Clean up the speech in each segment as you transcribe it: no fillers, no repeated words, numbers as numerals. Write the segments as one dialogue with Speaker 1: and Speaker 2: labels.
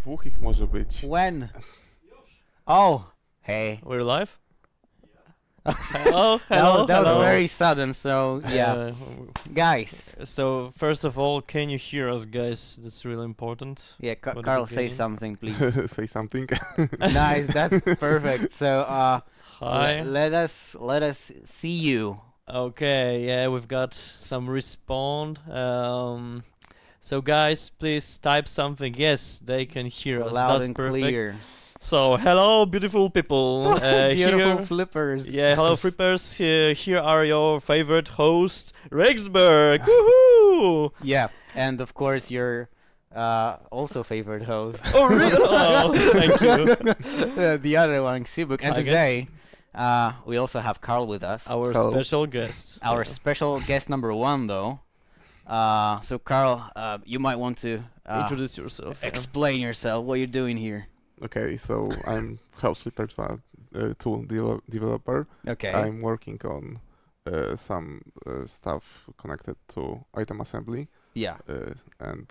Speaker 1: Dwóch ich może być.
Speaker 2: When? Oh, hey.
Speaker 3: We're live? Hello,
Speaker 2: That was
Speaker 3: hello.
Speaker 2: very sudden, so yeah. Guys.
Speaker 3: So first of all, can you hear us, guys? That's really important.
Speaker 2: Yeah,
Speaker 3: For the
Speaker 2: Carl, say
Speaker 3: beginning.
Speaker 2: something, please.
Speaker 1: Say something.
Speaker 2: Nice, that's perfect. So,
Speaker 3: Hi.
Speaker 2: let us see you.
Speaker 3: Okay, yeah, we've got some respond. So guys, please type something. Yes, they can hear us.
Speaker 2: Loud
Speaker 3: That's
Speaker 2: and
Speaker 3: perfect.
Speaker 2: clear.
Speaker 3: So hello, beautiful people.
Speaker 2: Beautiful
Speaker 3: here,
Speaker 2: flippers.
Speaker 3: yeah, hello, flippers. Here are your favorite hosts, Rexberg. Woohoo!
Speaker 2: Yeah, and of course your also favorite host.
Speaker 3: Oh, really? Oh, thank you.
Speaker 2: The other one, Sibuk. And
Speaker 3: I guess-
Speaker 2: today, we also have Carl with us.
Speaker 3: Our
Speaker 1: Hello.
Speaker 3: special guest.
Speaker 2: Our special guest number one, though. So Carl, you might want to
Speaker 3: Introduce yourself. yeah.
Speaker 2: explain yourself. What you're doing here?
Speaker 1: Okay, so I'm House Flipper 2 developer.
Speaker 2: Okay.
Speaker 1: I'm working on some stuff connected to item assembly
Speaker 2: Yeah.
Speaker 1: and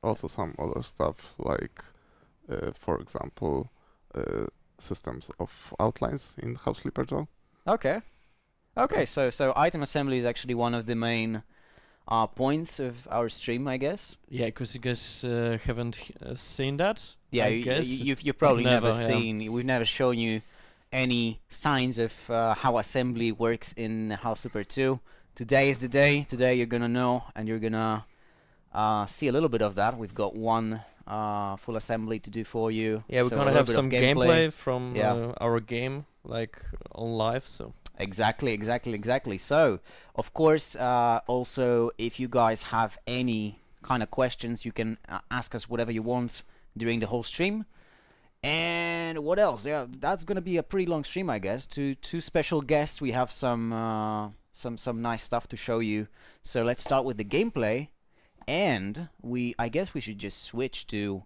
Speaker 1: also some other stuff like, for example, systems of outlines in House Flipper 2.
Speaker 2: Okay. Okay. So item assembly is actually one of the main points of our stream, I guess.
Speaker 3: Yeah, because you guys haven't seen that.
Speaker 2: Yeah,
Speaker 3: I guess.
Speaker 2: you've probably never
Speaker 3: Never, yeah.
Speaker 2: seen. We've never shown you any signs of how assembly works in House Super 2. Today is the day. Today you're gonna know, and you're gonna see a little bit of that. We've got one full assembly to do for you.
Speaker 3: Yeah, we're
Speaker 2: so a
Speaker 3: gonna
Speaker 2: little
Speaker 3: have
Speaker 2: bit of
Speaker 3: some gameplay from
Speaker 2: Yeah.
Speaker 3: our game, like on live. So
Speaker 2: Exactly. So, of course, also, if you guys have any kind of questions, you can ask us whatever you want during the whole stream. And what else? Yeah, that's gonna be a pretty long stream, I guess. Two special guests. We have some nice stuff to show you. So let's start with the gameplay, and I guess we should just switch to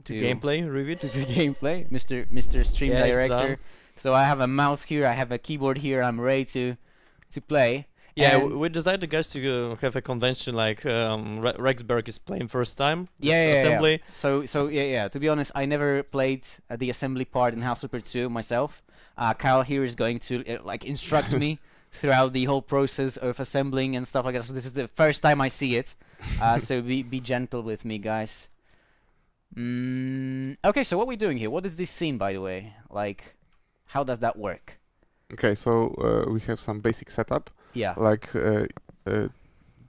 Speaker 3: gameplay review.
Speaker 2: to the gameplay, Mr. Stream
Speaker 3: Yeah, it's
Speaker 2: Director.
Speaker 3: done.
Speaker 2: So I have a mouse here, I have a keyboard here, I'm ready to play.
Speaker 3: Yeah,
Speaker 2: And-
Speaker 3: we decided, guys, to have a convention like Rexberg is playing first time. this
Speaker 2: yeah.
Speaker 3: assembly.
Speaker 2: So yeah. To be honest, I never played the assembly part in House Super 2 myself. Kyle here is going to like instruct me throughout the whole process of assembling and stuff like that. So this is the first time I see it. So be gentle with me, guys. Okay, so what are we doing here? What is this scene, by the way? Like, how does that work?
Speaker 1: Okay, so we have some basic setup.
Speaker 2: Yeah.
Speaker 1: Like,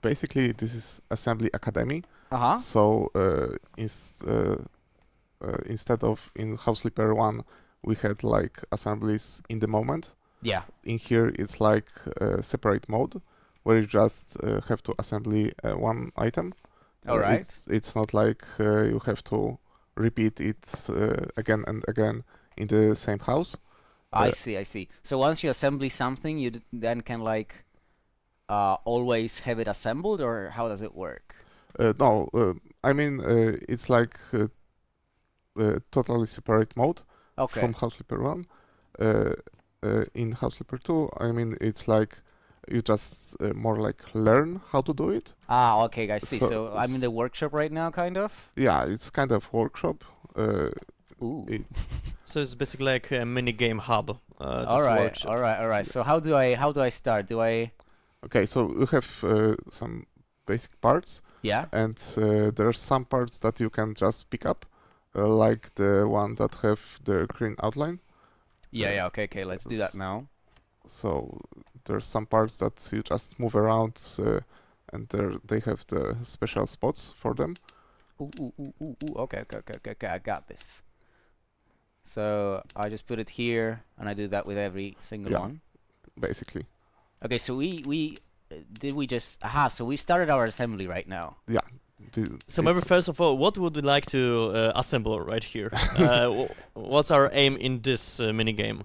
Speaker 1: basically, this is Assembly Academy.
Speaker 2: Uh-huh.
Speaker 1: So instead of in House Flipper 1, we had like assemblies in the moment.
Speaker 2: Yeah.
Speaker 1: In here, it's like a separate mode where you just have to assembly one item.
Speaker 2: All right.
Speaker 1: It's not like you have to repeat it again and again in the same house.
Speaker 2: I see. So once you assemble something, you then can like always have it assembled, or how does it work?
Speaker 1: No, I mean it's like a totally separate mode
Speaker 2: Okay.
Speaker 1: from House Flipper 1. In House Flipper 2, I mean it's like you just more like learn how to do it.
Speaker 2: Okay, I see.
Speaker 1: So-
Speaker 2: So I'm in the workshop right now, kind of.
Speaker 1: Yeah, it's kind of workshop.
Speaker 2: Ooh.
Speaker 3: So it's basically like a mini game hub.
Speaker 2: All right. So how do I start? Do I?
Speaker 1: Okay, so you have some basic parts,
Speaker 2: Yeah.
Speaker 1: and there are some parts that you can just pick up, like the one that have the green outline.
Speaker 2: Yeah. Okay. Let's do that now.
Speaker 1: So there's some parts that you just move around, and they have the special spots for them.
Speaker 2: Ooh. Okay. I got this. So I just put it here, and I do that with every single
Speaker 1: Yeah.
Speaker 2: one.
Speaker 1: Basically,
Speaker 2: Okay. So we just so we started our assembly right now.
Speaker 3: So maybe first of all, what would we like to assemble right here? What's our aim in this mini game?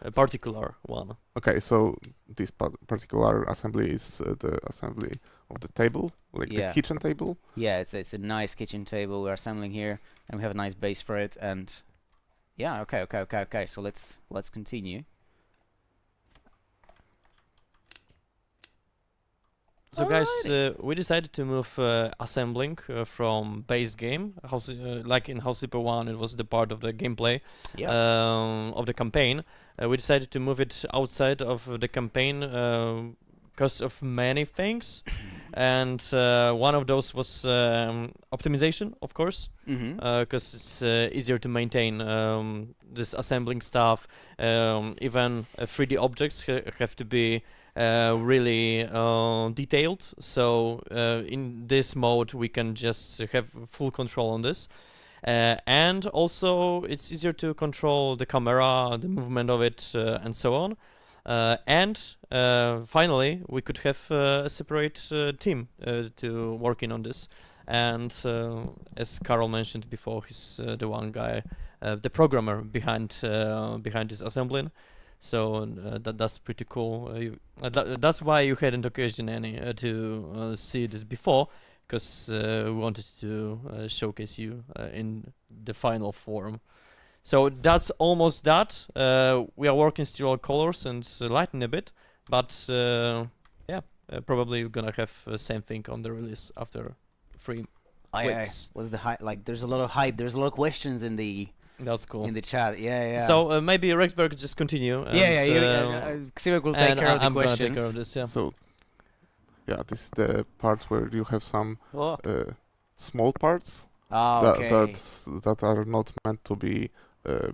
Speaker 3: A particular one.
Speaker 1: Okay, so this particular assembly is the assembly of the table, like
Speaker 2: Yeah.
Speaker 1: the kitchen table.
Speaker 2: Yeah, it's a nice kitchen table we're assembling here, and we have a nice base for it. And yeah, okay. So let's continue.
Speaker 3: So guys,
Speaker 2: Alrighty.
Speaker 3: we decided to move assembling from base game, like in House Flipper 1, it was the part of the gameplay
Speaker 2: Yeah.
Speaker 3: of the campaign. We decided to move it outside of the campaign because of many things, and one of those was optimization, of course,
Speaker 2: Mm-hmm.
Speaker 3: because it's easier to maintain this assembling stuff. Even 3D objects have to be really detailed. So in this mode, we can just have full control on this. And also, it's easier to control the camera, the movement of it, and so on. And finally, we could have a separate team to working on this. And as Carl mentioned before, he's the one guy, the programmer behind this assembling. So that's pretty cool. That's why you hadn't occasion any to see this before, because we wanted to showcase you in the final form. So that's almost that. We are working still on colors and lighting a bit, but yeah, probably we're gonna have same thing on the release after 3
Speaker 2: Aye,
Speaker 3: weeks.
Speaker 2: was the hype? Like, there's a lot of hype. There's a lot of questions in the
Speaker 3: That's cool.
Speaker 2: chat. Yeah, yeah.
Speaker 3: So maybe Rexberg just continue.
Speaker 2: yeah,
Speaker 3: and,
Speaker 2: yeah. Xivik will take
Speaker 3: and
Speaker 2: care of the
Speaker 3: I'm gonna
Speaker 2: questions.
Speaker 3: take care of this. Yeah.
Speaker 1: So, yeah, this is the part where you have some
Speaker 2: Oh,
Speaker 1: small parts
Speaker 2: okay.
Speaker 1: that are not meant to be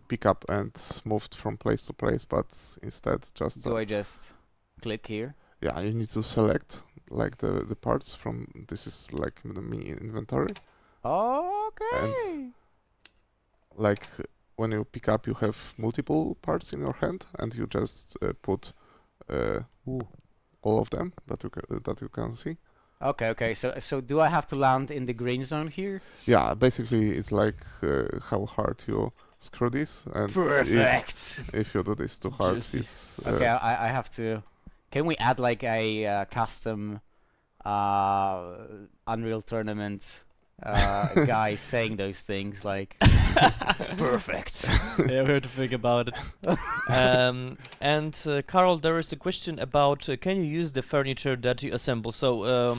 Speaker 1: pick up and moved from place to place, but instead just
Speaker 2: Do I just click here?
Speaker 1: yeah, you need to select like the parts from this is like the mini inventory,
Speaker 2: Okay.
Speaker 1: like when you pick up you have multiple parts in your hand and you just put all of them that you can see.
Speaker 2: Okay. So do I have to land in the green zone here?
Speaker 1: Yeah, basically it's like how hard you screw this, and
Speaker 2: Perfect.
Speaker 1: if you do this too hard,
Speaker 3: Juicy.
Speaker 1: it's
Speaker 2: Okay, I have to. Can we add like a custom Unreal Tournament guy saying those things like perfect?
Speaker 3: Yeah, we have to think about it. And Carl, there is a question about can you use the furniture that you assemble? So,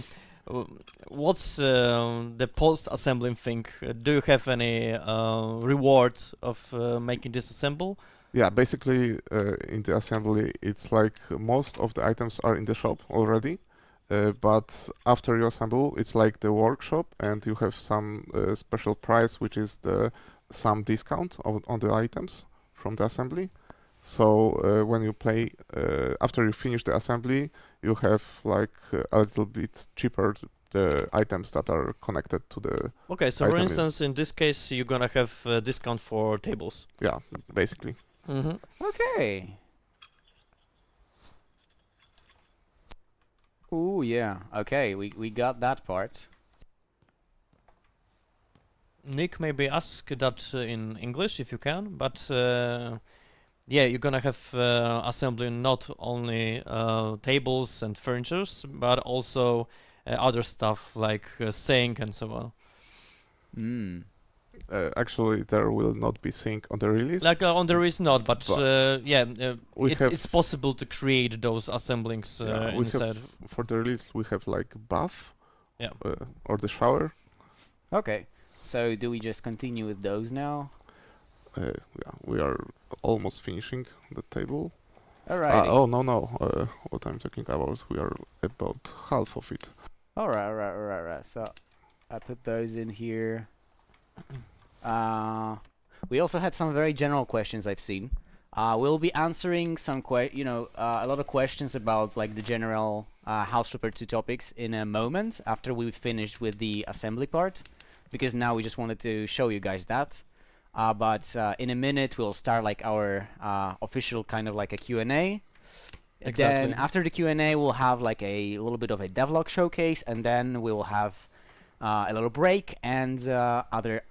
Speaker 3: what's the post-assembling thing? Do you have any reward of making this assemble?
Speaker 1: yeah, basically in the assembly it's like most of the items are in the shop already, but after you assemble it's like the workshop and you have some special price which is some discount on the items from the assembly. So when you play after you finish the assembly you have like a little bit cheaper the items that are connected to the
Speaker 3: Okay, so for
Speaker 1: item
Speaker 3: instance, in this case, you're gonna have a discount for tables.
Speaker 1: yeah, basically.
Speaker 3: Mm-hmm.
Speaker 2: Okay. Ooh, yeah. Okay, we got that part.
Speaker 3: Nick, maybe ask that in English if you can, but yeah, you're gonna have assembling not only tables and furnitures, but also other stuff like sink and so on.
Speaker 2: Mm.
Speaker 1: Actually there will not be sync on the release.
Speaker 3: Like on there is not, but yeah,
Speaker 1: we have
Speaker 3: it's possible to create those assemblings
Speaker 1: yeah, we
Speaker 3: inside.
Speaker 1: have, for the release we have like bath
Speaker 3: Yeah.
Speaker 1: or the shower.
Speaker 2: Okay. So do we just continue with those now?
Speaker 1: Yeah, we are almost finishing the table.
Speaker 2: Alrighty.
Speaker 1: Oh no, what I'm talking about, we are about half of it.
Speaker 2: Alright. So I put those in here. We also had some very general questions I've seen. We'll be answering some a lot of questions about like the general House Flipper 2 topics in a moment after we finished with the assembly part, because now we just wanted to show you guys that. But in a minute we'll start like our official kind of like a Q&A.
Speaker 3: Exactly.
Speaker 2: Then after the Q&A we'll have like a little bit of a devlog showcase, and then we will have a little break, and other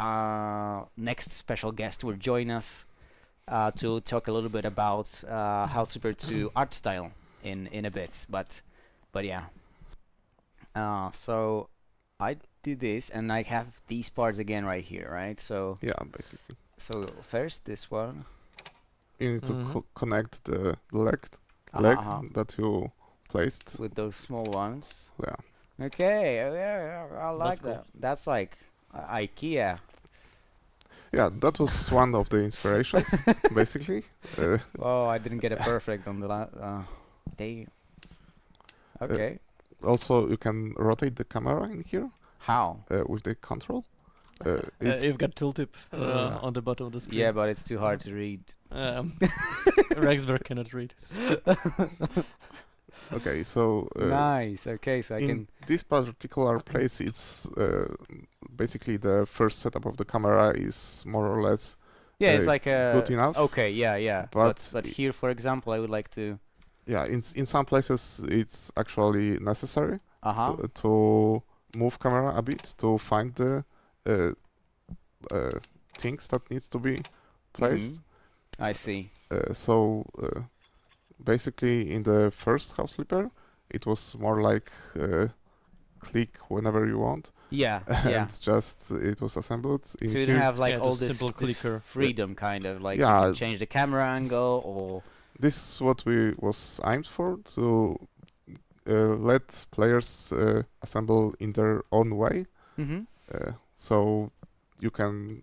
Speaker 2: next special guest will join us to talk a little bit about House Flipper 2 art style in a bit. But yeah. So I do this, and I have these parts again right here, right? So
Speaker 1: Yeah, basically.
Speaker 2: so first this one.
Speaker 1: You need to
Speaker 3: Mhm.
Speaker 1: connect the leg
Speaker 2: Uh-huh.
Speaker 1: that you placed.
Speaker 2: with those small ones.
Speaker 1: Yeah,
Speaker 2: Okay, yeah, I like
Speaker 3: cool.
Speaker 2: that. That's like IKEA.
Speaker 1: yeah, that was one of the inspirations, basically.
Speaker 2: Oh, I didn't get it perfect on the last. Damn. Okay.
Speaker 1: Also, you can rotate the camera in here
Speaker 2: How?
Speaker 1: with the control.
Speaker 3: You've got tooltip
Speaker 1: Yeah.
Speaker 3: on the bottom of the screen.
Speaker 2: Yeah, but it's too hard to read.
Speaker 3: Rexberg cannot read.
Speaker 1: Okay, so
Speaker 2: Nice. Okay, so I
Speaker 1: in
Speaker 2: can.
Speaker 1: this particular place, it's basically the first setup of the camera is more or less
Speaker 2: Yeah, it's like a.
Speaker 1: good enough.
Speaker 2: Okay, yeah.
Speaker 1: But
Speaker 2: But here, for example, I would like to.
Speaker 1: Yeah, in some places it's actually necessary
Speaker 2: Uh-huh.
Speaker 1: to move camera a bit to find the uh, things that needs to be placed.
Speaker 2: I see.
Speaker 1: So basically, in the first House Flipper, it was more like click whenever you want,
Speaker 2: Yeah,
Speaker 1: and
Speaker 2: yeah.
Speaker 1: just it was assembled. In
Speaker 2: So you
Speaker 1: here,
Speaker 2: don't have like
Speaker 3: Yeah,
Speaker 2: all
Speaker 3: just
Speaker 2: this,
Speaker 3: simple
Speaker 2: this
Speaker 3: clicker.
Speaker 2: freedom, kind of like you
Speaker 1: Yeah.
Speaker 2: can change the camera angle or.
Speaker 1: this is what we was aimed for, to let players assemble in their own way.
Speaker 2: Mm-hmm.
Speaker 1: So you can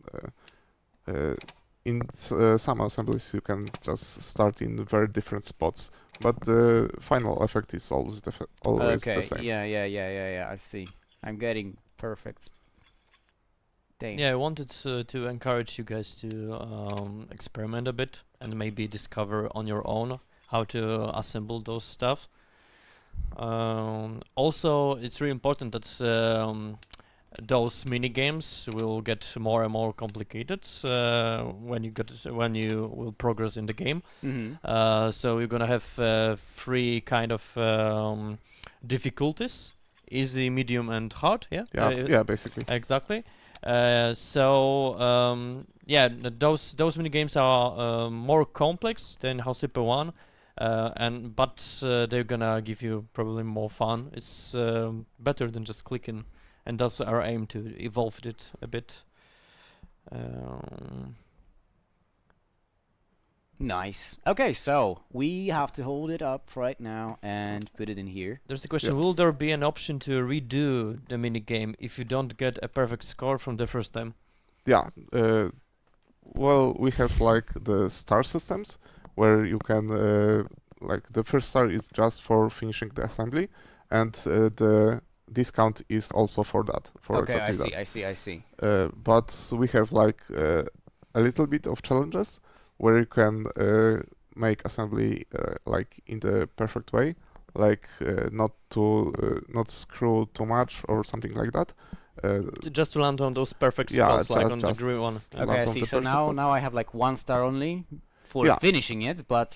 Speaker 1: some assemblies you can just start in very different spots, but the final effect is always always
Speaker 2: Okay.
Speaker 1: the same.
Speaker 2: Yeah. I see. I'm getting perfect. Damn.
Speaker 3: Yeah, I wanted to encourage you guys to experiment a bit and maybe discover on your own how to assemble those stuff. Also, it's really important that those mini games will get more and more complicated when you will progress in the game.
Speaker 2: Mm-hmm.
Speaker 3: So you're gonna have three kind of difficulties: easy, medium, and hard. Yeah.
Speaker 1: Yeah, basically.
Speaker 3: Exactly. Those mini games are more complex than House Flipper 1, but they're gonna give you probably more fun. It's better than just clicking, and that's our aim, to evolve it a bit.
Speaker 2: Nice. Okay, so we have to hold it up right now and put it in here.
Speaker 3: There's a question:
Speaker 1: Yeah.
Speaker 3: will there be an option to redo the mini game if you don't get a perfect score from the first time?
Speaker 1: Yeah. Well, we have like the star systems where you can like the first star is just for finishing the assembly, and the discount is also for that. For
Speaker 2: Okay,
Speaker 1: exactly
Speaker 2: I see.
Speaker 1: but we have like a little bit of challenges where you can make assembly like in the perfect way, like not screw too much or something like that.
Speaker 3: Just to land on those perfect
Speaker 1: Yeah,
Speaker 3: spots, like
Speaker 1: just-
Speaker 3: on the
Speaker 1: just
Speaker 3: green one.
Speaker 1: to
Speaker 2: Okay,
Speaker 1: land
Speaker 2: I
Speaker 1: on
Speaker 2: see.
Speaker 1: the
Speaker 2: So
Speaker 1: perfect
Speaker 2: now
Speaker 1: spot.
Speaker 2: now I have like 1 star only for
Speaker 1: Yeah.
Speaker 2: finishing it, but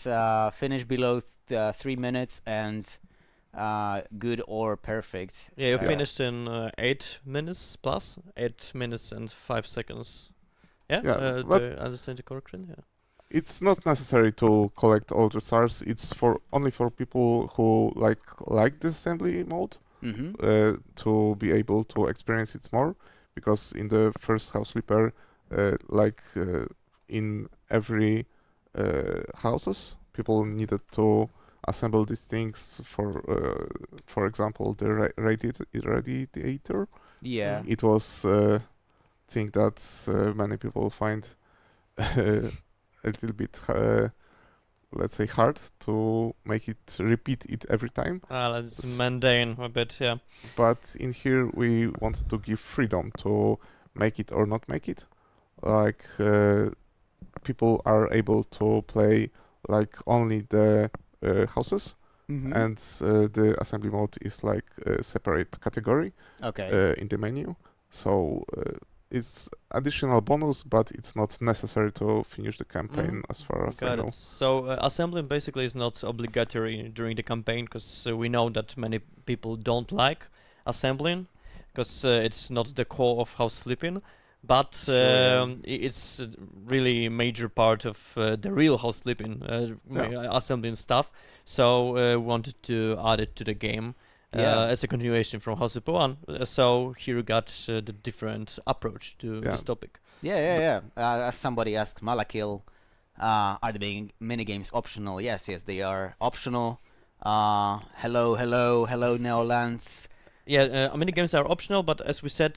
Speaker 2: finish below 3 minutes and good or perfect.
Speaker 3: Yeah, you
Speaker 1: Yeah.
Speaker 3: finished in 8 minutes plus, 8 minutes and 5 seconds. Yeah,
Speaker 1: Yeah,
Speaker 3: do
Speaker 1: but-
Speaker 3: I understand you correctly? Yeah.
Speaker 1: It's not necessary to collect all the stars. It's for only for people who like the assembly mode
Speaker 2: Mm-hmm.
Speaker 1: to be able to experience it more. Because in the first House Flipper, in every houses, people needed to assemble these things. For example, the radiator.
Speaker 2: Yeah.
Speaker 1: It was a thing that many people find a little bit, let's say, hard to make it repeat it every time.
Speaker 3: That's mundane a bit, yeah.
Speaker 1: But in here, we wanted to give freedom to make it or not make it. Like people are able to play like only the houses,
Speaker 2: Mm-hmm.
Speaker 1: and the assembly mode is like a separate category
Speaker 2: Okay.
Speaker 1: in the menu. So it's additional bonus, but it's not necessary to finish the campaign as far as I
Speaker 3: Got
Speaker 1: know.
Speaker 3: it. So assembling basically is not obligatory during the campaign, because we know that many people don't like assembling, because it's not the core of house sleeping. But
Speaker 2: Sure, yeah.
Speaker 3: it's a really major part of the real house sleeping, assembling stuff. So we wanted to add it to the game.
Speaker 2: Yeah.
Speaker 3: As a continuation from House Flipper 1. So here you got the different approach to
Speaker 1: Yeah.
Speaker 3: this topic.
Speaker 2: Yeah. As somebody asked Malakil, are the mini games optional? Yes, they are optional. Hello, Neolance.
Speaker 3: Yeah, mini games are optional, but as we said,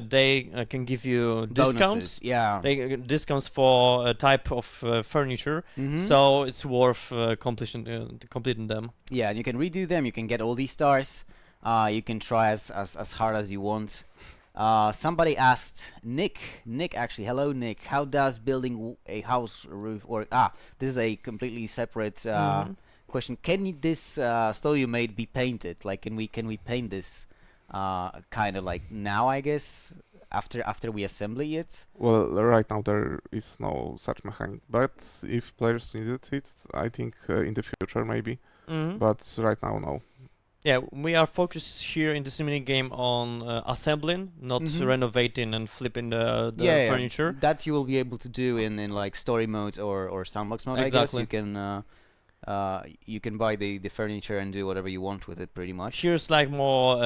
Speaker 3: they can give you discounts.
Speaker 2: Bonuses, yeah.
Speaker 3: They discounts for a type of furniture,
Speaker 2: Mhm.
Speaker 3: so it's worth completing them.
Speaker 2: Yeah, and you can redo them. You can get all these stars. You can try as hard as you want. Somebody asked Nick actually. Hello, Nick. How does building a house roof work? This is a completely separate
Speaker 3: Mhm.
Speaker 2: question. Can this story you made be painted? Like, can we paint this? Kind of like now, I guess. After we assemble it.
Speaker 1: Well, right now there is no such mechanic, but if players needed it, I think in the future maybe.
Speaker 3: Mhm.
Speaker 1: But right now, no.
Speaker 3: Yeah, we are focused here in this mini game on assembling, not
Speaker 2: Mhm.
Speaker 3: renovating and flipping the
Speaker 2: Yeah,
Speaker 3: furniture.
Speaker 2: that you will be able to do in like story mode or sandbox mode. I guess
Speaker 3: Exactly.
Speaker 2: you can buy the furniture and do whatever you want with it, pretty much.
Speaker 3: Here's like more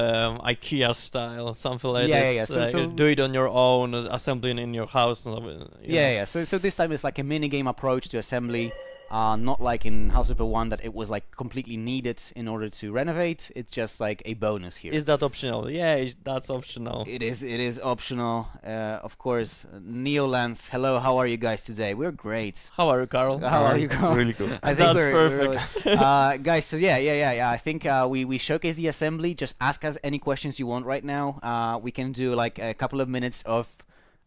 Speaker 3: IKEA style, something like
Speaker 2: Yeah,
Speaker 3: this.
Speaker 2: yeah, yeah. So
Speaker 3: do it on your own, assembling in your house.
Speaker 2: yeah. So this time it's like a mini game approach to assembly. Not like in House Super 1 that it was like completely needed in order to renovate. It's just like a bonus here.
Speaker 3: Is that optional? Yeah, that's optional.
Speaker 2: It is optional. Of course, Neolance. Hello, how are you guys today? We're great.
Speaker 3: How are you, Carl?
Speaker 2: How are you, Carl?
Speaker 1: Really good.
Speaker 2: I think
Speaker 3: That's
Speaker 2: we're
Speaker 3: perfect.
Speaker 2: guys. So yeah. I think we showcase the assembly. Just ask us any questions you want right now. We can do like a couple of minutes of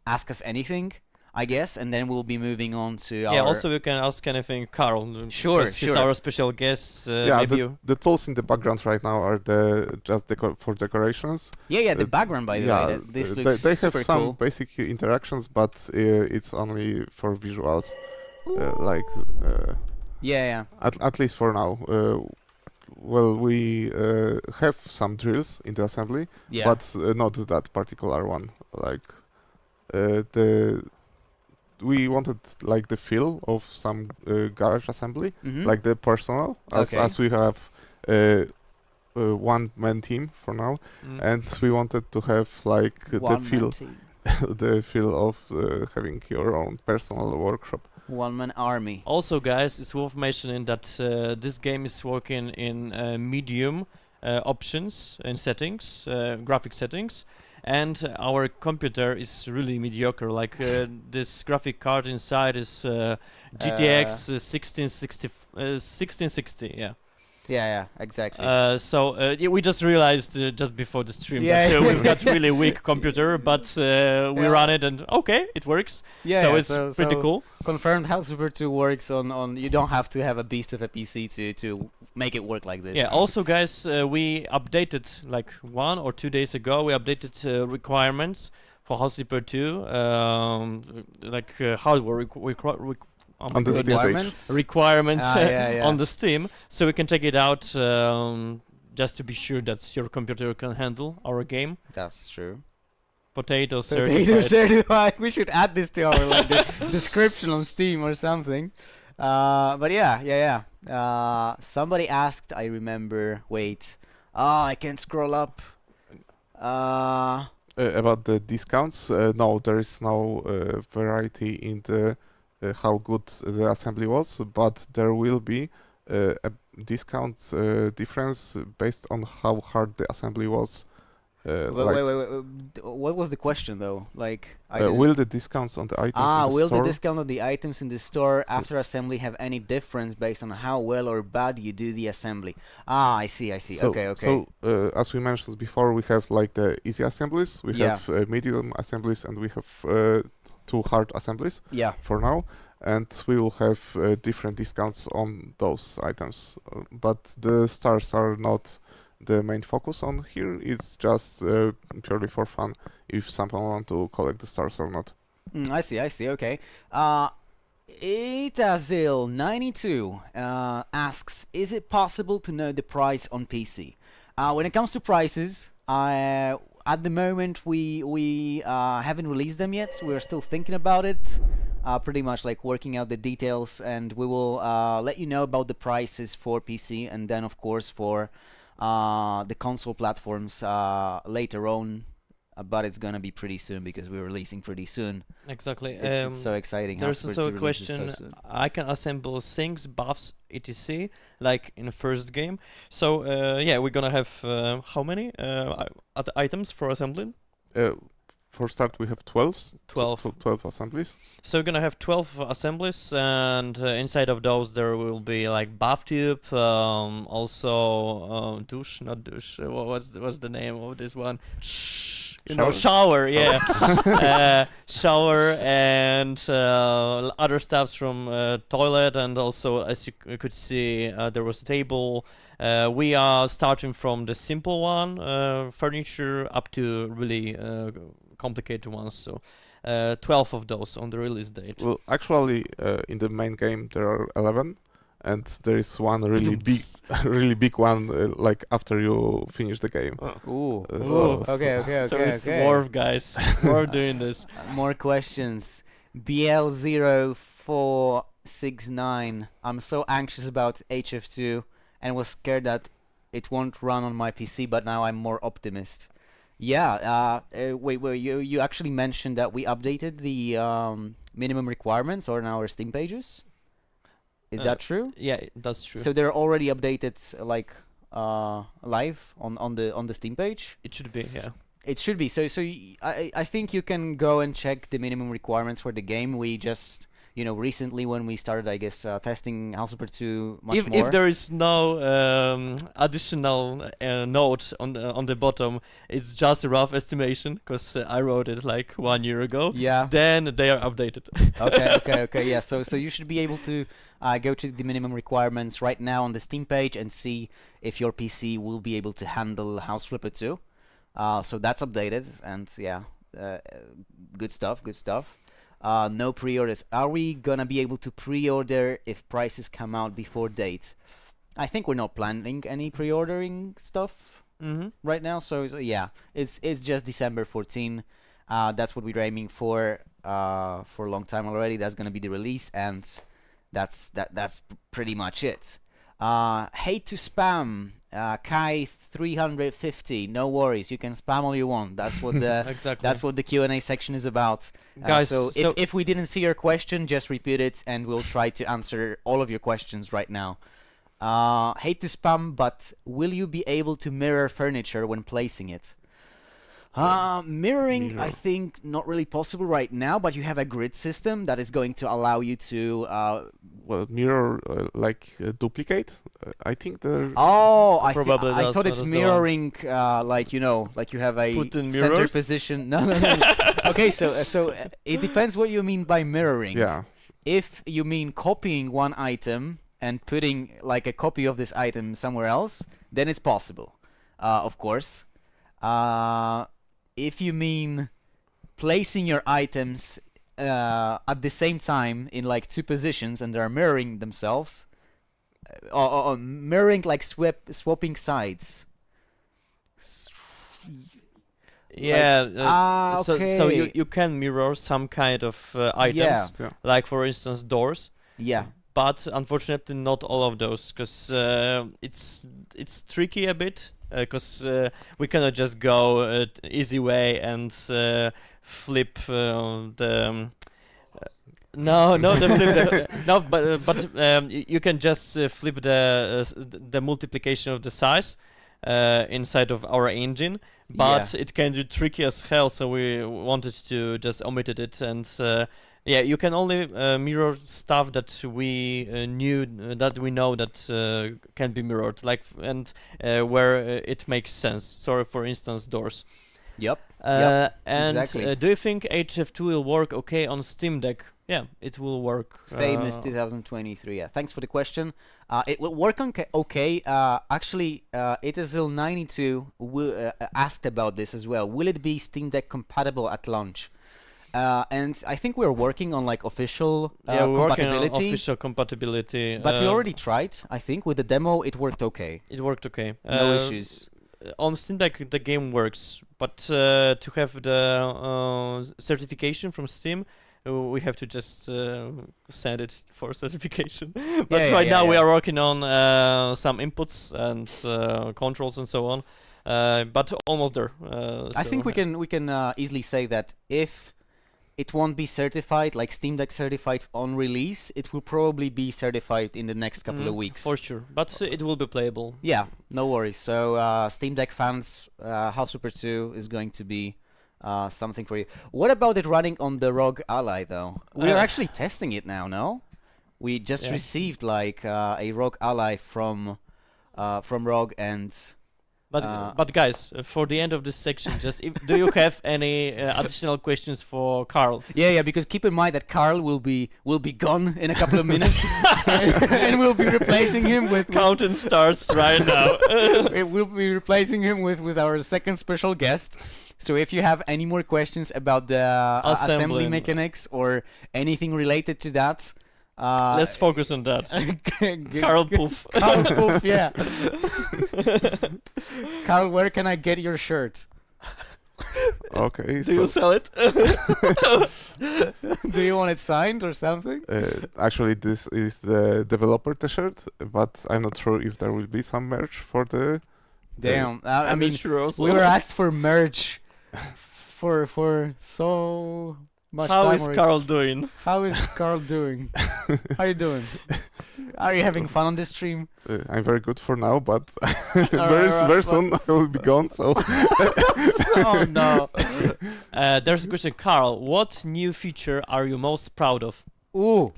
Speaker 2: ask us anything, I guess, and then we'll be moving on to
Speaker 3: Yeah,
Speaker 2: our.
Speaker 3: also you can ask anything, Carl.
Speaker 2: Sure,
Speaker 3: because he's
Speaker 2: sure.
Speaker 3: our special guest.
Speaker 1: Yeah,
Speaker 3: maybe
Speaker 1: the,
Speaker 3: you...
Speaker 1: the tools in the background right now are just for decorations.
Speaker 2: Yeah. The
Speaker 1: uh,
Speaker 2: background, by the
Speaker 1: yeah,
Speaker 2: way. This
Speaker 1: they,
Speaker 2: looks
Speaker 1: they have
Speaker 2: super
Speaker 1: some
Speaker 2: cool.
Speaker 1: basic interactions, but it's only for visuals. Like
Speaker 2: Yeah.
Speaker 1: at least for now. Well, we have some drills in the assembly,
Speaker 2: Yeah.
Speaker 1: but not that particular one. Like we wanted like the feel of some garage assembly,
Speaker 2: Mhm.
Speaker 1: like the personal,
Speaker 2: Okay.
Speaker 1: as we have one-man team for now,
Speaker 3: Mm.
Speaker 1: and we wanted to have like the
Speaker 2: One-man
Speaker 1: feel,
Speaker 2: team.
Speaker 1: the feel of having your own personal workshop.
Speaker 2: One-man army.
Speaker 3: Also, guys, it's worth mentioning that this game is working in medium options and settings, graphic settings, and our computer is really mediocre. Like this graphic card inside is GTX 1660, yeah.
Speaker 2: Yeah, exactly.
Speaker 3: Yeah, we just realized just before the stream
Speaker 2: Yeah,
Speaker 3: that
Speaker 2: yeah.
Speaker 3: we've got really weak computer, but we
Speaker 2: Yeah.
Speaker 3: run it and okay, it works. So it's pretty cool.
Speaker 2: Confirmed how Super 2 works on you don't have to have a beast of a PC to make it work like this.
Speaker 3: Yeah. Also, guys, we updated like 1 or 2 days ago. We updated requirements for House Flipper 2, like hardware
Speaker 1: On the Steam
Speaker 2: requirements.
Speaker 3: requirements
Speaker 2: Yeah.
Speaker 3: on the Steam, so we can take it out just to be sure that your computer can handle our game.
Speaker 2: That's true.
Speaker 3: Potato
Speaker 2: Potato
Speaker 3: certified.
Speaker 2: certified. We should add this to our like description on Steam or something. But yeah. Somebody asked. I remember. Wait. I can't scroll up.
Speaker 1: About the discounts, no, there is no variety in the how good the assembly was, but there will be a discount difference based on how hard the assembly was.
Speaker 2: Wait. What was the question though? Like, I didn't-
Speaker 1: will the discounts on the items in the
Speaker 2: will
Speaker 1: store?
Speaker 2: the discount on the items in the store after assembly have any difference based on how well or bad you do the assembly? I see.
Speaker 1: So,
Speaker 2: Okay.
Speaker 1: So, as we mentioned before, we have like the easy assemblies, we
Speaker 2: Yeah.
Speaker 1: have medium assemblies, and we have two hard assemblies
Speaker 2: Yeah.
Speaker 1: for now. And we will have different discounts on those items. But the stars are not the main focus on here. It's just purely for fun if someone want to collect the stars or not.
Speaker 2: I see. Okay. Itazil92 asks, is it possible to know the price on PC? When it comes to prices, at the moment we haven't released them yet. We're still thinking about it. Pretty much like working out the details, and we will let you know about the prices for PC, and then of course for the console platforms later on. but it's gonna be pretty soon because we're releasing pretty soon.
Speaker 3: Exactly.
Speaker 2: It's so exciting.
Speaker 3: There's
Speaker 2: House
Speaker 3: also a
Speaker 2: Flipper 2 releases so
Speaker 3: question.
Speaker 2: soon.
Speaker 3: I can assemble things, buffs, etc. like in the first game. So yeah, we're gonna have how many items for assembling?
Speaker 1: For start, we have 12.
Speaker 3: 12.
Speaker 1: 12 assemblies.
Speaker 3: So we're gonna have 12 assemblies, and inside of those there will be like bath tube, also douche, not douche. What's the name of this one? You know, shower. Yeah, shower and other stuff from toilet, and also as you could see, there was a table. We are starting from the simple one, furniture, up to really complicated ones. So 12 of those on the release date.
Speaker 1: Well, actually, in the main game there are 11, and there is one really big one, like after you finish the game.
Speaker 2: Ooh. Okay.
Speaker 3: So it's Worf, guys. We're doing this.
Speaker 2: More questions. BL0469. I'm so anxious about HF2 and was scared that it won't run on my PC, but now I'm more optimist. Yeah, wait, you actually mentioned that we updated the minimum requirements on our Steam pages? Is that true?
Speaker 3: Yeah, that's true.
Speaker 2: So they're already updated like live on the Steam page?
Speaker 3: It should be, yeah.
Speaker 2: It should be. I think you can go and check the minimum requirements for the game. We just, recently when we started, I guess, testing House Flipper 2 much more.
Speaker 3: If there is no additional note on the bottom, it's just a rough estimation, because I wrote it like 1 year ago.
Speaker 2: Yeah.
Speaker 3: Then they are updated.
Speaker 2: Okay. Yeah. So you should be able to go to the minimum requirements right now on the Steam page and see if your PC will be able to handle House Flipper 2. So that's updated, and yeah, good stuff. No pre-orders. Are we gonna be able to pre-order if prices come out before date? I think we're not planning any pre-ordering stuff right now. So yeah, it's just December 14. That's what we're aiming for a long time already. That's gonna be the release, and that's pretty much it. Hate to spam. Kai 350. No worries, you can spam all you want. That's what the
Speaker 3: exactly.
Speaker 2: That's what the Q&A section is about.
Speaker 3: Guys,
Speaker 2: so if we didn't see your question, just repeat it, and we'll try to answer all of your questions right now. Hate to spam, but will you be able to mirror furniture when placing it? Mirroring, I think, not really possible right now, but you have a grid system that is going to allow you to
Speaker 1: mirror duplicate. I think there.
Speaker 2: Oh, I
Speaker 3: Probably
Speaker 2: thought it's mirroring, like you have a
Speaker 3: Put in
Speaker 2: center
Speaker 3: mirrors?
Speaker 2: position. No. Okay, so it depends what you mean by mirroring.
Speaker 1: Yeah.
Speaker 2: If you mean copying one item and putting like a copy of this item somewhere else, then it's possible, of course. If you mean placing your items at the same time in like two positions and they're mirroring themselves, or mirroring like swapping sides.
Speaker 3: Yeah. So
Speaker 2: okay.
Speaker 3: you can mirror some kind of items,
Speaker 1: Yeah.
Speaker 3: like for instance doors.
Speaker 2: Yeah.
Speaker 3: But unfortunately, not all of those, because it's tricky a bit. Because we cannot just go easy way and flip the. But you can just flip the multiplication of the size inside of our engine. But it can be tricky as hell, so we wanted to just omitted it, and yeah, you can only mirror stuff that we know that can be mirrored, and where it makes sense. So, for instance, doors.
Speaker 2: Yep.
Speaker 3: And
Speaker 2: exactly.
Speaker 3: do you think HF2 will work okay on Steam Deck? Yeah, it will work.
Speaker 2: Famous 2023. Yeah, thanks for the question. It will work okay. Actually, Itasil92 asked about this as well. Will it be Steam Deck compatible at launch? And I think we're working on like official compatibility.
Speaker 3: On official compatibility.
Speaker 2: But we already tried. I think with the demo it worked okay.
Speaker 3: It worked okay.
Speaker 2: No issues.
Speaker 3: On Steam Deck the game works, but to have the certification from Steam, we have to just send it for certification. But right now we are working on some inputs and controls and so on. but almost there.
Speaker 2: I think
Speaker 3: so,
Speaker 2: we can easily say that if it won't be certified, like Steam Deck certified on release, it will probably be certified in the next couple of weeks.
Speaker 3: for sure, but it will be playable.
Speaker 2: Yeah, no worries. So Steam Deck fans, House Super 2 is going to be something for you. What about it running on the ROG Ally though? We are actually testing it now, no? We just
Speaker 3: Yeah.
Speaker 2: received like a ROG Ally from ROG, and
Speaker 3: But guys, for the end of this section, just do you have any additional questions for Carl?
Speaker 2: yeah, because keep in mind that Carl will be gone in a couple of minutes, and we'll be replacing him with
Speaker 3: Counting starts right now.
Speaker 2: we'll be replacing him with our second special guest. So if you have any more questions about the assembly
Speaker 3: Assembling.
Speaker 2: mechanics or anything related to that,
Speaker 3: Let's focus on that.
Speaker 2: Carl
Speaker 3: Carl Poof.
Speaker 2: Carl Poof, yeah. Carl, where can I get your shirt?
Speaker 1: Okay,
Speaker 3: Do you sell it?
Speaker 2: Do you want it signed or something?
Speaker 1: actually this is the developer t-shirt, but I'm not sure if there will be some merch for the...
Speaker 2: Damn, I
Speaker 3: I'm
Speaker 2: mean,
Speaker 3: not sure also.
Speaker 2: we were asked for merch for so much
Speaker 3: How
Speaker 2: time
Speaker 3: is
Speaker 2: already.
Speaker 3: Carl doing?
Speaker 2: How is Carl doing? How you doing? Are you having fun on this stream?
Speaker 1: I'm very good for now, but
Speaker 2: Alright,
Speaker 1: very soon I will be gone, so...
Speaker 2: Oh no.
Speaker 3: There's a question, Carl. What new feature are you most proud of?
Speaker 2: Ooh,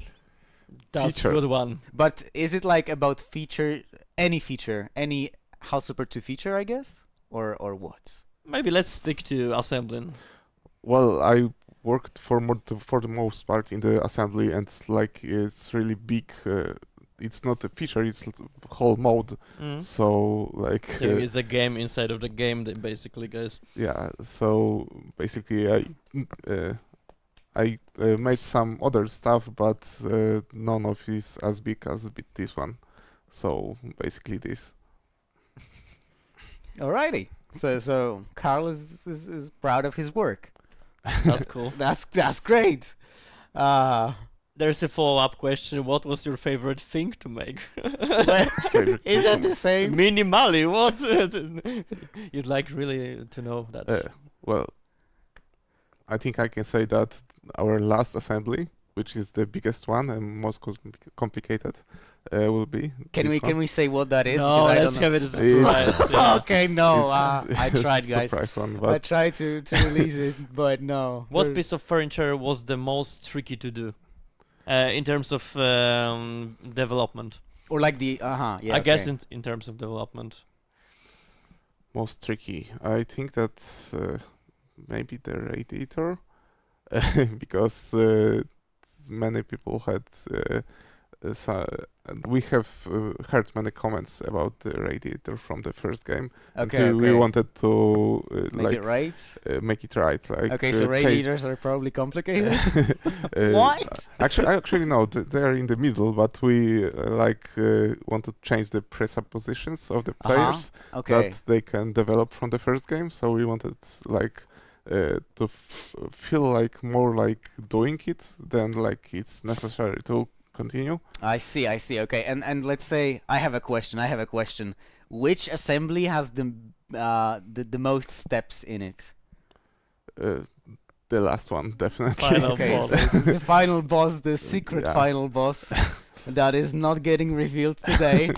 Speaker 3: That's
Speaker 1: Feature.
Speaker 3: a good one.
Speaker 2: but is it like about feature, any House Super 2 feature, I guess? Or what?
Speaker 3: Maybe let's stick to assembling.
Speaker 1: Well, I worked for the most part in the assembly, and it's really big. It's not a feature; it's a whole mode. So
Speaker 3: So it's a game inside of the game, then basically, guys.
Speaker 1: yeah. So basically, I made some other stuff, but none of it is as big as this one. So basically, this.
Speaker 2: Alrighty. So Carl is proud of his work.
Speaker 3: That's cool.
Speaker 2: That's great.
Speaker 3: There's a follow-up question. What was your favorite thing to make?
Speaker 1: Favorite
Speaker 2: Is that
Speaker 1: thing.
Speaker 2: the same?
Speaker 3: Minimally, what? You'd like really to know that.
Speaker 1: Well, I think I can say that our last assembly, which is the biggest one and most complicated, will be.
Speaker 2: Can
Speaker 1: this one.
Speaker 2: we say what that is?
Speaker 3: No,
Speaker 2: Because I
Speaker 3: let's
Speaker 2: don't know.
Speaker 3: have it as a surprise. yeah.
Speaker 2: Okay, no.
Speaker 1: It's
Speaker 2: I tried,
Speaker 1: a
Speaker 2: guys.
Speaker 1: surprise one,
Speaker 2: I
Speaker 1: but
Speaker 2: tried to release it, but no.
Speaker 3: What
Speaker 2: There-
Speaker 3: piece of furniture was the most tricky to do in terms of development?
Speaker 2: Or like the yeah.
Speaker 3: I guess
Speaker 2: okay.
Speaker 3: in terms of development.
Speaker 1: most tricky. I think that maybe the radiator, because many people had. And we have heard many comments about the radiator from the first game.
Speaker 2: Okay,
Speaker 1: and we
Speaker 2: okay.
Speaker 1: wanted to
Speaker 2: Make it right.
Speaker 1: make it right. Like
Speaker 2: Okay, so
Speaker 1: change-
Speaker 2: radiators are probably complicated.
Speaker 1: What? Actually, no. They're in the middle, but we want to change the presuppositions of the players
Speaker 2: Okay.
Speaker 1: that they can develop from the first game. So we wanted to feel like more like doing it than like it's necessary to continue.
Speaker 2: I see. Okay, and let's say I have a question. Which assembly has the most steps in it?
Speaker 1: The last one, definitely.
Speaker 3: Final
Speaker 2: Okay,
Speaker 3: boss.
Speaker 2: so the final boss, the secret
Speaker 1: Yeah.
Speaker 2: final boss, that is not getting revealed today.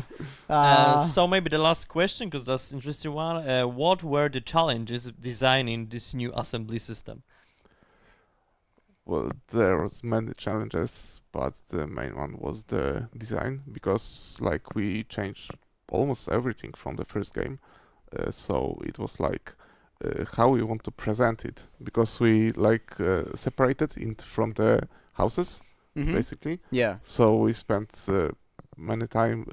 Speaker 3: So maybe the last question, because that's an interesting one. What were the challenges designing this new assembly system?
Speaker 1: Well, there was many challenges, but the main one was the design, because like we changed almost everything from the first game. So it was like how we want to present it, because we separated it from the houses
Speaker 2: Mhm.
Speaker 1: basically.
Speaker 2: Yeah.
Speaker 1: So we spent many time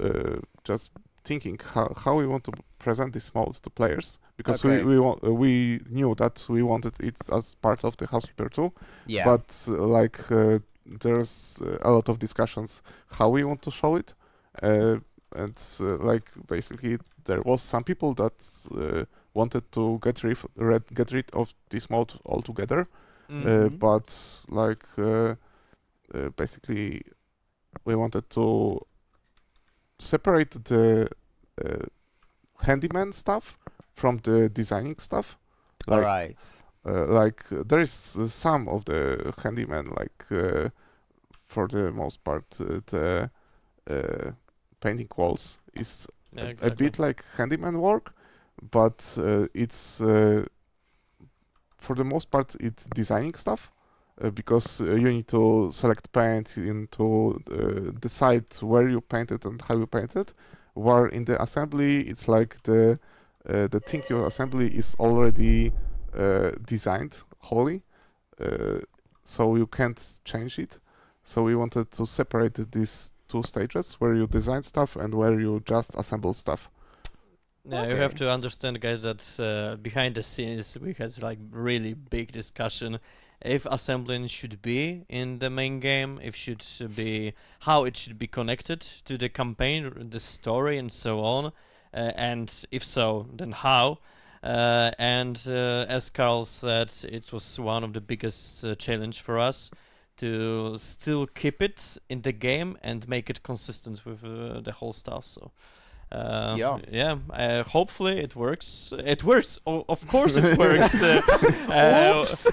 Speaker 1: just thinking how we want to present this mode to players, because
Speaker 2: Okay.
Speaker 1: we knew that we wanted it as part of the House Flipper 2,
Speaker 2: Yeah.
Speaker 1: but there's a lot of discussions how we want to show it, and basically there was some people that wanted to get rid of this mode altogether,
Speaker 3: Mhm.
Speaker 1: but basically we wanted to separate the handyman stuff from the designing stuff.
Speaker 2: All
Speaker 1: Like
Speaker 2: right.
Speaker 1: there is some of the handyman, for the most part, the painting walls is
Speaker 3: Yeah,
Speaker 1: a
Speaker 3: exactly.
Speaker 1: bit like handyman work, but it's for the most part it's designing stuff, because you need to select paint, you need to decide where you paint it and how you paint it. Where in the assembly, it's like the thing you assembly is already designed wholly, so you can't change it. So we wanted to separate these two stages, where you design stuff and where you just assemble stuff.
Speaker 3: Yeah, you have
Speaker 2: Okay.
Speaker 3: to understand, guys, that behind the scenes we had like really big discussion if assembling should be in the main game, if should be how it should be connected to the campaign, the story, and so on, and if so, then how. And as Carl said, it was one of the biggest challenge for us to still keep it in the game and make it consistent with the whole stuff. So.
Speaker 2: Yeah.
Speaker 3: Yeah. Hopefully it works. It works. Of course it works.
Speaker 2: Oops.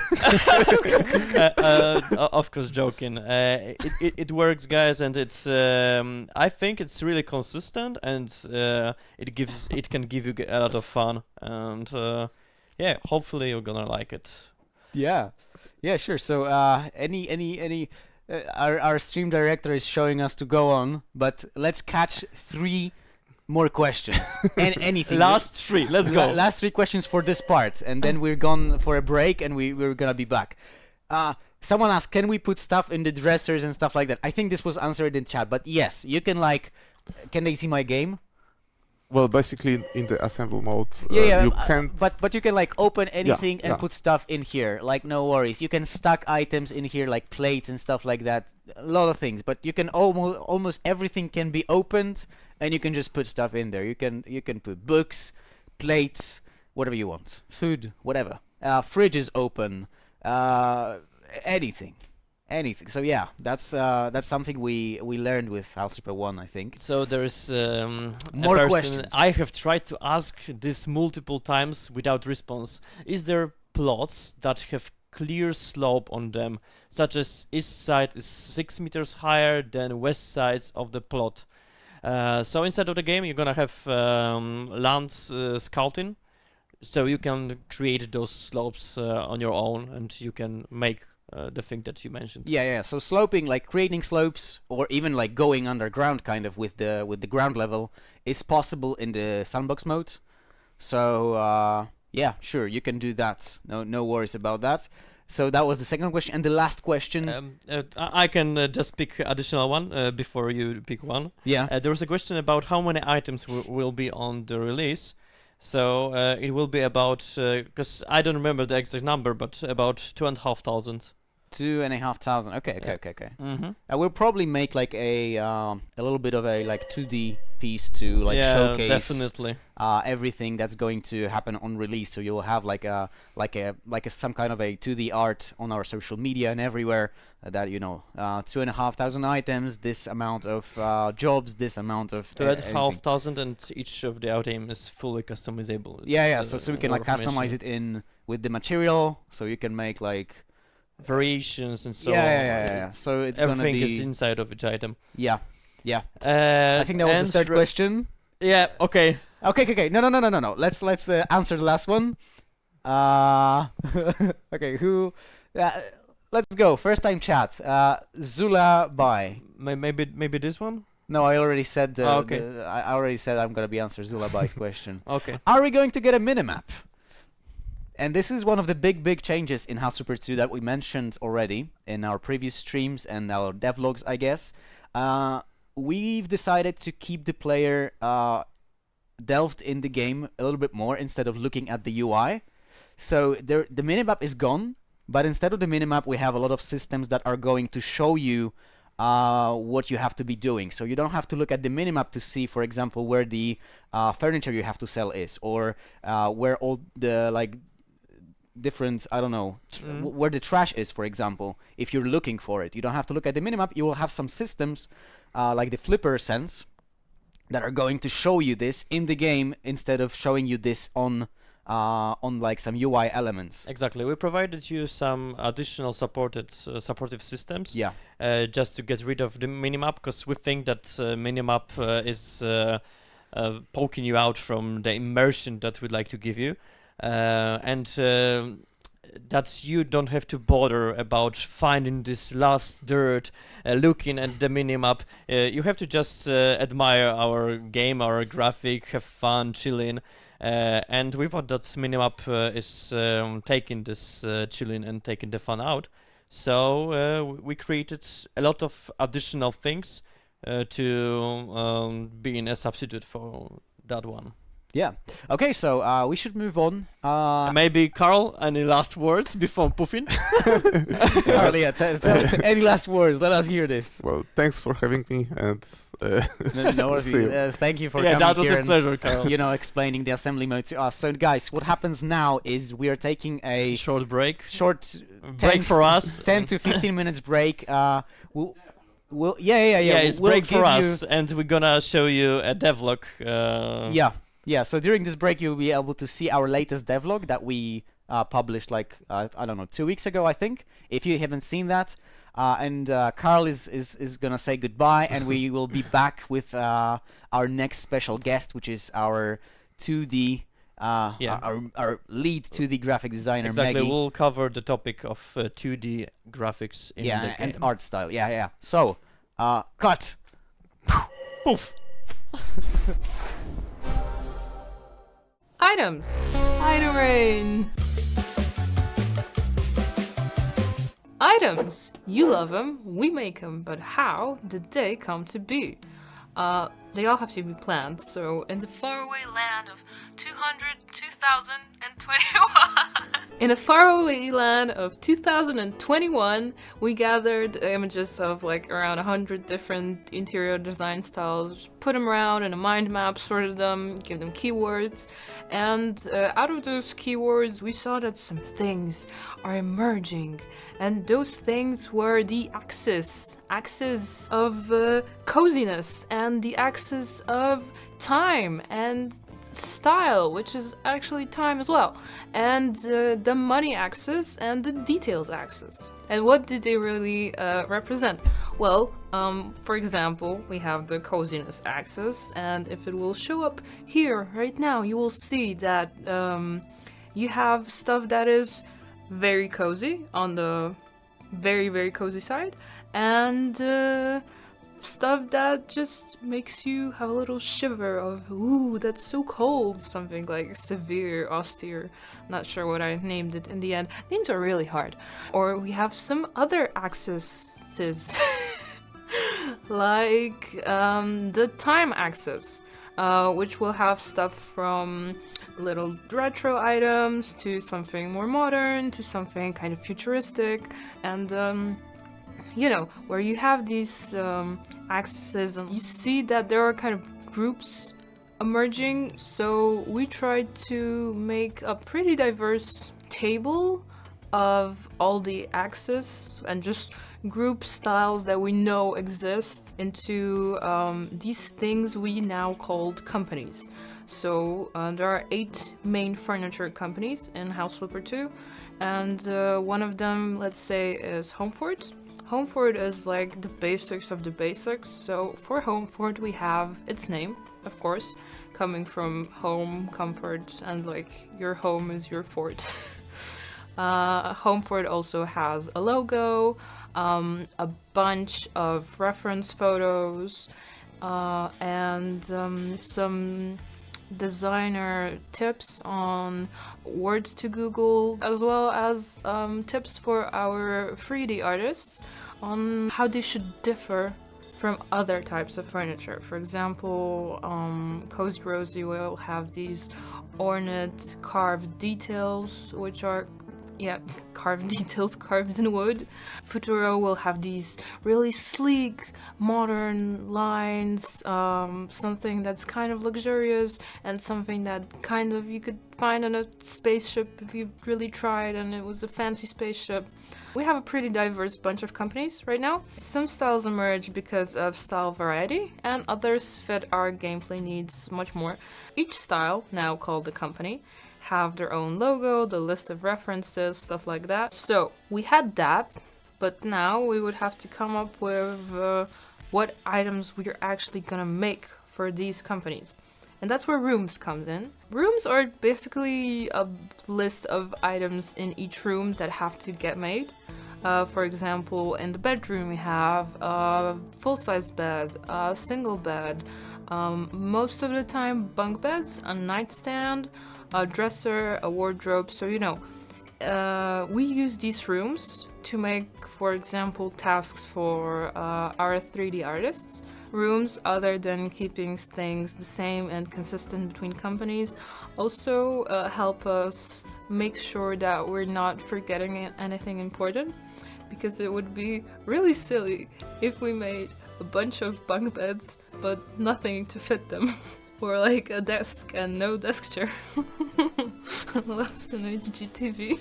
Speaker 3: Of course, joking. It works, guys, and it's. I think it's really consistent, and it can give you a lot of fun, and yeah, hopefully you're gonna like it.
Speaker 2: Yeah, yeah, sure. So, any, our stream director is showing us to go on, but let's catch 3 more questions. And anything.
Speaker 3: Last 3. Let's go.
Speaker 2: Last 3 questions for this part, and then we're gone for a break, and we're gonna be back. Someone asked, can we put stuff in the dressers and stuff like that? I think this was answered in chat, but yes, you can Can they see my game?
Speaker 1: Well, basically in the assemble mode,
Speaker 2: Yeah,
Speaker 1: you can't.
Speaker 2: but you can open anything and
Speaker 1: yeah.
Speaker 2: put stuff in here. No worries. You can stack items in here like plates and stuff like that. A lot of things, but you can almost everything can be opened, and you can just put stuff in there. You can put books, plates, whatever you want, food, whatever. Fridge is open. Anything. So yeah, that's something we learned with House Super 1, I think.
Speaker 3: So there is
Speaker 2: More
Speaker 3: a person
Speaker 2: questions.
Speaker 3: I have tried to ask this multiple times without response. Is there plots that have clear slope on them, such as east side is 6 meters higher than west sides of the plot? So inside of the game, you're gonna have land scouting, so you can create those slopes on your own, and you can make the thing that you mentioned.
Speaker 2: Yeah. So sloping, creating slopes, or even going underground, kind of with the ground level, is possible in the sandbox mode. So yeah, sure, you can do that. No worries about that. So that was the second question, and the last question.
Speaker 3: I can just pick additional one before you pick one.
Speaker 2: Yeah.
Speaker 3: There was a question about how many items will be on the release. So it will be about, because I don't remember the exact number, but about 2,500.
Speaker 2: 2,500. Okay.
Speaker 3: Mm-hmm.
Speaker 2: We'll probably make a little bit of a 2D piece to
Speaker 3: Yeah,
Speaker 2: showcase
Speaker 3: definitely.
Speaker 2: everything that's going to happen on release. So you'll have some kind of a 2D art on our social media and everywhere that 2,500 items, this amount of jobs, this amount of
Speaker 3: 2,500, and each of the item is fully customizable.
Speaker 2: Yeah. So we can
Speaker 3: a lot of
Speaker 2: customize
Speaker 3: information.
Speaker 2: it in with the material. So you can make
Speaker 3: variations and so on.
Speaker 2: Yeah. So it's gonna
Speaker 3: Everything
Speaker 2: be
Speaker 3: is inside of each item.
Speaker 2: yeah.
Speaker 3: I
Speaker 2: I think that was the third question.
Speaker 3: Yeah. Okay.
Speaker 2: Okay. No. Let's answer the last one. Okay. Who? Let's go. First time chat. Zula Bai.
Speaker 3: Maybe this one.
Speaker 2: No, I already said.
Speaker 3: Okay.
Speaker 2: I already said I'm gonna be answering Zula Bai's question.
Speaker 3: Okay.
Speaker 2: Are we going to get a minimap? And this is one of the big changes in House Super 2 that we mentioned already in our previous streams and our devlogs, I guess. We've decided to keep the player delved in the game a little bit more instead of looking at the UI. So the minimap is gone, but instead of the minimap, we have a lot of systems that are going to show you what you have to be doing. So you don't have to look at the minimap to see, for example, where the furniture you have to sell is, or where all the different, I don't know, where the trash is, for example. If you're looking for it, you don't have to look at the minimap. You will have some systems like the flipper sense that are going to show you this in the game instead of showing you this on like some UI elements.
Speaker 3: Exactly. We provided you some additional supportive systems.
Speaker 2: Yeah.
Speaker 3: Just to get rid of the minimap, because we think that minimap is poking you out from the immersion that we'd like to give you, and that you don't have to bother about finding this last dirt, looking at the minimap. You have to just admire our game, our graphic, have fun, chilling. And we thought that minimap is taking this chilling and taking the fun out. So we created a lot of additional things to being a substitute for that one.
Speaker 2: Yeah. Okay, so we should move on.
Speaker 3: Maybe Carl, any last words before poofing?
Speaker 2: Carl, yeah, any last words? Let us hear this.
Speaker 1: Well, thanks for having me, and
Speaker 2: No worries.
Speaker 1: see you.
Speaker 2: Thank you for
Speaker 3: Yeah,
Speaker 2: coming
Speaker 3: that was
Speaker 2: here
Speaker 3: a pleasure, Carl.
Speaker 2: and, explaining the assembly mode to us. So, guys, what happens now is we are taking a
Speaker 3: Short break.
Speaker 2: short
Speaker 3: Break for us.
Speaker 2: 10 to 15 minutes break. We'll yeah.
Speaker 3: It's
Speaker 2: we'll
Speaker 3: break for
Speaker 2: give
Speaker 3: us, and we're gonna show you a devlog.
Speaker 2: Yeah. So during this break, you'll be able to see our latest devlog that we published like I don't know 2 weeks ago, I think. If you haven't seen that, and Carl is gonna say goodbye, and we will be back with our next special guest, which is our 2D. Our lead 2D graphic designer,
Speaker 3: Exactly,
Speaker 2: Maggie.
Speaker 3: we'll cover the topic of 2D graphics in the game.
Speaker 2: And art style. Yeah. So, cut.
Speaker 3: Poof.
Speaker 4: Items. Item rain. Items. You love them, we make them, but how did they come to be? They all have to be planned, so in the faraway land of 2021. In a faraway land of 2021, we gathered images of like around 100 different interior design styles, put them around in a mind map, sorted them, gave them keywords, and out of those keywords, we saw that some things are emerging, and those things were the axis of coziness, and the axis of time, and style, which is actually time as well, and the money axis and the details axis. And what did they really represent? Well, for example, we have the coziness axis, and if it will show up here right now, you will see that you have stuff that is very cozy on the very, very cozy side, and stuff that just makes you have a little shiver of, ooh, that's so cold, something like severe, austere. Not sure what I named it in the end. Names are really hard. Or we have some other axes like the time axis, which will have stuff from little retro items to something more modern to something kind of futuristic, and where you have these axes, and you see that there are kind of groups emerging. So we tried to make a pretty diverse table of all the axes and just group styles that we know exist into these things we now called companies. So there are 8 main furniture companies in House Flipper 2, and one of them, let's say, is Homefort. Homefort is like the basics of the basics. So for Homefort we have its name, of course, coming from home, comfort, and like your home is your fort. Homefort also has a logo, a bunch of reference photos, and some designer tips on words to Google, as well as tips for our 3D artists on how they should differ from other types of furniture. For example, Cozy Rosie will have these ornate carved details, which are carved details carved in wood. Futuro will have these really sleek, modern lines, something that's kind of luxurious, and something that kind of you could find on a spaceship if you really tried and it was a fancy spaceship. We have a pretty diverse bunch of companies right now. Some styles emerge because of style variety, and others fit our gameplay needs much more. Each style, now called a company, have their own logo, the list of references, stuff like that. So we had that, but now we would have to come up with what items we're actually gonna make for these companies. And that's where rooms comes in. Rooms are basically a list of items in each room that have to get made. For example, in the bedroom we have a full-size bed, a single bed, most of the time bunk beds, a nightstand, a dresser, a wardrobe. So we use these rooms to make, for example, tasks for our 3D artists. Rooms, other than keeping things the same and consistent between companies, also help us make sure that we're not forgetting anything important, because it would be really silly if we made a bunch of bunk beds but nothing to fit them. Or like a desk and no desk chair. Loves an HGTV.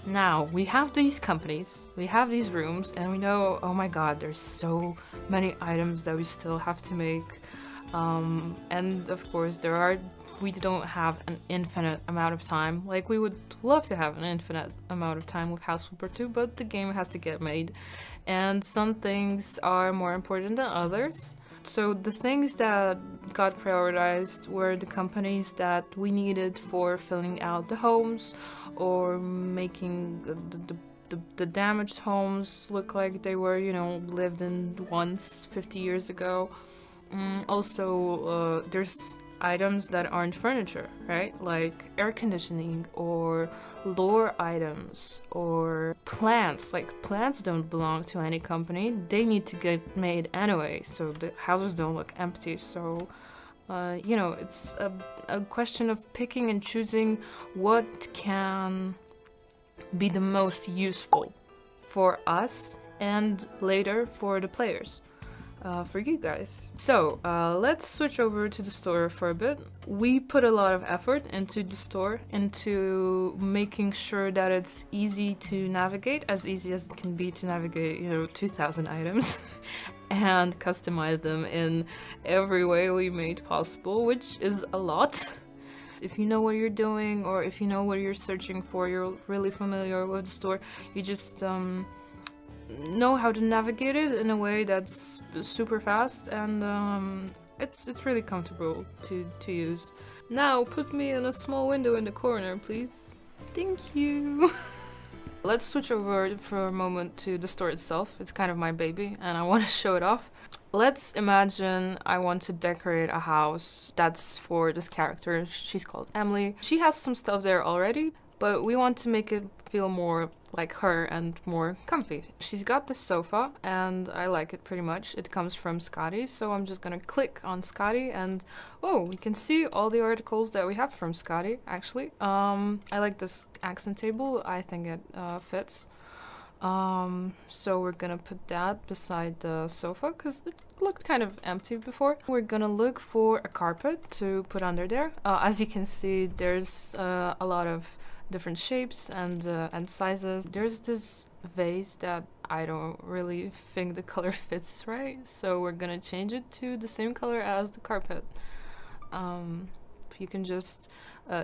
Speaker 4: Now, we have these companies, we have these rooms, and we know, oh my god, there's so many items that we still have to make. And of course, we don't have an infinite amount of time. Like, we would love to have an infinite amount of time with House Flipper 2, but the game has to get made. And some things are more important than others. So the things that got prioritized were the companies that we needed for filling out the homes, or making the damaged homes look like they were, lived in once 50 years ago. Also, there's items that aren't furniture, right? Like air conditioning or lore items or plants. Like, plants don't belong to any company. They need to get made anyway, so the houses don't look empty. So it's a question of picking and choosing what can be the most useful for us and later for the players. For you guys. So let's switch over to the store for a bit. We put a lot of effort into the store, into making sure that it's easy to navigate, as easy as it can be to navigate 2,000 items and customize them in every way we made possible, which is a lot. If you know what you're doing, or if you know what you're searching for, you're really familiar with the store, you just know how to navigate it in a way that's super fast, and it's really comfortable to use. Now put me in a small window in the corner, please. Thank you. Let's switch over for a moment to the store itself. It's kind of my baby and I want to show it off. Let's imagine I want to decorate a house that's for this character. She's called Emily. She has some stuff there already, but we want to make it feel more like her and more comfy. She's got this sofa and I like it pretty much. It comes from Scotty, so I'm just gonna click on Scotty and we can see all the articles that we have from Scotty, actually. I like this accent table. I think it fits. So we're gonna put that beside the sofa because it looked kind of empty before. We're gonna look for a carpet to put under there. As you can see, there's a lot of different shapes and sizes. There's this vase that I don't really think the color fits right, so we're gonna change it to the same color as the carpet. You can just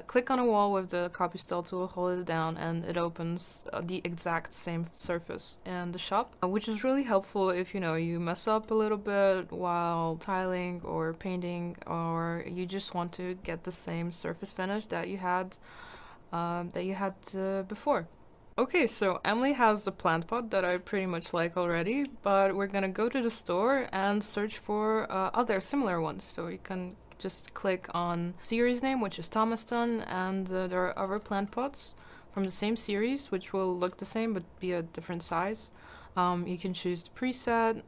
Speaker 4: click on a wall with the copy style tool, hold it down, and it opens the exact same surface in the shop, which is really helpful if you mess up a little bit while tiling or painting, or you just want to get the same surface finish that you had before. Okay, so Emily has a plant pot that I pretty much like already, but we're gonna go to the store and search for other similar ones. So you can just click on series name, which is Thomaston, and there are other plant pots from the same series, which will look the same but be a different size. You can choose the preset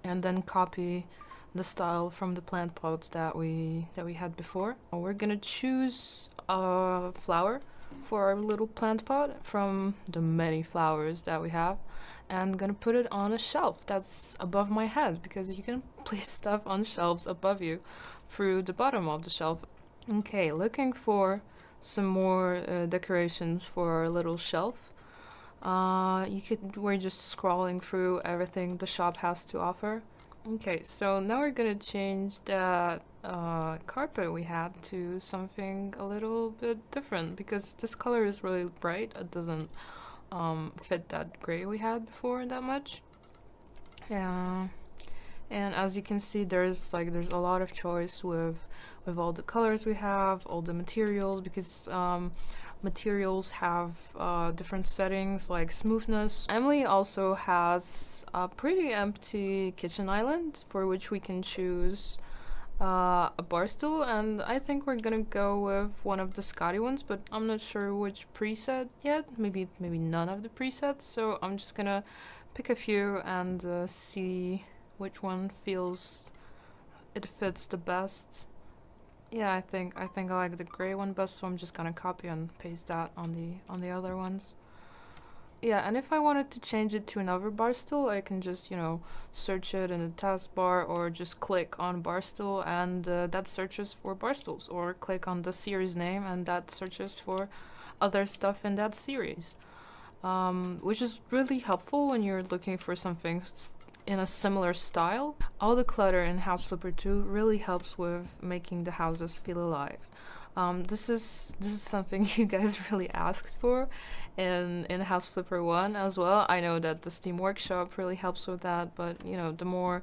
Speaker 4: and then copy the style from the plant pots that we had before. We're gonna choose a flower for our little plant pot from the many flowers that we have, and gonna put it on a shelf that's above my head, because you can place stuff on shelves above you through the bottom of the shelf. Okay, looking for some more decorations for our little shelf. We're just scrolling through everything the shop has to offer. Okay, so now we're gonna change that carpet we had to something a little bit different, because this color is really bright. It doesn't fit that gray we had before that much. Yeah. And as you can see, there's a lot of choice with all the colors we have, all the materials, because materials have different settings like smoothness. Emily also has a pretty empty kitchen island for which we can choose a bar stool, and I think we're gonna go with one of the Scotty ones, but I'm not sure which preset yet. Maybe none of the presets. So I'm just gonna pick a few and see which one feels it fits the best. Yeah, I think I like the gray one best, so I'm just gonna copy and paste that on the other ones. Yeah, and if I wanted to change it to another bar stool, I can just, search it in the taskbar, or just click on bar stool, and that searches for bar stools, or click on the series name and that searches for other stuff in that series, which is really helpful when you're looking for something in a similar style. All the clutter in House Flipper 2 really helps with making the houses feel alive. This is something you guys really asked for in House Flipper 1 as well. I know that the Steam Workshop really helps with that, but the more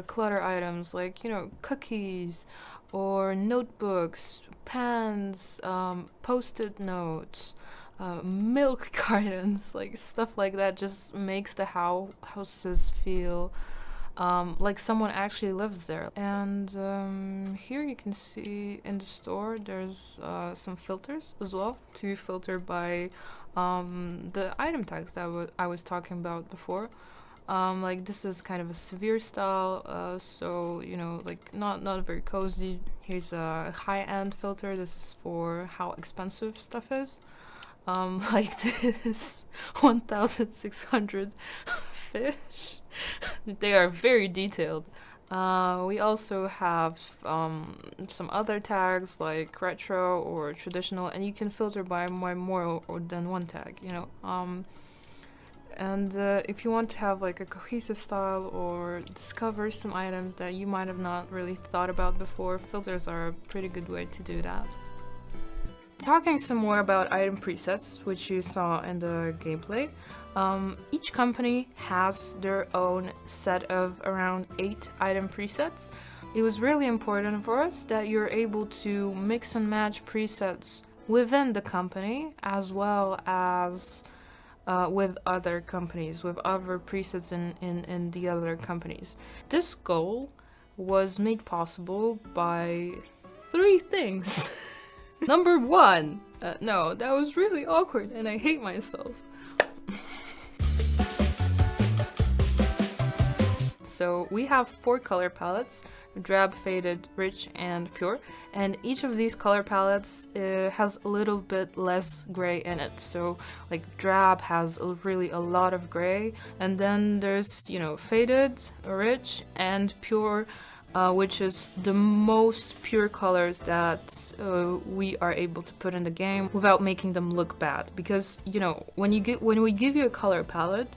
Speaker 4: clutter items like cookies or notebooks, pens, post-it notes, milk cartons, stuff like that, just makes the houses feel like someone actually lives there. And here you can see in the store there's some filters as well to filter by the item tags that I was talking about before. This is kind of a severe style, so not very cozy. Here's a high-end filter. This is for how expensive stuff is. Like this 1,600 fish. They are very detailed. We also have some other tags like retro or traditional, and you can filter by more than one tag, And if you want to have a cohesive style or discover some items that you might have not really thought about before, filters are a pretty good way to do that. Talking some more about item presets, which you saw in the gameplay, each company has their own set of around 8 item presets. It was really important for us that you're able to mix and match presets within the company as well as with other companies, with other presets in the other companies. This goal was made possible by 3 things. Number 1, no, that was really awkward and I hate myself. So we have 4 color palettes: drab, faded, rich, and pure. And each of these color palettes has a little bit less gray in it. So drab has really a lot of gray, and then there's faded, rich, and pure, which is the most pure colors that we are able to put in the game without making them look bad. Because when we give you a color palette,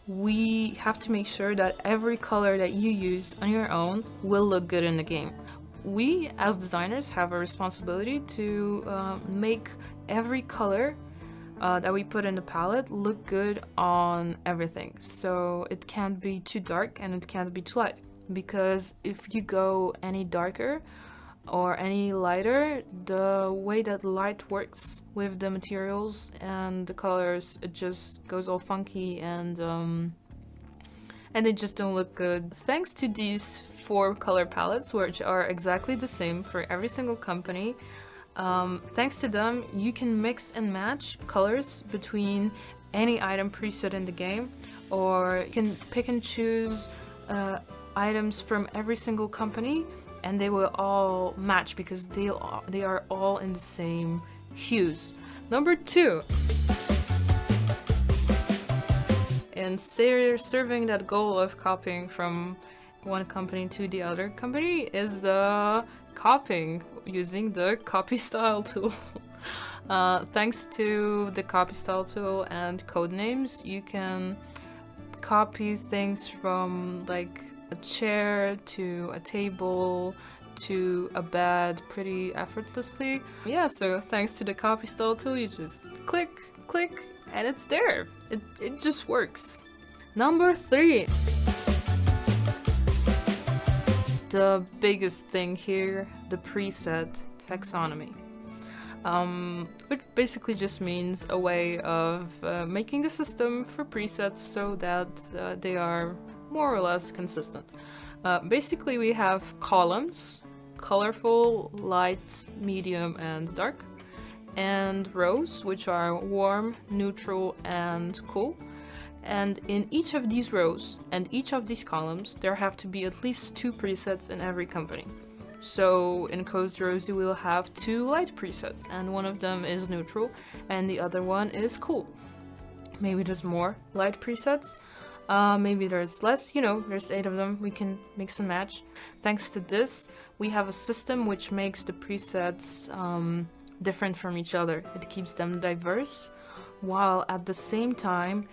Speaker 4: we have to make sure that every color that you use on your own will look good in the game. We, as designers, have a responsibility to make every color that we put in the palette look good on everything. So it can't be too dark and it can't be too light. Because if you go any darker or any lighter, the way that light works with the materials and the colors, it just goes all funky and they just don't look good. Thanks to these 4 color palettes, which are exactly the same for every single company, thanks to them you can mix and match colors between any item preset in the game, or you can pick and choose items from every single company and they will all match because they are all in the same hues. Number 2, in serving that goal of copying from one company to the other company, is copying using the copy style tool. Thanks to the copy style tool and code names, you can copy things from like a chair to a table to a bed pretty effortlessly. Yeah, so thanks to the copy style tool, you just click, click, and it's there. It just works. Number 3. The biggest thing here, the preset taxonomy. Which basically just means a way of making a system for presets so that they are more or less consistent. Basically, we have columns, colorful, light, medium, and dark, and rows, which are warm, neutral, and cool. And in each of these rows and each of these columns, there have to be at least 2 presets in every company. So in Coast Rosy, we will have 2 light presets, and one of them is neutral, and the other one is cool. Maybe there's more light presets, maybe there's less, there's 8 of them, we can mix and match. Thanks to this, we have a system which makes the presets different from each other. It keeps them diverse, while at the same time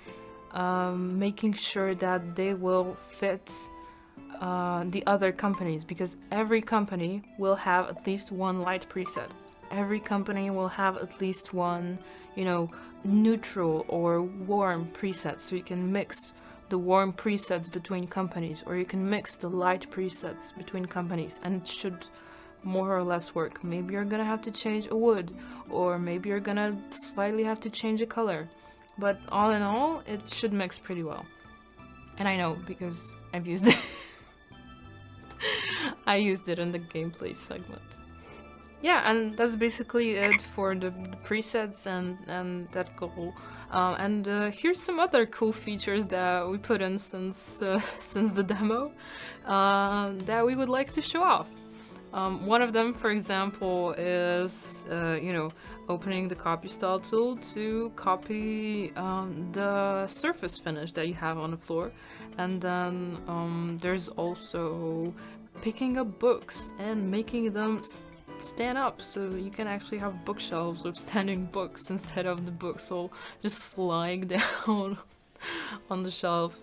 Speaker 4: making sure that they will fit the other companies, because every company will have at least 1 light preset. Every company will have at least 1, neutral or warm preset, so you can mix the warm presets between companies, or you can mix the light presets between companies, and it should more or less work. Maybe you're gonna have to change a wood, or maybe you're gonna slightly have to change a color. But all in all, it should mix pretty well. And I know, because I've used it. I used it in the gameplay segment. Yeah, and that's basically it for the presets and that goal. And here's some other cool features that we put in since the demo that we would like to show off. One of them, for example, is opening the copy style tool to copy the surface finish that you have on the floor, and then there's also picking up books and making them stand up, so you can actually have bookshelves with standing books instead of the books all just lying down on the shelf.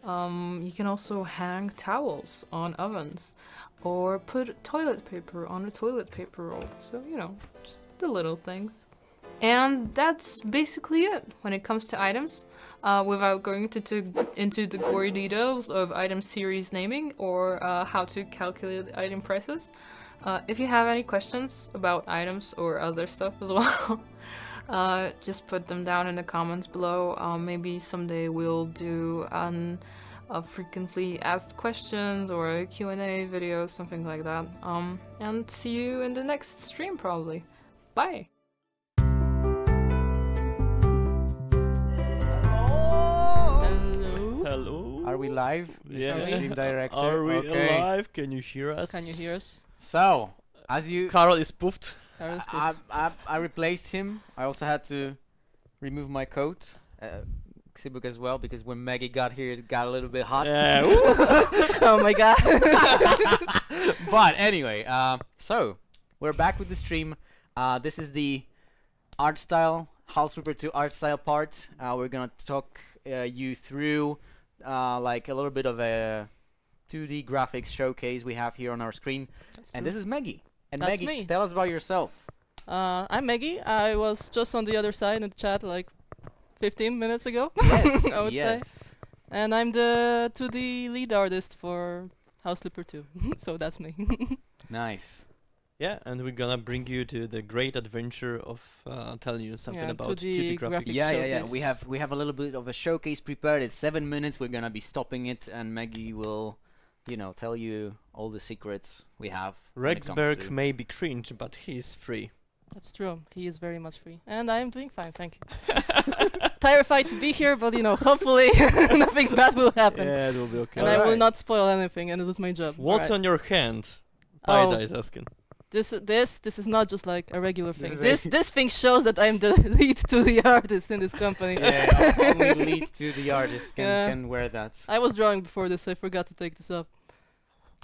Speaker 4: You can also hang towels on ovens, or put toilet paper on a toilet paper roll. So, just the little things. And that's basically it when it comes to items, without going into the gory details of item series naming or how to calculate item prices. If you have any questions about items or other stuff as well, just put them down in the comments below. Maybe someday we'll do frequently asked questions or a Q&A video, something like that. And see you in the next stream probably. Bye! Hello?
Speaker 3: Hello?
Speaker 2: Are we live?
Speaker 3: Yeah.
Speaker 2: Mr. Stream Director.
Speaker 3: Are we
Speaker 2: Okay.
Speaker 3: alive? Can you hear us?
Speaker 5: Can you hear us?
Speaker 2: So, as you...
Speaker 3: Carl is poofed.
Speaker 5: Carlos,
Speaker 2: I replaced him. I also had to remove my coat. Xibuk as well, because when Maggie got here, it got a little bit hot.
Speaker 3: Yeah.
Speaker 5: oh my god.
Speaker 2: But anyway, so we're back with the stream. This is the art style, House Flipper 2 art style part. We're gonna talk you through like a little bit of a 2D graphics showcase we have here on our screen. And this is Maggie. And
Speaker 5: That's
Speaker 2: Maggie,
Speaker 5: me.
Speaker 2: tell us about yourself.
Speaker 5: I'm Maggie. I was just on the other side in the chat like 15 minutes ago,
Speaker 2: Yes,
Speaker 5: I would say. And I'm the 2D lead artist for House Flipper 2. So that's me.
Speaker 2: Nice.
Speaker 3: Yeah, and we're gonna bring you to the great adventure of telling you something
Speaker 5: Yeah,
Speaker 3: about
Speaker 5: 2D
Speaker 3: 2D graphics.
Speaker 5: graphics.
Speaker 2: Yeah.
Speaker 5: showcase.
Speaker 2: We have a little bit of a showcase prepared. It's 7 minutes. We're gonna be stopping it, and Maggie will, tell you all the secrets we have. when it comes
Speaker 3: Rexberg
Speaker 2: to-
Speaker 3: may be cringe, but he's free.
Speaker 5: That's true. He is very much free. And I'm doing fine, thank you. Terrified to be here, but hopefully nothing bad will happen.
Speaker 3: Yeah, it will be okay.
Speaker 5: And I will
Speaker 2: Alright.
Speaker 5: not spoil anything, and it was my job.
Speaker 3: What's
Speaker 5: Alright.
Speaker 3: on your hand?
Speaker 5: Oh.
Speaker 3: Paida is asking.
Speaker 5: This is not just like a regular thing.
Speaker 2: is
Speaker 5: This thing shows that I'm the lead to the artist in this company.
Speaker 2: Yeah, only lead to the artist
Speaker 5: Yeah.
Speaker 2: can wear that.
Speaker 5: I was drawing before this, so I forgot to take this up.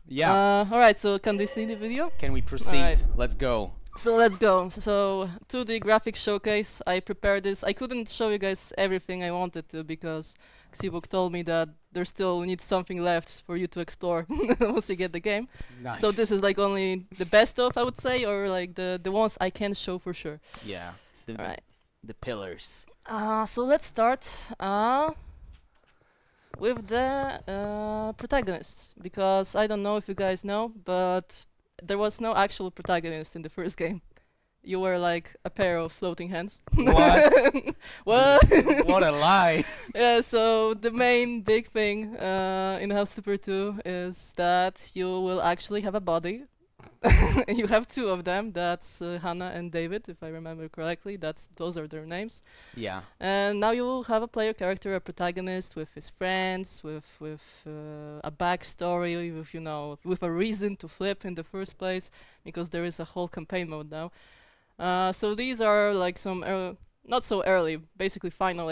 Speaker 2: Yeah.
Speaker 5: All right. So can they see the video?
Speaker 2: Can we proceed?
Speaker 5: Alright.
Speaker 2: Let's go.
Speaker 5: So let's go. So to the graphics showcase, I prepared this. I couldn't show you guys everything I wanted to because Xbox told me that there still needs something left for you to explore once you get the game.
Speaker 2: Nice.
Speaker 5: So this is like only the best of, I would say, or like the ones I can show for sure.
Speaker 2: Yeah. The,
Speaker 5: All right.
Speaker 2: the pillars.
Speaker 5: So let's start with the protagonist, because I don't know if you guys know, but there was no actual protagonist in the first game. You were like a pair of floating hands.
Speaker 2: What?
Speaker 5: What?
Speaker 2: What a lie.
Speaker 5: Yeah, so the main big thing in House Super 2 is that you will actually have a body. You have two of them. That's Hannah and David, if I remember correctly. Those are their names.
Speaker 2: Yeah.
Speaker 5: And now you will have a player character, a protagonist with his friends, with a backstory, with a reason to flip in the first place, because there is a whole campaign mode now. So these are like some not so early, basically final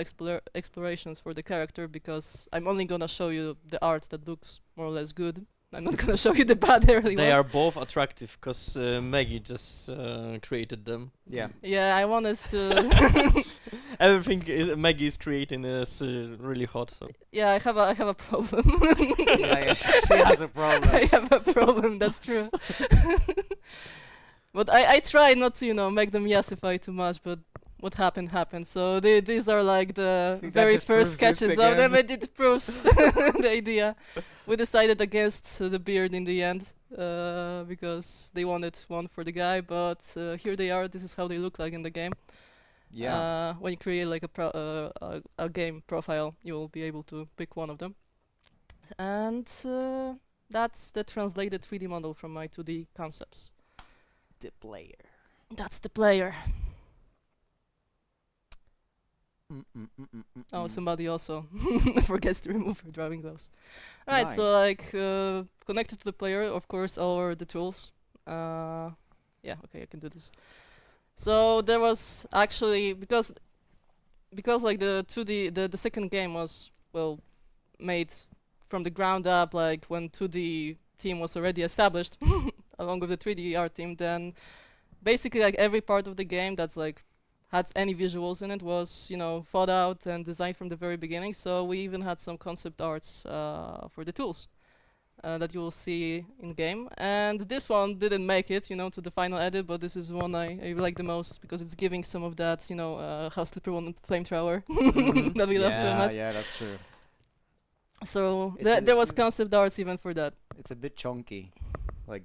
Speaker 5: explorations for the character, because I'm only gonna show you the art that looks more or less good. I'm not gonna show you the bad early
Speaker 3: They
Speaker 5: ones.
Speaker 3: are both attractive because Maggie just created them.
Speaker 2: Yeah.
Speaker 5: Yeah, I want us to.
Speaker 3: Everything Maggie is creating is really hot. So
Speaker 5: Yeah, I have a problem.
Speaker 2: Yeah, she has a problem.
Speaker 5: I have a problem. That's true. But I try not to make them yassify too much. But what happened happened. So these are like the
Speaker 2: See, that
Speaker 5: very
Speaker 2: just
Speaker 5: first
Speaker 2: proves it
Speaker 5: sketches of them,
Speaker 2: again.
Speaker 5: and it proves the idea. We decided against the beard in the end because they wanted one for the guy. But here they are. This is how they look like in the game.
Speaker 2: Yeah.
Speaker 5: When you create like a game profile, you will be able to pick one of them. And that's the translated 3D model from my 2D concepts.
Speaker 2: The player.
Speaker 5: That's the player. Oh,
Speaker 2: Mm.
Speaker 5: somebody also forgets to remove her driving gloves. Alright, so
Speaker 2: Nice.
Speaker 5: like connected to the player, of course, are the tools. Yeah, okay, I can do this. So there was actually because like the 2D the second game was made from the ground up, like when 2D team was already established along with the 3D art team, then basically like every part of the game that's like had any visuals in it was thought out and designed from the very beginning. So we even had some concept arts for the tools that you will see in game. And this one didn't make it to the final edit, but this is one I like the most because it's giving some of that House Slipper one flamethrower that we love so much.
Speaker 2: Yeah, that's true.
Speaker 5: So
Speaker 2: It's
Speaker 5: there was
Speaker 2: a-
Speaker 5: concept arts even for that.
Speaker 2: It's a bit chunky, like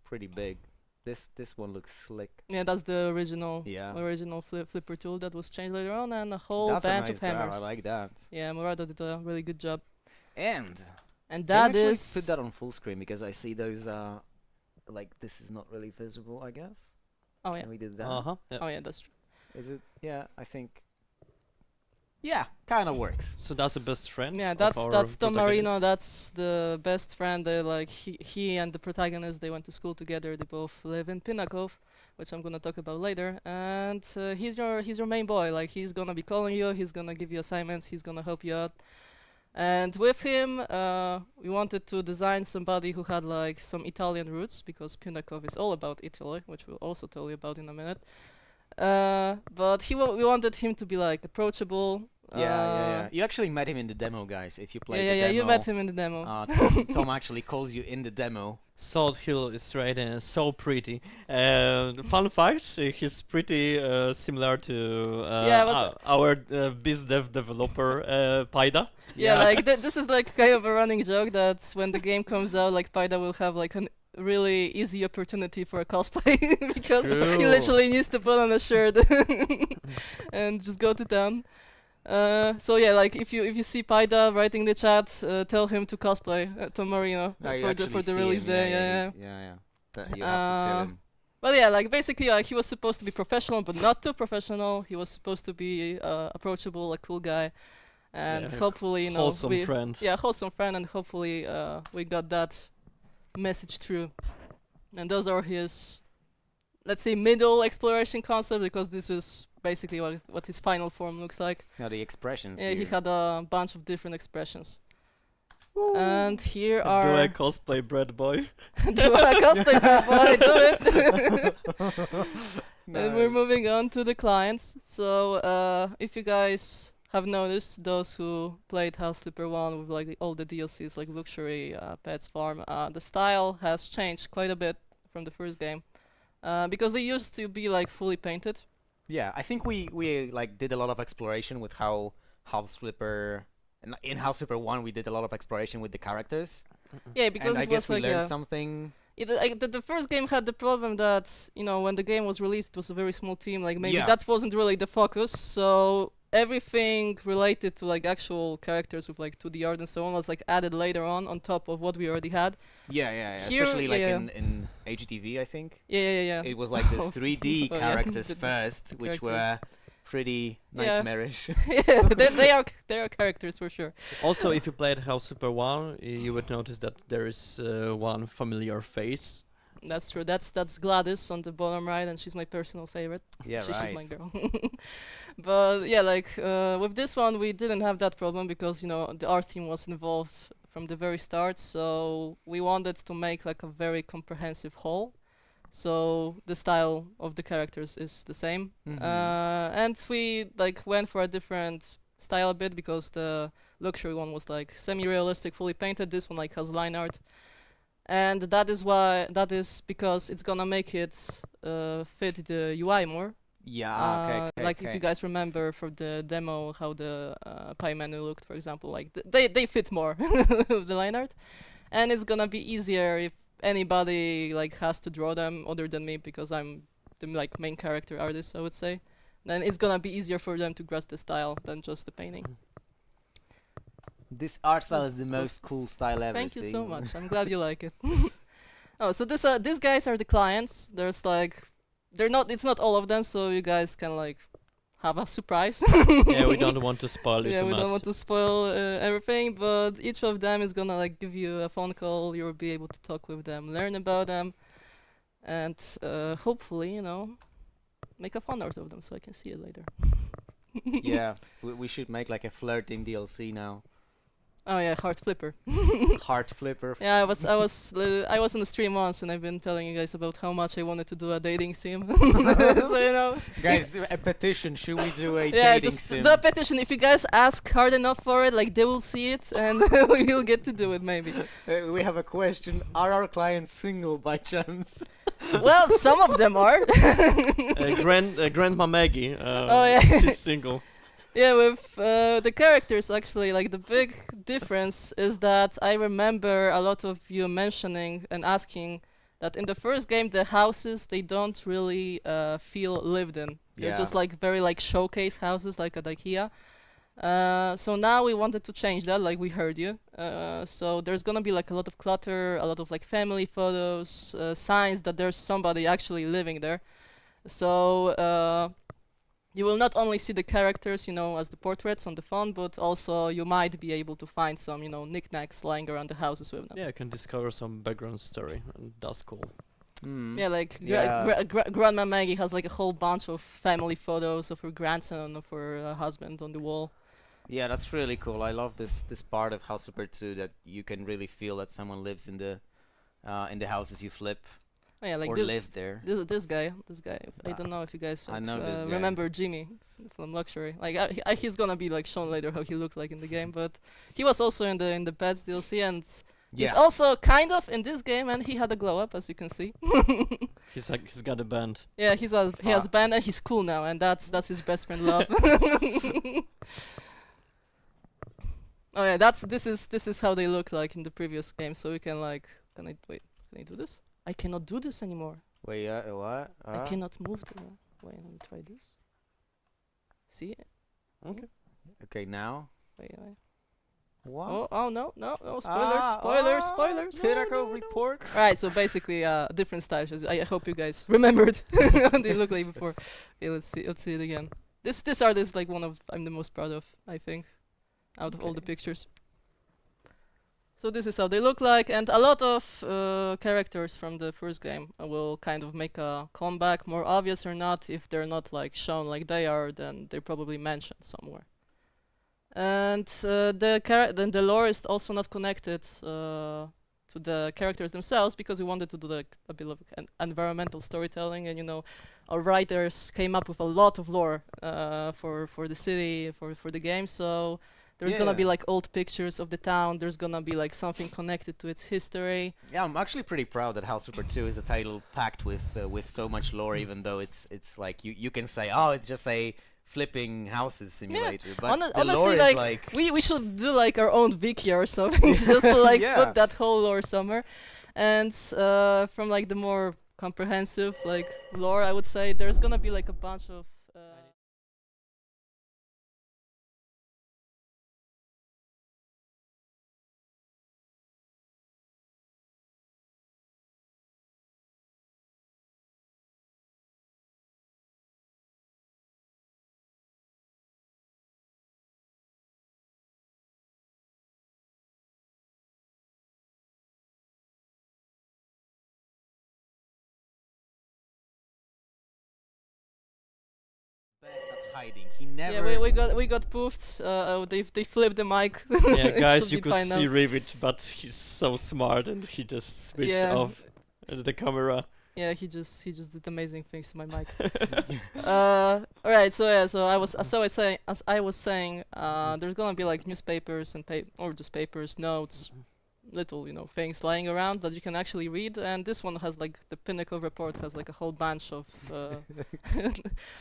Speaker 2: pretty big. This one looks slick.
Speaker 5: Yeah, that's the original
Speaker 2: Yeah.
Speaker 5: flipper tool that was changed later on, and a whole
Speaker 2: That's a
Speaker 5: bunch
Speaker 2: nice
Speaker 5: of hammers.
Speaker 2: grab, I like that.
Speaker 5: Yeah, Murata did a really good job.
Speaker 2: And
Speaker 5: And
Speaker 2: can
Speaker 5: that
Speaker 2: we actually
Speaker 5: is
Speaker 2: put that on full screen because I see those like this is not really visible, I guess.
Speaker 5: oh yeah.
Speaker 2: Can we do that?
Speaker 3: uh-huh. Yeah.
Speaker 5: Oh yeah, that's true.
Speaker 2: Is it? Yeah, I think. Yeah, kind of works.
Speaker 3: So that's the best friend.
Speaker 5: Yeah,
Speaker 3: of
Speaker 5: that's
Speaker 3: our
Speaker 5: Tom Marino.
Speaker 3: protagonist.
Speaker 5: That's the best friend. They like he and the protagonist. They went to school together. They both live in Pinakov, which I'm gonna talk about later. And he's your main boy. Like he's gonna be calling you. He's gonna give you assignments. He's gonna help you out. And with him, we wanted to design somebody who had like some Italian roots because Pinakov is all about Italy, which we'll also tell you about in a minute. But we wanted him to be like approachable.
Speaker 2: Yeah. You actually met him in the demo, guys. If you played the
Speaker 5: Yeah.
Speaker 2: demo.
Speaker 5: You met him in the demo.
Speaker 2: Tom actually calls you in the demo.
Speaker 3: Salt Hill is right and so pretty. Fun fact: he's pretty similar to
Speaker 5: Yeah, what's
Speaker 3: our BizDev developer Paida.
Speaker 5: Yeah, like this is like kind of a running joke that when the game comes out, like Paida will have like a really easy opportunity for a cosplay because he
Speaker 2: True.
Speaker 5: literally needs to put on a shirt and just go to town. So yeah, like if you see Paida writing in the chat, tell him to cosplay Tom Marino
Speaker 2: No, you
Speaker 5: for
Speaker 2: actually
Speaker 5: the
Speaker 2: see
Speaker 5: release
Speaker 2: him,
Speaker 5: day.
Speaker 2: yeah.
Speaker 5: Yeah.
Speaker 2: That you have to tell
Speaker 5: Uh,
Speaker 2: him.
Speaker 5: But yeah, like basically, like he was supposed to be professional, but not too professional. He was supposed to be approachable, a cool guy, and
Speaker 3: Yeah,
Speaker 5: hopefully,
Speaker 3: Wholesome friend.
Speaker 5: yeah, wholesome friend, and hopefully we got that message through. And those are his, let's say, middle exploration concept, because this is basically what his final form looks like.
Speaker 2: Now the expressions.
Speaker 5: Yeah, he
Speaker 2: here.
Speaker 5: had a bunch of different expressions. And here
Speaker 3: Do
Speaker 5: are
Speaker 3: I cosplay Bread Boy?
Speaker 5: do I cosplay Bread Boy? Do it. And we're moving on to the clients. So if you guys have noticed, those who played House Flipper 1 with like all the DLCs like Luxury, Pets Farm, the style has changed quite a bit from the first game. Because they used to be like fully painted.
Speaker 2: Yeah, I think we like did a lot of exploration with how House Flipper in House Flipper 1 we did a lot of exploration with the characters.
Speaker 5: Yeah, because
Speaker 2: and I
Speaker 5: it
Speaker 2: guess
Speaker 5: was
Speaker 2: we
Speaker 5: like
Speaker 2: learned something.
Speaker 5: the first game had the problem that, you know, when the game was released, it was a very small team. Like maybe
Speaker 2: Yeah.
Speaker 5: that wasn't really the focus. So everything related to like actual characters with like 2D art and so on was like added later on top of what we already had.
Speaker 2: Yeah.
Speaker 5: Here-
Speaker 2: Especially like
Speaker 5: yeah.
Speaker 2: in HGTV, I think.
Speaker 5: Yeah.
Speaker 2: It was like the 3D
Speaker 5: Oh, yeah.
Speaker 2: characters
Speaker 5: The
Speaker 2: first, which
Speaker 5: characters.
Speaker 2: were pretty
Speaker 5: Yeah.
Speaker 2: nightmarish.
Speaker 5: Yeah, they are characters for sure.
Speaker 3: Also, if you played House Super 1, you would notice that there is one familiar face.
Speaker 5: That's true. That's Gladys on the bottom right, and she's my personal favorite.
Speaker 2: Yeah,
Speaker 5: She's my
Speaker 2: right.
Speaker 5: girl. But yeah, like with this one, we didn't have that problem because, you know, the art team was involved from the very start. So we wanted to make like a very comprehensive whole. So the style of the characters is the same,
Speaker 2: Mhm.
Speaker 5: and we like went for a different style a bit because the luxury one was like semi-realistic, fully painted. This one like has line art. And that is because it's gonna make it fit the UI more.
Speaker 2: Yeah, okay.
Speaker 5: Like if you guys remember for the demo how the pie menu looked, for example, like they fit more with the line art, and it's gonna be easier if anybody like has to draw them other than me because I'm the like main character artist, I would say. Then it's gonna be easier for them to grasp the style than just the painting.
Speaker 2: This art style
Speaker 5: This-
Speaker 2: is the most cool style ever.
Speaker 5: Thank you
Speaker 2: see?
Speaker 5: so much. I'm glad you like it. Oh, so these guys are the clients. There's like, it's not all of them, so you guys can like have a surprise.
Speaker 3: Yeah, we don't want to spoil it
Speaker 5: Yeah,
Speaker 3: too
Speaker 5: we
Speaker 3: much.
Speaker 5: don't want to spoil everything, but each of them is gonna like give you a phone call. You'll be able to talk with them, learn about them, and hopefully, you know, make a fun out of them so I can see it later.
Speaker 2: Yeah, we should make like a flirting DLC now.
Speaker 5: Oh yeah, Heart Flipper.
Speaker 2: Heart flipper.
Speaker 5: Yeah, I was on the stream once, and I've been telling you guys about how much I wanted to do a dating sim. So you know,
Speaker 2: Guys, a petition. Should we do a
Speaker 5: yeah,
Speaker 2: dating
Speaker 5: just
Speaker 2: sim?
Speaker 5: the petition. If you guys ask hard enough for it, like they will see it, and we'll get to do it maybe.
Speaker 2: We have a question. Are our clients single by chance?
Speaker 5: Well, some of them are.
Speaker 3: Grandma Maggie.
Speaker 5: Oh, yeah.
Speaker 3: She's single.
Speaker 5: Yeah, with the characters actually, like the big difference is that I remember a lot of you mentioning and asking that in the first game the houses they don't really feel lived in. They're
Speaker 2: Yeah.
Speaker 5: just like very like showcase houses like at IKEA. So now we wanted to change that, like we heard you. So there's gonna be like a lot of clutter, a lot of like family photos, signs that there's somebody actually living there. So you will not only see the characters, you know, as the portraits on the phone, but also you might be able to find some, you know, knickknacks lying around the houses with them.
Speaker 3: Yeah, I can discover some background story, and that's cool.
Speaker 2: Hmm.
Speaker 5: Yeah, like
Speaker 2: Yeah.
Speaker 5: Grandma Maggie has like a whole bunch of family photos of her grandson, of her husband on the wall.
Speaker 2: Yeah, that's really cool. I love this part of House Super 2 that you can really feel that someone lives in the houses you flip
Speaker 5: Oh, yeah, like
Speaker 2: or
Speaker 5: this.
Speaker 2: live there.
Speaker 5: This guy. I don't know if you guys
Speaker 2: I know this guy.
Speaker 5: remember Jimmy from Luxury. Like he's gonna be like shown later how he looked like in the game, but he was also in the Pets DLC, and he's
Speaker 2: Yeah.
Speaker 5: also kind of in this game, and he had a glow up as you can see.
Speaker 3: He's got a band.
Speaker 5: Yeah, he has
Speaker 2: Ah.
Speaker 5: a band, and he's cool now, and that's his best friend love. Oh yeah, this is how they look like in the previous game. So we can like, can I do this? I cannot do this anymore.
Speaker 2: Wait, what?
Speaker 5: I cannot move the. Wait, let me try this. See?
Speaker 3: Okay.
Speaker 2: Okay, now.
Speaker 5: Wait.
Speaker 2: What?
Speaker 5: Oh no, spoilers, spoilers.
Speaker 2: Tyrannical report.
Speaker 5: Right, so basically, different styles. I hope you guys remembered what they look like before. Okay, let's see it again. This art is like one of I'm the most proud of, I think, out of all the
Speaker 2: Okay.
Speaker 5: pictures. So this is how they look like, and a lot of characters from the first game will kind of make a comeback, more obvious or not. If they're not like shown like they are, then they're probably mentioned somewhere. And then the lore is also not connected to the characters themselves, because we wanted to do like a bit of environmental storytelling, and our writers came up with a lot of lore for the city, for the game. So there's gonna be
Speaker 2: Yeah.
Speaker 5: like old pictures of the town. There's gonna be like something connected to its history.
Speaker 2: Yeah, I'm actually pretty proud that House Super 2 is a title packed with so much lore, even though it's like you can say, oh, it's just a flipping houses simulator, but the
Speaker 5: Honestly,
Speaker 2: lore is
Speaker 5: like we should do like our own wiki or something, just to like
Speaker 2: Yeah.
Speaker 5: put that whole lore somewhere. And from like the more comprehensive like lore, I would say there's gonna be like a bunch of
Speaker 2: best at hiding. He never.
Speaker 5: yeah, we got poofed. They flipped the mic.
Speaker 3: Yeah,
Speaker 5: It
Speaker 3: guys,
Speaker 5: should
Speaker 3: you
Speaker 5: be
Speaker 3: could
Speaker 5: fine
Speaker 3: see
Speaker 5: now.
Speaker 3: Rivet, but he's so smart and he just switched
Speaker 5: Yeah.
Speaker 3: off the camera.
Speaker 5: Yeah, he just did amazing things to my mic. All right, so yeah, so as I was saying, there's gonna be like newspapers and or just papers, notes, little things lying around that you can actually read. And this one has like the Pinnacle report has like a whole bunch of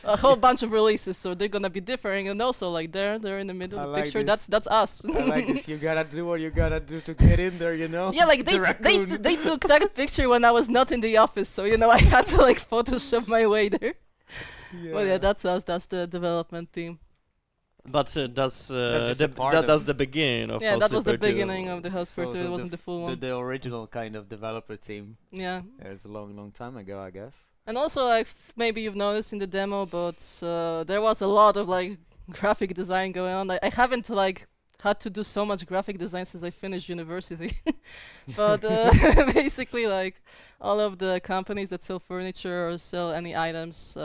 Speaker 5: a whole bunch of releases, so they're gonna be differing. And also like they're in the middle
Speaker 2: I
Speaker 5: of the
Speaker 2: like
Speaker 5: picture.
Speaker 2: this.
Speaker 5: That's us.
Speaker 2: I like this. You gotta do what you gotta do to get in there, you know.
Speaker 5: Yeah, like
Speaker 2: The raccoon.
Speaker 5: they took that picture when I was not in the office, so I had to like Photoshop my way there. Well, yeah, that's us. That's the development team.
Speaker 3: But that's
Speaker 2: just a part of
Speaker 3: that's the beginning of
Speaker 5: Yeah,
Speaker 3: House
Speaker 5: that was the
Speaker 3: Super 2.
Speaker 5: beginning of the House
Speaker 2: So-
Speaker 5: for
Speaker 2: so
Speaker 5: It wasn't the full one.
Speaker 2: The original kind of developer team.
Speaker 5: Yeah.
Speaker 2: It's a long time ago, I guess.
Speaker 5: And also, like, maybe you've noticed in the demo, but there was a lot of like graphic design going on. I haven't like had to do so much graphic design since I finished university. But basically, like all of the companies that sell furniture or sell any items,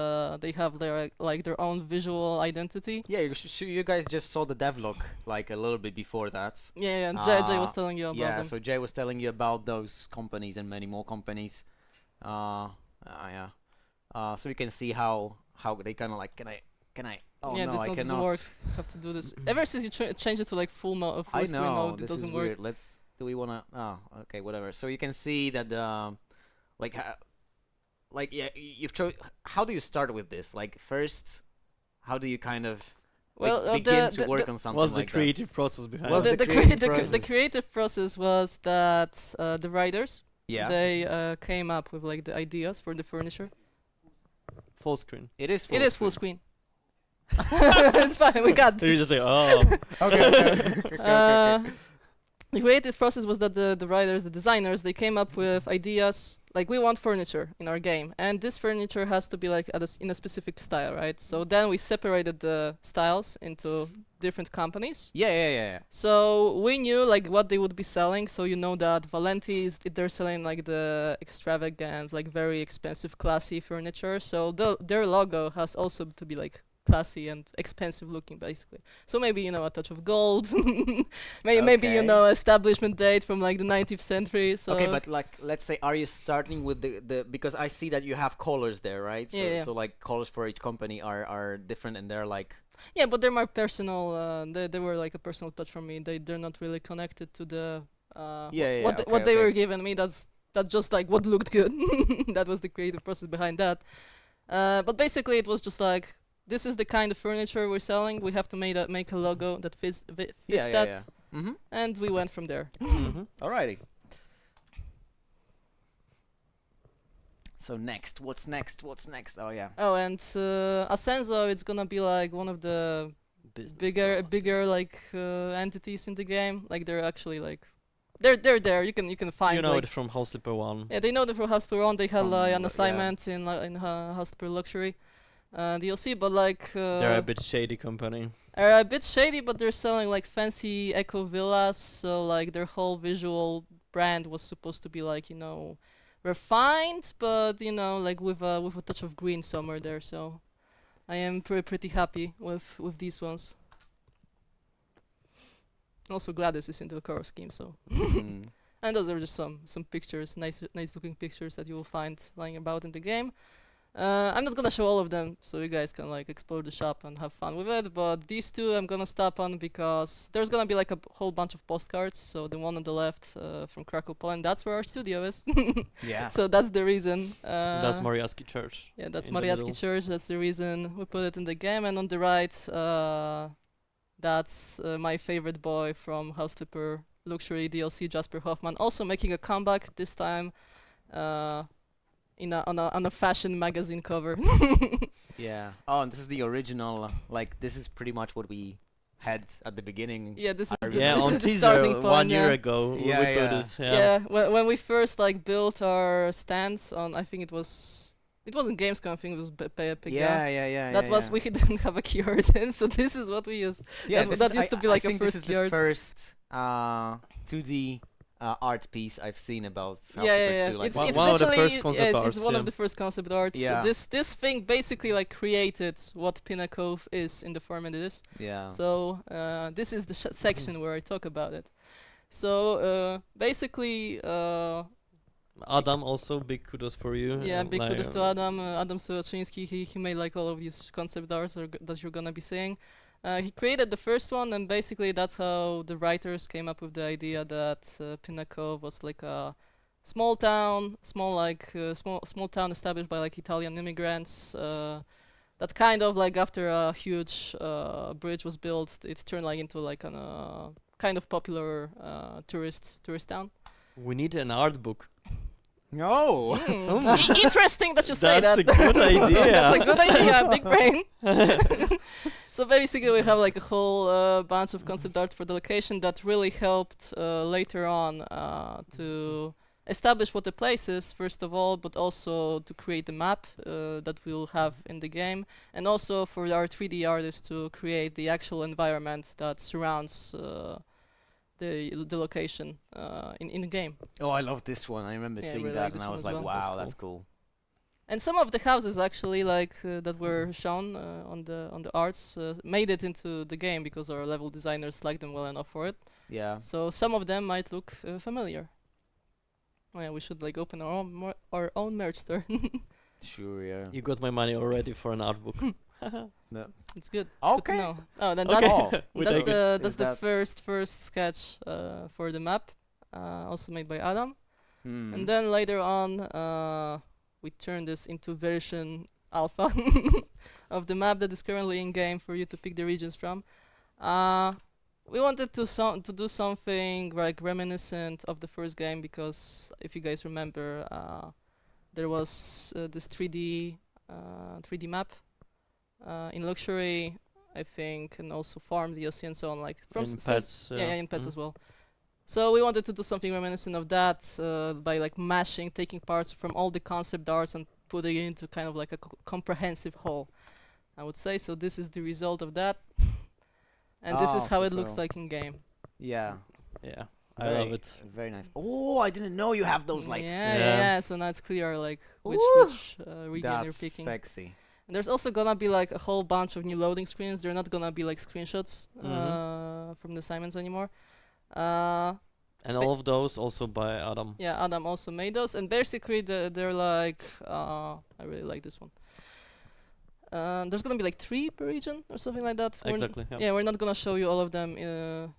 Speaker 5: they have their like their own visual identity.
Speaker 2: Yeah, you guys just saw the devlog like a little bit before that.
Speaker 5: Yeah, and Jay was telling you about
Speaker 2: Yeah,
Speaker 5: them.
Speaker 2: so Jay was telling you about those companies and many more companies. Yeah. So you can see how they kind of like can I? Oh
Speaker 5: Yeah,
Speaker 2: no,
Speaker 5: this
Speaker 2: I
Speaker 5: not doesn't
Speaker 2: cannot.
Speaker 5: work. Have to do this. Ever since you change it to like full
Speaker 2: I
Speaker 5: screen
Speaker 2: know
Speaker 5: mode, it
Speaker 2: this
Speaker 5: doesn't
Speaker 2: is
Speaker 5: work.
Speaker 2: weird. Do we wanna? Oh, okay, whatever. So you can see that like yeah, you've chosen. How do you start with this? Like first, how do you kind of
Speaker 5: Well,
Speaker 2: begin to work on something
Speaker 3: What's
Speaker 2: like
Speaker 3: the creative process behind
Speaker 2: What's
Speaker 3: it?
Speaker 2: the creative
Speaker 5: the
Speaker 2: process?
Speaker 5: creative process was that the writers
Speaker 2: that? Yeah,
Speaker 5: they came up with like the ideas for the furniture.
Speaker 3: Full screen.
Speaker 2: it is.
Speaker 5: It is full screen. It's fine. We got
Speaker 3: So you
Speaker 5: this.
Speaker 3: just say, oh,
Speaker 2: Okay.
Speaker 5: The creative process was that the writers, the designers, they came up with ideas like we want furniture in our game, and this furniture has to be like in a specific style, right? So then we separated the styles into different companies.
Speaker 2: Yeah.
Speaker 5: So we knew like what they would be selling. So that Valenti they're selling like the extravagant, like very expensive, classy furniture. So their logo has also to be like classy and expensive looking, basically. So maybe a touch of gold, maybe
Speaker 2: Okay.
Speaker 5: establishment date from like the 19th century. So
Speaker 2: Okay, but like, let's say, are you starting with the because I see that you have colors there, right? So,
Speaker 5: Yeah.
Speaker 2: so like colors for each company are different, and they're like.
Speaker 5: yeah, but they're my personal. They were like a personal touch from me. They're not really connected to the. What they were giving me. That's just like what looked good. That was the creative process behind that. But basically, it was just like this is the kind of furniture we're selling. We have to make a logo that fits that.
Speaker 2: Yeah. Mm-hmm.
Speaker 5: And we went from there.
Speaker 2: Alrighty. So next, what's next? Oh yeah.
Speaker 5: Oh, and Ascenso, it's gonna be like one of the bigger like entities in the game. Like they're actually like they're there. You can find
Speaker 3: you know
Speaker 5: like,
Speaker 3: it from House Flipper 1.
Speaker 5: yeah, they know that from House Per One. They had
Speaker 2: From
Speaker 5: an
Speaker 2: yeah.
Speaker 5: assignment in House Per Luxury DLC, but like
Speaker 3: They're a bit shady company.
Speaker 5: are a bit shady, but they're selling like fancy eco villas. So like their whole visual brand was supposed to be like refined, but like with a touch of green somewhere there. So I am pretty happy with these ones. Also, Gladys is into the color scheme, so.
Speaker 2: Mm.
Speaker 5: And those are just some pictures, nice looking pictures that you will find lying about in the game. I'm not gonna show all of them, so you guys can like explore the shop and have fun with it. But these two I'm gonna stop on because there's gonna be like a whole bunch of postcards. So the one on the left from Krakow, Poland, that's where our studio is.
Speaker 2: Yeah.
Speaker 5: So that's the reason.
Speaker 3: That's Mariacki Church.
Speaker 5: Yeah, that's
Speaker 3: in the
Speaker 5: Mariacki
Speaker 3: middle.
Speaker 5: Church. That's the reason we put it in the game. And on the right, that's my favorite boy from House Flipper Luxury DLC, Jasper Hoffman, also making a comeback this time. On a fashion magazine cover.
Speaker 2: Yeah. Oh, and this is the original. Like, this is pretty much what we had at the beginning.
Speaker 5: Yeah, this is
Speaker 2: I
Speaker 5: the,
Speaker 3: Yeah,
Speaker 5: this
Speaker 3: on
Speaker 5: is the
Speaker 3: teaser
Speaker 5: starting point.
Speaker 3: 1 year
Speaker 5: yeah.
Speaker 3: ago
Speaker 2: Yeah,
Speaker 3: we
Speaker 2: yeah.
Speaker 3: put it.
Speaker 5: Yeah, when we first like built our stands on, I think it wasn't Gamescom, I think it was Pega.
Speaker 2: Yeah.
Speaker 5: That was we didn't have a key art then, so this is what we used.
Speaker 2: Yeah,
Speaker 5: that used to be like
Speaker 2: I
Speaker 5: a
Speaker 2: think
Speaker 5: first
Speaker 2: this is
Speaker 5: yard.
Speaker 2: the first 2D art piece I've seen about House
Speaker 5: Yeah,
Speaker 2: Flipper
Speaker 5: yeah,
Speaker 2: 2. Like,
Speaker 5: It's,
Speaker 3: One-
Speaker 5: it's
Speaker 3: one of the
Speaker 5: literally
Speaker 3: first concept
Speaker 5: it's
Speaker 3: arts,
Speaker 5: one
Speaker 3: yeah.
Speaker 5: of the first concept arts.
Speaker 2: Yeah.
Speaker 5: This thing basically like created what Pinnacle is in the format it is.
Speaker 2: yeah.
Speaker 5: So this is the section where I talk about it. So basically,
Speaker 3: Adam, also big kudos for you.
Speaker 5: yeah, big
Speaker 3: like,
Speaker 5: kudos to Adam. Adam Sowaczyński. He made like all of these concept arts that you're gonna be seeing. He created the first one, and basically that's how the writers came up with the idea that Pinnacle was like a small town, small town established by like Italian immigrants. That kind of like after a huge bridge was built, it turned like into like a kind of popular tourist town.
Speaker 3: We need an art book.
Speaker 2: No.
Speaker 5: Interesting that you say
Speaker 3: That's
Speaker 5: that.
Speaker 3: a good idea.
Speaker 5: That's a good idea, big brain. So basically, we have like a whole bunch of concept art for the location that really helped later on to establish what the place is, first of all, but also to create the map that we'll have in the game, and also for our 3D artists to create the actual environment that surrounds the location in the game.
Speaker 2: Oh, I love this one. I remember
Speaker 5: Yeah, I
Speaker 2: seeing
Speaker 5: really
Speaker 2: that
Speaker 5: like
Speaker 2: and
Speaker 5: this
Speaker 2: I
Speaker 5: one
Speaker 2: was
Speaker 5: as
Speaker 2: like,
Speaker 5: well.
Speaker 2: wow,
Speaker 3: That's
Speaker 2: that's cool.
Speaker 5: And some of the houses actually like that were shown on the arts made it into the game because our level designers liked them well enough for it.
Speaker 2: Yeah.
Speaker 5: So some of them might look familiar. Oh yeah, we should like open our own merch store.
Speaker 2: Sure, yeah.
Speaker 3: You got my money already for an art book.
Speaker 2: No.
Speaker 5: It's good. It's good
Speaker 2: Okay.
Speaker 5: to know. Oh, then
Speaker 3: Okay.
Speaker 2: Oh,
Speaker 3: We
Speaker 5: that's
Speaker 3: take it.
Speaker 5: the
Speaker 2: Is
Speaker 5: that's the
Speaker 2: that-
Speaker 5: first sketch for the map, also made by Adam.
Speaker 2: Hmm.
Speaker 5: And then later on, we turn this into version alpha of the map that is currently in game for you to pick the regions from. We wanted to do something like reminiscent of the first game because if you guys remember, there was this 3D map in Luxury, I think, and also Farm DLC and so on, like from
Speaker 3: In
Speaker 5: since-
Speaker 3: Pets,
Speaker 5: yeah, in Pets
Speaker 3: Mhm.
Speaker 5: as well. So we wanted to do something reminiscent of that by like taking parts from all the concept arts and putting it into kind of like a comprehensive whole, I would say. So this is the result of that, and this is
Speaker 2: Oh,
Speaker 5: how
Speaker 2: so-
Speaker 5: it looks
Speaker 2: so-
Speaker 5: like in game.
Speaker 2: Yeah.
Speaker 3: Yeah, I love
Speaker 2: Very-
Speaker 3: it.
Speaker 2: Very nice. Oh, I didn't know you have those like.
Speaker 5: yeah,
Speaker 3: Yeah.
Speaker 5: yeah. So now it's clear like which
Speaker 2: Ooh,
Speaker 5: region you're
Speaker 2: That's
Speaker 5: picking.
Speaker 2: sexy.
Speaker 5: And there's also gonna be like a whole bunch of new loading screens. They're not gonna be like screenshots from the assignments anymore.
Speaker 3: And all of those also by Adam.
Speaker 5: Yeah, Adam also made those, and basically they're like I really like this one. There's gonna be like 3 per region or something like that.
Speaker 3: Exactly.
Speaker 5: Yeah, we're not gonna show you all of them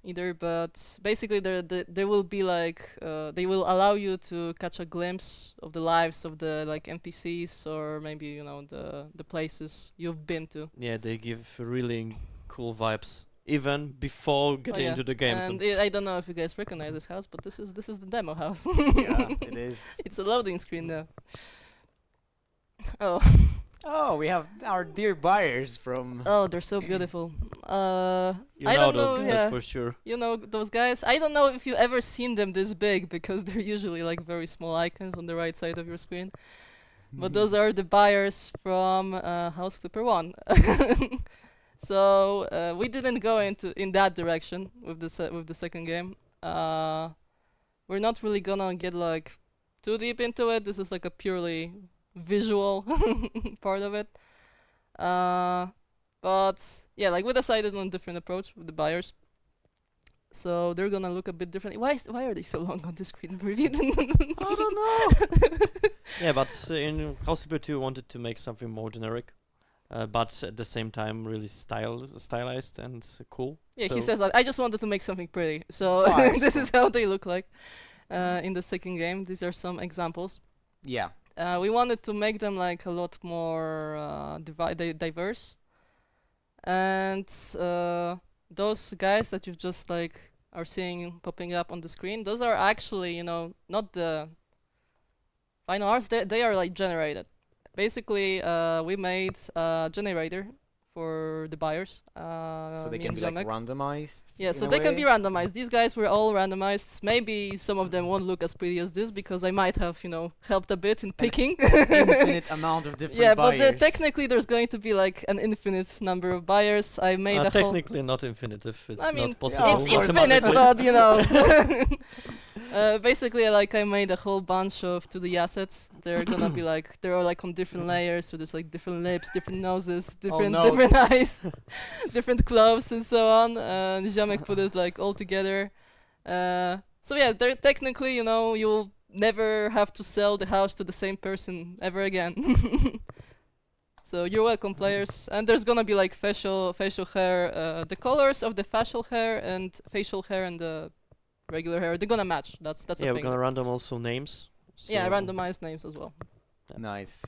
Speaker 5: either, but basically they will be like they will allow you to catch a glimpse of the lives of the like NPCs or maybe the places you've been to.
Speaker 3: Yeah, they give really cool vibes even before getting
Speaker 5: yeah.
Speaker 3: into the game.
Speaker 5: And I don't know if you guys recognize this house, but this is the demo house.
Speaker 2: Yeah, it is.
Speaker 5: It's a loading screen now. Oh.
Speaker 2: Oh, we have our dear buyers from.
Speaker 5: Oh, they're so beautiful.
Speaker 3: You
Speaker 5: I
Speaker 3: know
Speaker 5: don't
Speaker 3: those
Speaker 5: know,
Speaker 3: guys
Speaker 5: yeah.
Speaker 3: for sure.
Speaker 5: You know those guys? I don't know if you ever seen them this big because they're usually like very small icons on the right side of your screen. But those are the buyers from House Flipper 1. So we didn't go in that direction with the second game. We're not really gonna get like too deep into it. This is like a purely visual part of it. But yeah, like we decided on a different approach with the buyers. So they're gonna look a bit differently. Why are they so long on the screen? Really?
Speaker 1: I don't know.
Speaker 3: Yeah, but in House Super 2 wanted to make something more generic, but at the same time really stylized and cool.
Speaker 5: Yeah,
Speaker 3: So
Speaker 5: he says that. I just wanted to make something pretty. So
Speaker 2: Nice.
Speaker 5: this is how they look like in the second game. These are some examples.
Speaker 2: Yeah.
Speaker 5: We wanted to make them like a lot more diverse. And those guys that you've just like are seeing popping up on the screen, those are actually, not the final arts. They are like generated. Basically, we made a generator for the buyers.
Speaker 2: So they
Speaker 5: me
Speaker 2: can
Speaker 5: and
Speaker 2: be like
Speaker 5: Ziomek.
Speaker 2: randomized.
Speaker 5: Yeah, so
Speaker 2: in a
Speaker 5: they can be
Speaker 2: way?
Speaker 5: randomized. These guys were all randomized. Maybe some of them won't look as pretty as this because I might have, helped a bit in picking.
Speaker 2: Infinite amount of different
Speaker 5: Yeah,
Speaker 2: buyers.
Speaker 5: but technically there's going to be like an infinite number of buyers. I made a whole...
Speaker 3: technically not infinitive. It's
Speaker 5: I mean,
Speaker 3: not possible.
Speaker 5: it's
Speaker 2: Yeah,
Speaker 5: infinite,
Speaker 3: mathematically.
Speaker 5: but basically, like I made a whole bunch of 2D assets. They're gonna be like they're all like on different layers, so there's like different lips, different noses, different
Speaker 2: no.
Speaker 5: different eyes, different clothes, and so on. And Ziomek put it like all together. So yeah, they're technically, you'll never have to sell the house to the same person ever again. So you're welcome, players. And there's gonna be like facial hair, the colors of the facial hair and the regular hair. They're gonna match. That's
Speaker 3: Yeah,
Speaker 5: a
Speaker 3: we're
Speaker 5: thing.
Speaker 3: gonna random also names.
Speaker 5: Yeah,
Speaker 3: so-
Speaker 5: randomized names as well.
Speaker 2: Nice.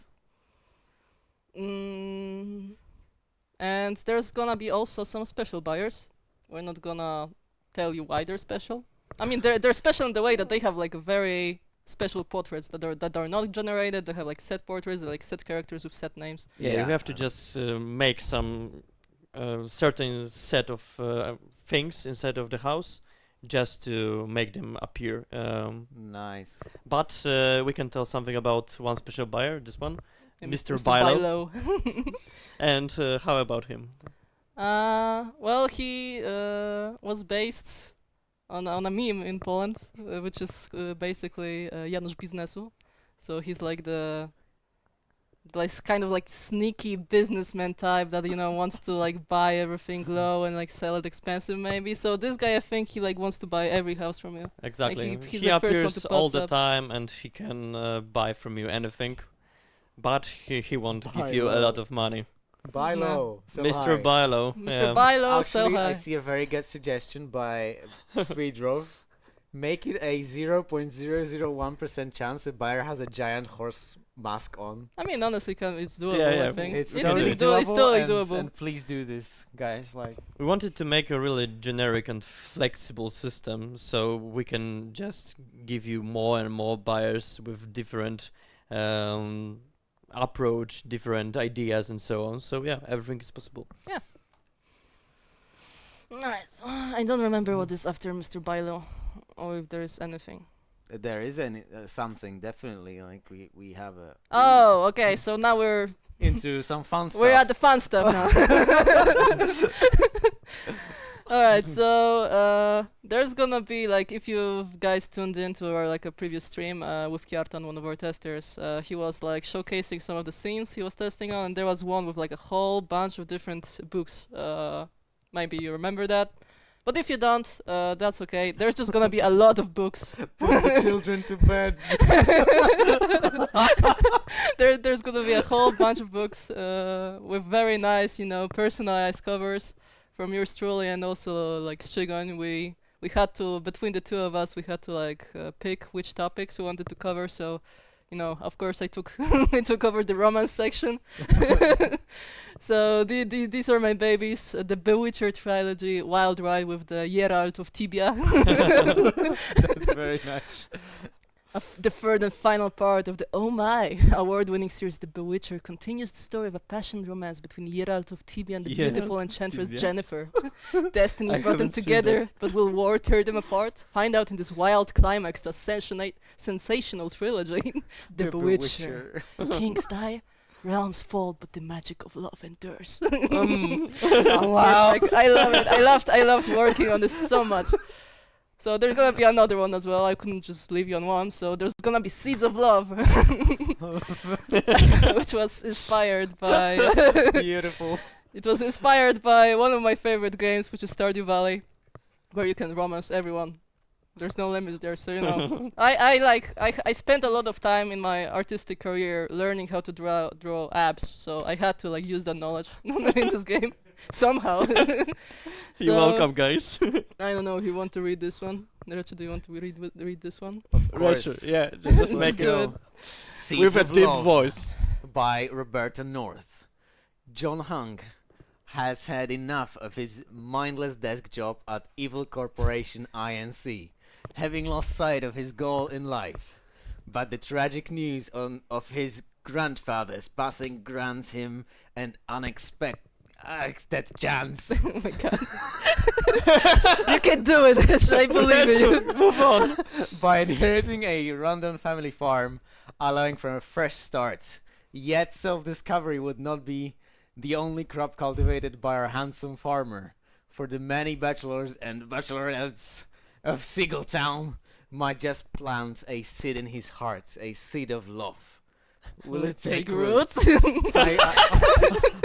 Speaker 5: And there's gonna be also some special buyers. We're not gonna tell you why they're special. I mean, they're special in the way that they have like very special portraits that are not generated. They have like set portraits, they're like set characters with set names.
Speaker 3: Yeah,
Speaker 2: Yeah.
Speaker 3: you have to just make some certain set of things inside of the house just to make them appear.
Speaker 2: Nice.
Speaker 3: But we can tell something about one special buyer, this one.
Speaker 5: And
Speaker 3: Mr.
Speaker 5: Bilo.
Speaker 3: And how about him?
Speaker 5: Well, he was based on a meme in Poland, which is basically Janusz Biznesu. So he's like the kind of like sneaky businessman type that wants to like buy everything low and like sell it expensive maybe. So this guy, I think he like wants to buy every house from you.
Speaker 3: Exactly.
Speaker 5: he's
Speaker 3: He
Speaker 5: the first one
Speaker 3: appears
Speaker 5: to
Speaker 3: all
Speaker 5: pops
Speaker 3: the
Speaker 5: up.
Speaker 3: time and he can buy from you anything. But he won't give
Speaker 2: Buy
Speaker 3: you a
Speaker 2: low.
Speaker 3: lot of money.
Speaker 2: Buy
Speaker 5: No.
Speaker 2: low. sell
Speaker 3: Mr.
Speaker 2: high.
Speaker 3: Bilo.
Speaker 5: Mr.
Speaker 3: Yeah.
Speaker 5: Bilo, sell
Speaker 2: Actually,
Speaker 5: high.
Speaker 2: I see a very good suggestion by Friedrov. Make it a 0.001% chance a buyer has a giant horse mask on.
Speaker 5: I mean, honestly, it's doable.
Speaker 3: Yeah,
Speaker 5: I think
Speaker 2: It's
Speaker 5: it's
Speaker 2: totally
Speaker 5: totally
Speaker 2: and,
Speaker 5: doable.
Speaker 2: and please do this, guys. Like,
Speaker 3: We wanted to make a really generic and flexible system so we can just give you more and more buyers with different approach, different ideas and so on. So yeah, everything is possible.
Speaker 5: Alright, I don't remember what is after Mr. Bilo, or if there is anything.
Speaker 2: there is any something definitely. Like we have a.
Speaker 5: Oh, okay. So now we're
Speaker 2: Into some fun stuff.
Speaker 5: we're at the fun stuff now. Alright, so there's gonna be like, if you guys tuned into our like a previous stream with Kjartan, one of our testers, he was like showcasing some of the scenes he was testing on, and there was one with like a whole bunch of different books. Maybe you remember that, but if you don't, that's okay. There's just gonna be a lot of books.
Speaker 2: Put the children to bed.
Speaker 5: There's gonna be a whole bunch of books with very nice, personalized covers from yours truly, and also like Shigon. We had to, between the two of us, we had to like pick which topics we wanted to cover. So, of course, I took I took over the romance section. So these are my babies: the Bewitcher trilogy, Wild Ride with the Geralt of Tibia.
Speaker 2: That's very nice.
Speaker 5: The third and final part of the Oh My award-winning series, The Bewitcher, continues the story of a passionate romance between Geralt of Tibia and the
Speaker 3: Geralt
Speaker 5: beautiful
Speaker 3: of
Speaker 5: enchantress
Speaker 3: Tibia.
Speaker 5: Jennifer. Destiny
Speaker 3: I
Speaker 5: brought them
Speaker 3: haven't seen
Speaker 5: together, but will war tear them apart? Find out in this wild climax, the sensational trilogy, The Bewitcher. Kings die, realms fall, but the magic of love endures.
Speaker 2: Wow.
Speaker 5: Perfect. I love it. I loved working on this so much. So there's gonna be another one as well. I couldn't just leave you on one. So there's gonna be Seeds of Love, which was inspired by.
Speaker 2: Beautiful.
Speaker 5: It was inspired by one of my favorite games, which is Stardew Valley. where you can romance everyone. There's no limits there, so you know. I spent a lot of time in my artistic career learning how to draw abs, so I had to like use that knowledge in this game somehow.
Speaker 3: You're
Speaker 5: So,
Speaker 3: welcome, guys.
Speaker 5: I don't know if you want to read this one. Rachel, do you want to read this one?
Speaker 3: Rachel, yeah, just make
Speaker 5: do
Speaker 3: it
Speaker 5: it.
Speaker 2: Seeds
Speaker 3: with a
Speaker 2: of
Speaker 3: deep
Speaker 2: Love
Speaker 3: voice.
Speaker 2: by Roberta North. John Hung has had enough of his mindless desk job at Evil Corporation Inc., having lost sight of his goal in life. But the tragic news of his grandfather's passing grants him an unexpected chance.
Speaker 5: Oh my god. You can do it, Rachel, I believe in you.
Speaker 3: Move on.
Speaker 2: By inheriting a random family farm, allowing for a fresh start. Yet self-discovery would not be the only crop cultivated by our handsome farmer. For the many bachelors and bachelorettes of Seagulltown might just plant a seed in his heart, a seed of love. Will it take root?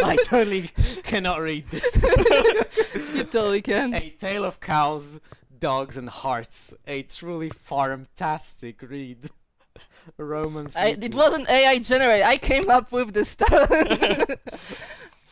Speaker 2: I totally cannot read this.
Speaker 5: You totally can.
Speaker 2: A tale of cows, dogs, and hearts. A truly farm-tastic read. Romance.
Speaker 5: It wasn't AI generated. I came up with this stuff.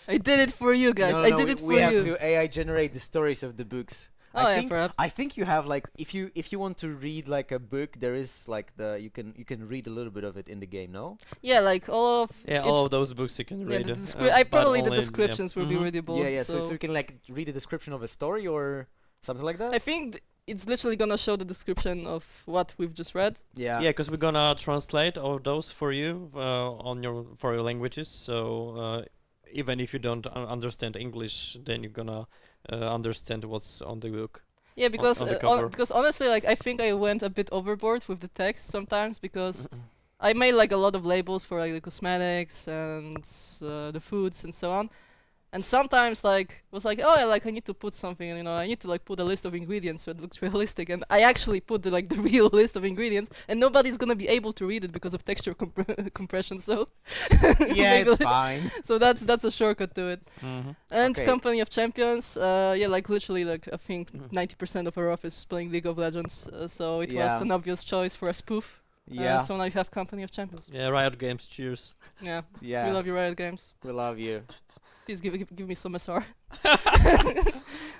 Speaker 5: I did it for you guys.
Speaker 2: No,
Speaker 5: I
Speaker 2: no,
Speaker 5: did
Speaker 2: we-
Speaker 5: it for
Speaker 2: we have
Speaker 5: you.
Speaker 2: to AI generate the stories of the books.
Speaker 5: Oh, yeah, perhaps.
Speaker 2: I think you have like if you want to read like a book, there is like you can read a little bit of it in the game. No.
Speaker 5: Yeah, like all of
Speaker 3: Yeah,
Speaker 5: it's-
Speaker 3: all of those books you can
Speaker 5: yeah,
Speaker 3: read.
Speaker 5: the I
Speaker 3: but
Speaker 5: probably the
Speaker 3: only- yeah.
Speaker 5: descriptions will be
Speaker 3: Mhm.
Speaker 5: readable.
Speaker 2: Yeah, yeah. So you can like read a description of a story or something like that.
Speaker 5: I think it's literally gonna show the description of what we've just read.
Speaker 2: Yeah.
Speaker 3: Yeah, because we're gonna translate all those for you for your languages. So even if you don't understand English, then you're gonna understand what's on the book.
Speaker 5: Yeah, because
Speaker 3: on the cover.
Speaker 5: because honestly, like I think I went a bit overboard with the text sometimes because I made like a lot of labels for like the cosmetics and the foods and so on. And sometimes like was like, oh, like I need to put something, you know, I need to like put a list of ingredients so it looks realistic. And I actually put the real list of ingredients, and nobody's gonna be able to read it because of texture compression. So
Speaker 2: Yeah,
Speaker 5: maybe-
Speaker 2: it's fine.
Speaker 5: so that's a shortcut to it.
Speaker 3: Mhm.
Speaker 5: And
Speaker 2: Okay.
Speaker 5: Company of Champions, yeah, like literally, like I think
Speaker 3: Mhm.
Speaker 5: 90% of our office is playing League of Legends, so it
Speaker 2: Yeah.
Speaker 5: was an obvious choice for a spoof.
Speaker 2: Yeah.
Speaker 5: So now you have Company of Champions.
Speaker 3: Yeah, Riot Games, cheers.
Speaker 5: Yeah,
Speaker 2: Yeah.
Speaker 5: we love you, Riot Games.
Speaker 2: We love you.
Speaker 5: Please give me some SR.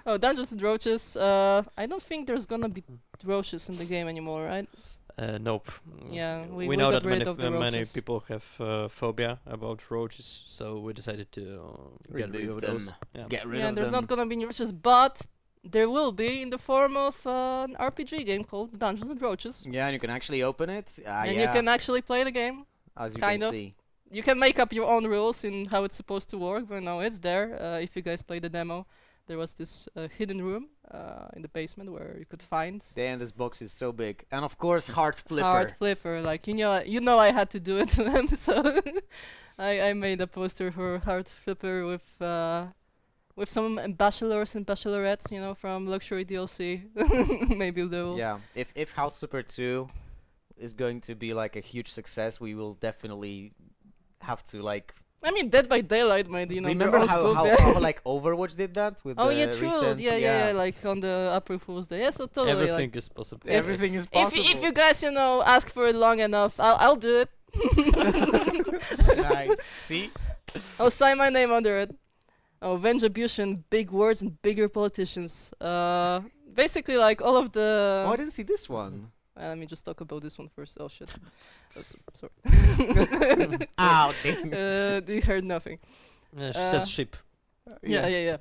Speaker 5: Oh, Dungeons and Roaches. I don't think there's gonna be roaches in the game anymore, right?
Speaker 3: Nope.
Speaker 5: Yeah, we
Speaker 3: know
Speaker 5: got
Speaker 3: that
Speaker 5: rid of the
Speaker 3: many
Speaker 5: roaches.
Speaker 3: people have phobia about roaches, so we decided to get rid
Speaker 2: Remove
Speaker 3: of those.
Speaker 2: them.
Speaker 3: Yeah.
Speaker 2: Get rid
Speaker 5: Yeah,
Speaker 2: of
Speaker 5: there's
Speaker 2: them.
Speaker 5: not gonna be roaches, but there will be in the form of an RPG game called Dungeons and Roaches.
Speaker 2: Yeah, and you can actually open it.
Speaker 5: And
Speaker 2: Yeah.
Speaker 5: you can actually play the game.
Speaker 2: as you
Speaker 5: kind
Speaker 2: can
Speaker 5: of.
Speaker 2: see.
Speaker 5: You can make up your own rules in how it's supposed to work, but no, it's there. If you guys play the demo, there was this hidden room in the basement where you could find
Speaker 2: Damn, this box is so big. And of course, Heart Flipper.
Speaker 5: Heart Flipper. Like you know, I had to do it to them, so I made a poster for Heart Flipper with some bachelors and bachelorettes, you know, from Luxury DLC. Maybe they will.
Speaker 2: Yeah, if House Flipper 2 is going to be like a huge success, we will definitely have to like
Speaker 5: I mean, Dead by Daylight made, you know,
Speaker 2: remember
Speaker 5: their own
Speaker 2: how,
Speaker 5: spoof,
Speaker 2: how,
Speaker 5: yeah.
Speaker 2: how like Overwatch did that with
Speaker 5: Oh
Speaker 2: the
Speaker 5: yeah, true.
Speaker 2: recent,
Speaker 5: Yeah, like on the April Fool's Day. Yeah, so totally. like,
Speaker 3: Everything is possible.
Speaker 2: everything is
Speaker 5: If
Speaker 2: possible.
Speaker 5: if you guys, you know, ask for it long enough, I'll do it.
Speaker 2: Nice. See?
Speaker 5: I'll sign my name under it. Oh, Vengeabution, big words and bigger politicians. Basically, like all of the.
Speaker 2: Oh, I didn't see this one.
Speaker 5: Let me just talk about this one first. Oh shit. Sorry.
Speaker 2: Ow, dang.
Speaker 5: You heard nothing.
Speaker 3: She said ship.
Speaker 5: Yeah.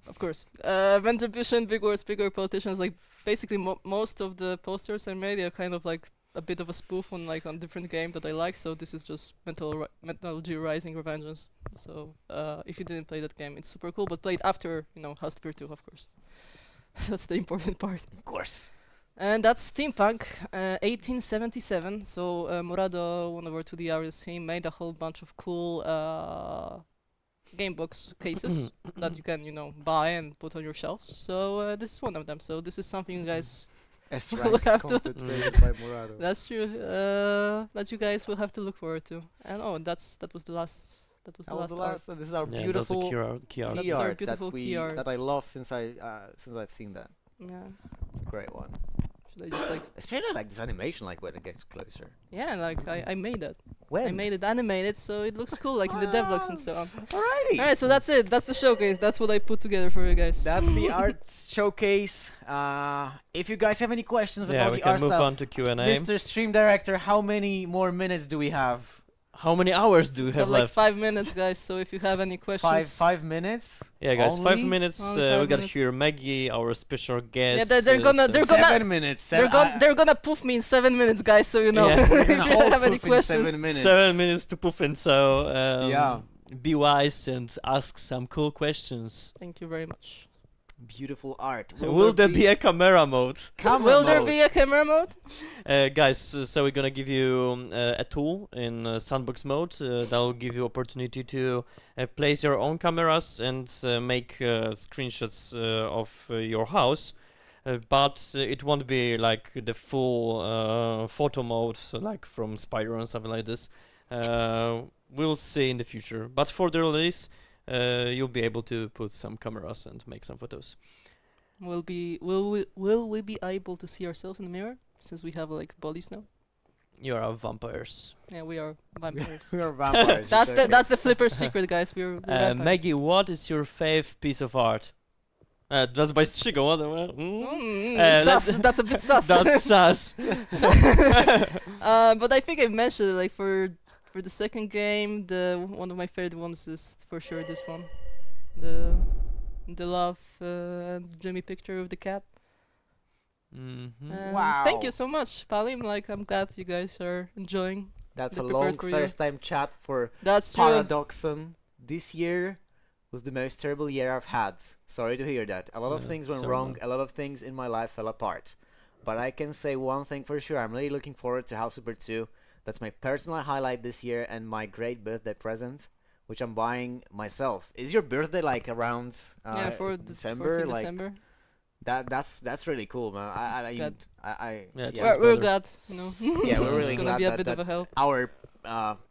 Speaker 5: Of course. Vengeabution, big words, bigger politicians. Like basically, most of the posters I made are kind of like a bit of a spoof on different game that I like. So this is just Mythology Rising Revengeance. So if you didn't play that game, it's super cool. But play it after, you know, House Spear 2, of course. That's the important part.
Speaker 2: Of course.
Speaker 5: And that's Steampunk, 1877. So Murado, one of our 2D artists, he made a whole bunch of cool game books cases that you can, you know, buy and put on your shelves. So this is one of them. So this is something you guys.
Speaker 2: S
Speaker 5: We'll
Speaker 2: rank
Speaker 5: have to-
Speaker 2: content created by Murado.
Speaker 5: That's true. That you guys will have to look forward to. And that was the last. That was the
Speaker 2: That was
Speaker 5: last.
Speaker 2: the
Speaker 5: art.
Speaker 2: last. And this is our
Speaker 3: Yeah,
Speaker 2: beautiful
Speaker 3: that's a key art.
Speaker 5: That's
Speaker 2: key
Speaker 5: our
Speaker 2: art
Speaker 5: beautiful
Speaker 2: that
Speaker 5: key art.
Speaker 2: that I love since I've seen that.
Speaker 5: Yeah.
Speaker 2: It's a great one.
Speaker 5: Should I just like?
Speaker 2: Especially like this animation, like when it gets closer.
Speaker 5: Yeah, like I made that.
Speaker 2: When?
Speaker 5: I made it animated, so it looks cool, like in the devlogs and so on.
Speaker 2: Alrighty.
Speaker 5: Alright, so that's it. That's the showcase. That's what I put together for you guys.
Speaker 2: That's the art showcase. If you guys have any questions
Speaker 3: Yeah,
Speaker 2: about
Speaker 3: we
Speaker 2: the
Speaker 3: can
Speaker 2: art
Speaker 3: move
Speaker 2: style,
Speaker 3: on to Q&A.
Speaker 2: Mr. Stream Director, how many more minutes do we have?
Speaker 3: How many hours do we
Speaker 5: We
Speaker 3: have
Speaker 5: have like
Speaker 3: left?
Speaker 5: 5 minutes, guys. So if you have any questions,
Speaker 2: 5 minutes?
Speaker 3: Yeah, guys, 5
Speaker 2: Only?
Speaker 3: minutes.
Speaker 5: Only
Speaker 3: We
Speaker 5: 5
Speaker 3: got
Speaker 5: minutes.
Speaker 3: here Maggie, our special guest.
Speaker 5: Yeah, they're gonna-
Speaker 3: so-
Speaker 5: they're gonna-
Speaker 2: 7 minutes.
Speaker 5: they're gonna poof me in 7 minutes, guys. So you know,
Speaker 3: Yeah.
Speaker 2: We're
Speaker 5: if
Speaker 2: gonna
Speaker 5: you
Speaker 2: all
Speaker 5: have any
Speaker 2: poof in
Speaker 5: questions.
Speaker 2: 7 minutes.
Speaker 3: 7 minutes to poof in, so
Speaker 2: Yeah.
Speaker 3: be wise and ask some cool questions.
Speaker 5: Thank you very much.
Speaker 2: Beautiful art.
Speaker 3: Will there be a camera mode?
Speaker 2: camera
Speaker 5: Will there
Speaker 2: mode?
Speaker 5: be a camera mode?
Speaker 3: Guys, so we're gonna give you a tool in sandbox mode that will give you opportunity to place your own cameras and make screenshots of your house. But it won't be like the full photo mode, so like from Spyro and something like this. We'll see in the future. But for the release, you'll be able to put some cameras and make some photos.
Speaker 5: Will we be able to see ourselves in the mirror since we have like bodies now?
Speaker 3: You are vampires.
Speaker 5: Yeah, we are vampires.
Speaker 2: We are vampires.
Speaker 5: That's the Flipper's secret, guys. We're vampires.
Speaker 3: Maggie, what is your fave piece of art? That's by Strigo. What?
Speaker 5: Sus. That's a bit sus.
Speaker 3: That's sus.
Speaker 5: But I think I mentioned it, like for the second game, one of my favorite ones is for sure this one, the love Jimmy picture of the cat.
Speaker 3: Mm-hmm.
Speaker 5: And
Speaker 2: Wow.
Speaker 5: Thank you so much, Palim. Like I'm glad you guys are enjoying.
Speaker 2: That's
Speaker 5: They
Speaker 2: a
Speaker 5: prepared
Speaker 2: long
Speaker 5: for you.
Speaker 2: first time chat for
Speaker 5: That's true.
Speaker 2: Paradoxon. This year was the most terrible year I've had. Sorry to hear that. A lot of
Speaker 3: Yeah,
Speaker 2: things went
Speaker 3: sorry,
Speaker 2: wrong.
Speaker 3: man.
Speaker 2: A lot of things in my life fell apart. But I can say one thing for sure. I'm really looking forward to House Super 2. That's my personal highlight this year and my great birthday present, which I'm buying myself. Is your birthday like around
Speaker 5: Yeah, for
Speaker 2: December?
Speaker 5: 14th
Speaker 2: Like
Speaker 5: December.
Speaker 2: that's really cool, man.
Speaker 5: Glad.
Speaker 3: Yeah,
Speaker 2: yeah,
Speaker 5: We're
Speaker 3: brother.
Speaker 5: glad, you know.
Speaker 2: yeah, we're really
Speaker 5: it's gonna
Speaker 2: glad
Speaker 5: be a
Speaker 2: that,
Speaker 5: bit of a
Speaker 2: that
Speaker 5: help.
Speaker 2: our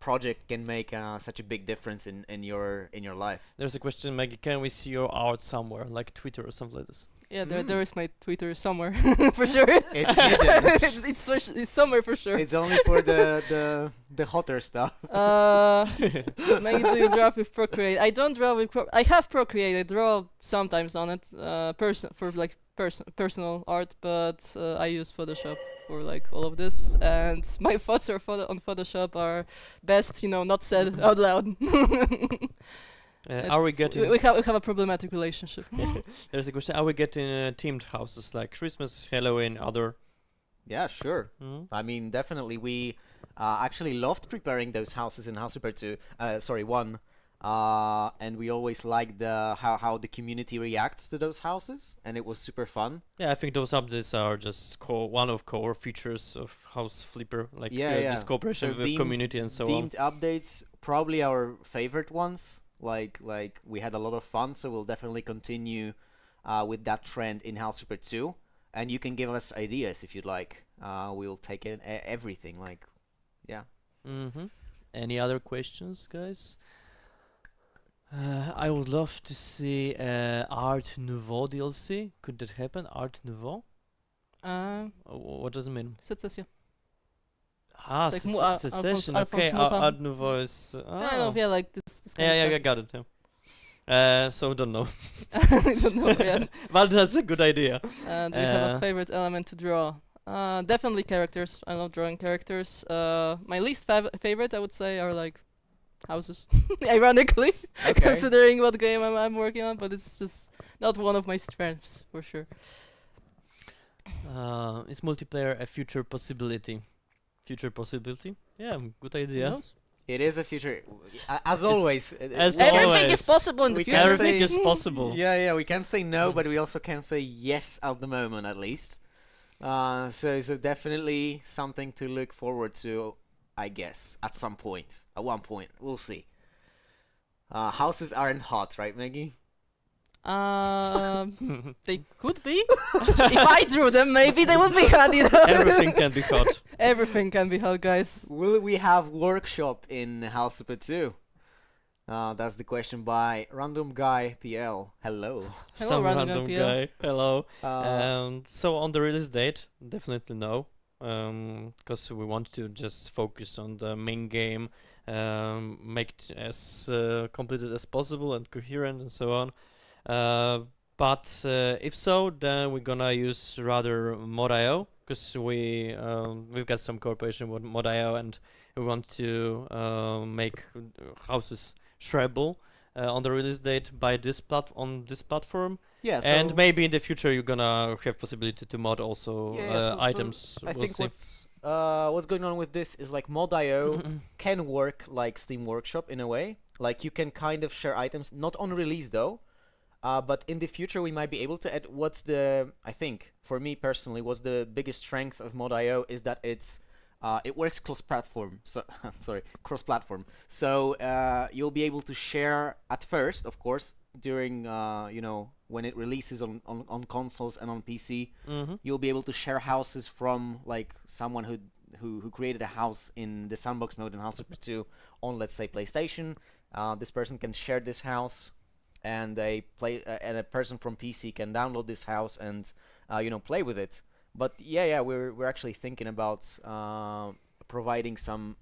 Speaker 2: project can make such a big difference in your life.
Speaker 3: There's a question, Maggie. Can we see your art somewhere, like Twitter or something like this?
Speaker 5: Yeah, there is my Twitter somewhere for sure.
Speaker 2: It's hidden.
Speaker 5: it's somewhere for sure.
Speaker 2: It's only for the hotter stuff.
Speaker 5: Maybe do you draw with Procreate? I don't draw with I have Procreate. I draw sometimes on it, personal art, but I use Photoshop for like all of this. And my thoughts on Photoshop are best, not said out loud.
Speaker 3: Are we
Speaker 5: It's-
Speaker 3: getting?
Speaker 5: We have a problematic relationship.
Speaker 3: There's a question. Are we getting themed houses like Christmas, Halloween, other?
Speaker 2: Yeah, sure.
Speaker 3: Mhm.
Speaker 2: I mean, definitely. We actually loved preparing those houses in House Super 2. Sorry, 1. And we always liked how the community reacts to those houses, and it was super fun.
Speaker 3: Yeah, I think those updates are just one of core features of House Flipper, like
Speaker 2: Yeah.
Speaker 3: this cooperation
Speaker 2: So
Speaker 3: with
Speaker 2: themed-
Speaker 3: community and so on.
Speaker 2: Themed updates, probably our favorite ones. Like we had a lot of fun, so we'll definitely continue with that trend in House Super 2. And you can give us ideas if you'd like. We'll take in everything. Like, yeah.
Speaker 3: Mm-hmm. Any other questions, guys? I would love to see Art Nouveau DLC. Could that happen? Art Nouveau? What does it mean?
Speaker 5: Secession.
Speaker 3: Ah,
Speaker 5: It's like Alphonse-
Speaker 3: secession.
Speaker 5: Alphonse
Speaker 3: Okay,
Speaker 5: Mucha.
Speaker 3: Art Nouveau is.
Speaker 5: I don't know, yeah, like this kind
Speaker 3: Yeah,
Speaker 5: of
Speaker 3: I got it. Yeah. So don't know,
Speaker 5: stuff. I don't know, yeah.
Speaker 3: but that's a good idea.
Speaker 5: And we have
Speaker 3: Uh,
Speaker 5: a favorite element to draw. Definitely characters. I love drawing characters. My least favorite, I would say, are like houses. Ironically,
Speaker 2: Okay.
Speaker 5: considering what game I'm working on, but it's just not one of my strengths for sure.
Speaker 3: Is multiplayer a future possibility? Future possibility? Yeah, good
Speaker 5: Who
Speaker 3: idea.
Speaker 5: knows?
Speaker 2: It is a future. As always.
Speaker 3: as
Speaker 5: Everything
Speaker 3: always.
Speaker 5: is possible in the
Speaker 2: We
Speaker 5: future.
Speaker 2: can
Speaker 3: Everything
Speaker 2: say-
Speaker 3: is possible.
Speaker 2: Yeah, we can say no, but we also can say yes at the moment, at least. So definitely something to look forward to, I guess, at some point. At one point, we'll see. Houses aren't hot, right, Maggie?
Speaker 5: They could be. If I drew them, maybe they would be hot.
Speaker 3: Everything can be hot.
Speaker 5: Everything can be hot, guys.
Speaker 2: Will we have workshop in House Super 2? That's the question by Random Guy PL. Hello.
Speaker 5: Hello,
Speaker 3: Some
Speaker 5: random
Speaker 3: random
Speaker 5: NPL.
Speaker 3: guy. Hello.
Speaker 2: Uh,
Speaker 3: So on the release date, definitely no, because we want to just focus on the main game, make it as completed as possible and coherent and so on. But if so, then we're gonna use rather Mod.io, because we've got some cooperation with Mod.io and we want to make houses shareable on the release date by on this platform.
Speaker 2: yeah. So
Speaker 3: And maybe in the future you're gonna have possibility to mod also
Speaker 2: so
Speaker 3: items.
Speaker 2: I
Speaker 3: We'll
Speaker 2: think
Speaker 3: see.
Speaker 2: what's going on with this is like Mod.io can work like Steam Workshop in a way. Like you can kind of share items, not on release though. But in the future we might be able to add. I think for me personally, what's the biggest strength of Mod.io is that it works cross-platform. So sorry, cross-platform. So you'll be able to share at first, of course, during when it releases on consoles and on PC.
Speaker 3: Mhm.
Speaker 2: You'll be able to share houses from like someone who created a house in the sandbox mode in House Super 2 on, let's say, PlayStation. This person can share this house, and and a person from PC can download this house and play with it. But yeah, we're actually thinking about providing some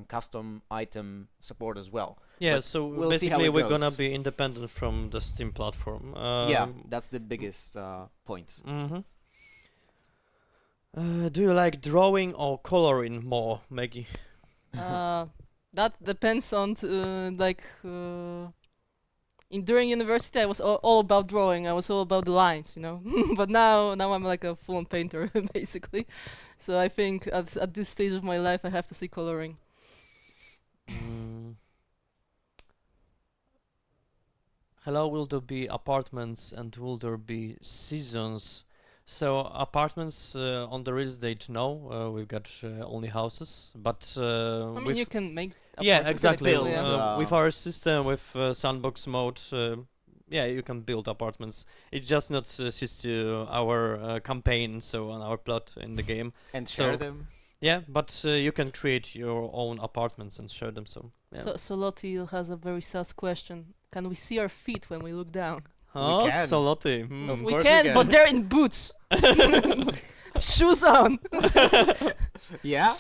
Speaker 2: custom item support as well.
Speaker 3: Yeah,
Speaker 2: But
Speaker 3: so
Speaker 2: we'll see how
Speaker 3: basically
Speaker 2: it
Speaker 3: we're gonna
Speaker 2: goes.
Speaker 3: be independent from the Steam platform.
Speaker 2: Yeah, that's the biggest point.
Speaker 3: Mhm. Do you like drawing or coloring more, Maggie?
Speaker 5: That depends on during university I was all about drawing. I was all about the lines, you know. But now I'm like a full-on painter basically. So I think at this stage of my life I have to see coloring.
Speaker 3: Mm. Hello, will there be apartments and will there be seasons? So apartments on the release date, no. We've got only houses, but
Speaker 5: I mean,
Speaker 3: with
Speaker 5: you can make
Speaker 3: yeah,
Speaker 5: apartments,
Speaker 3: exactly.
Speaker 2: build,
Speaker 5: yeah.
Speaker 3: With our system, with sandbox mode, yeah, you can build apartments. It's just not suited to our campaign, so on our plot in the game.
Speaker 2: And
Speaker 3: So-
Speaker 2: share them.
Speaker 3: Yeah, but you can create your own apartments and share them. So yeah.
Speaker 5: So Lottie has a very sus question. Can we see our feet when we look down?
Speaker 3: Oh,
Speaker 2: can.
Speaker 3: Salotti.
Speaker 2: Of
Speaker 5: We
Speaker 2: course
Speaker 5: can,
Speaker 2: we
Speaker 5: but
Speaker 2: can.
Speaker 5: they're in boots. Shoes on.
Speaker 2: Yeah,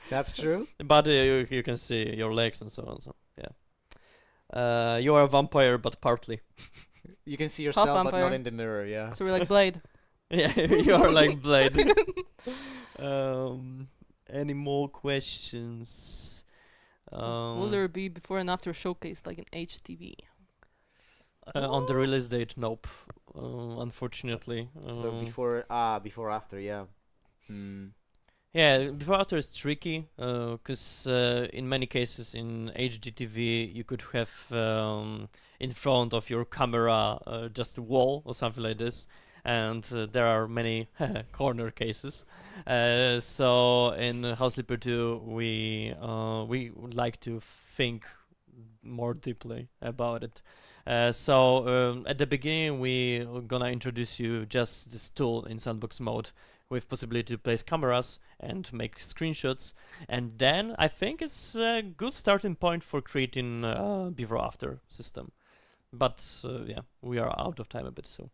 Speaker 2: that's true.
Speaker 3: But you can see your legs and so on. So yeah. You are a vampire, but partly.
Speaker 2: You can see yourself, but
Speaker 5: vampire.
Speaker 2: not in the mirror. Yeah.
Speaker 5: So we're like Blade.
Speaker 3: Yeah, you are like Blade. Any more questions?
Speaker 5: Will there be before and after showcase like an HTV?
Speaker 3: On the release date, nope. Unfortunately.
Speaker 2: So before after, yeah. Hmm.
Speaker 3: Yeah, before after is tricky, because in many cases in HDTV you could have in front of your camera just a wall or something like this, and there are many corner cases. So in House Flipper 2 we would like to think more deeply about it. So at the beginning we are gonna introduce you just this tool in sandbox mode with possibility to place cameras and make screenshots, and then I think it's a good starting point for creating before after system. But yeah, we are out of time a bit, so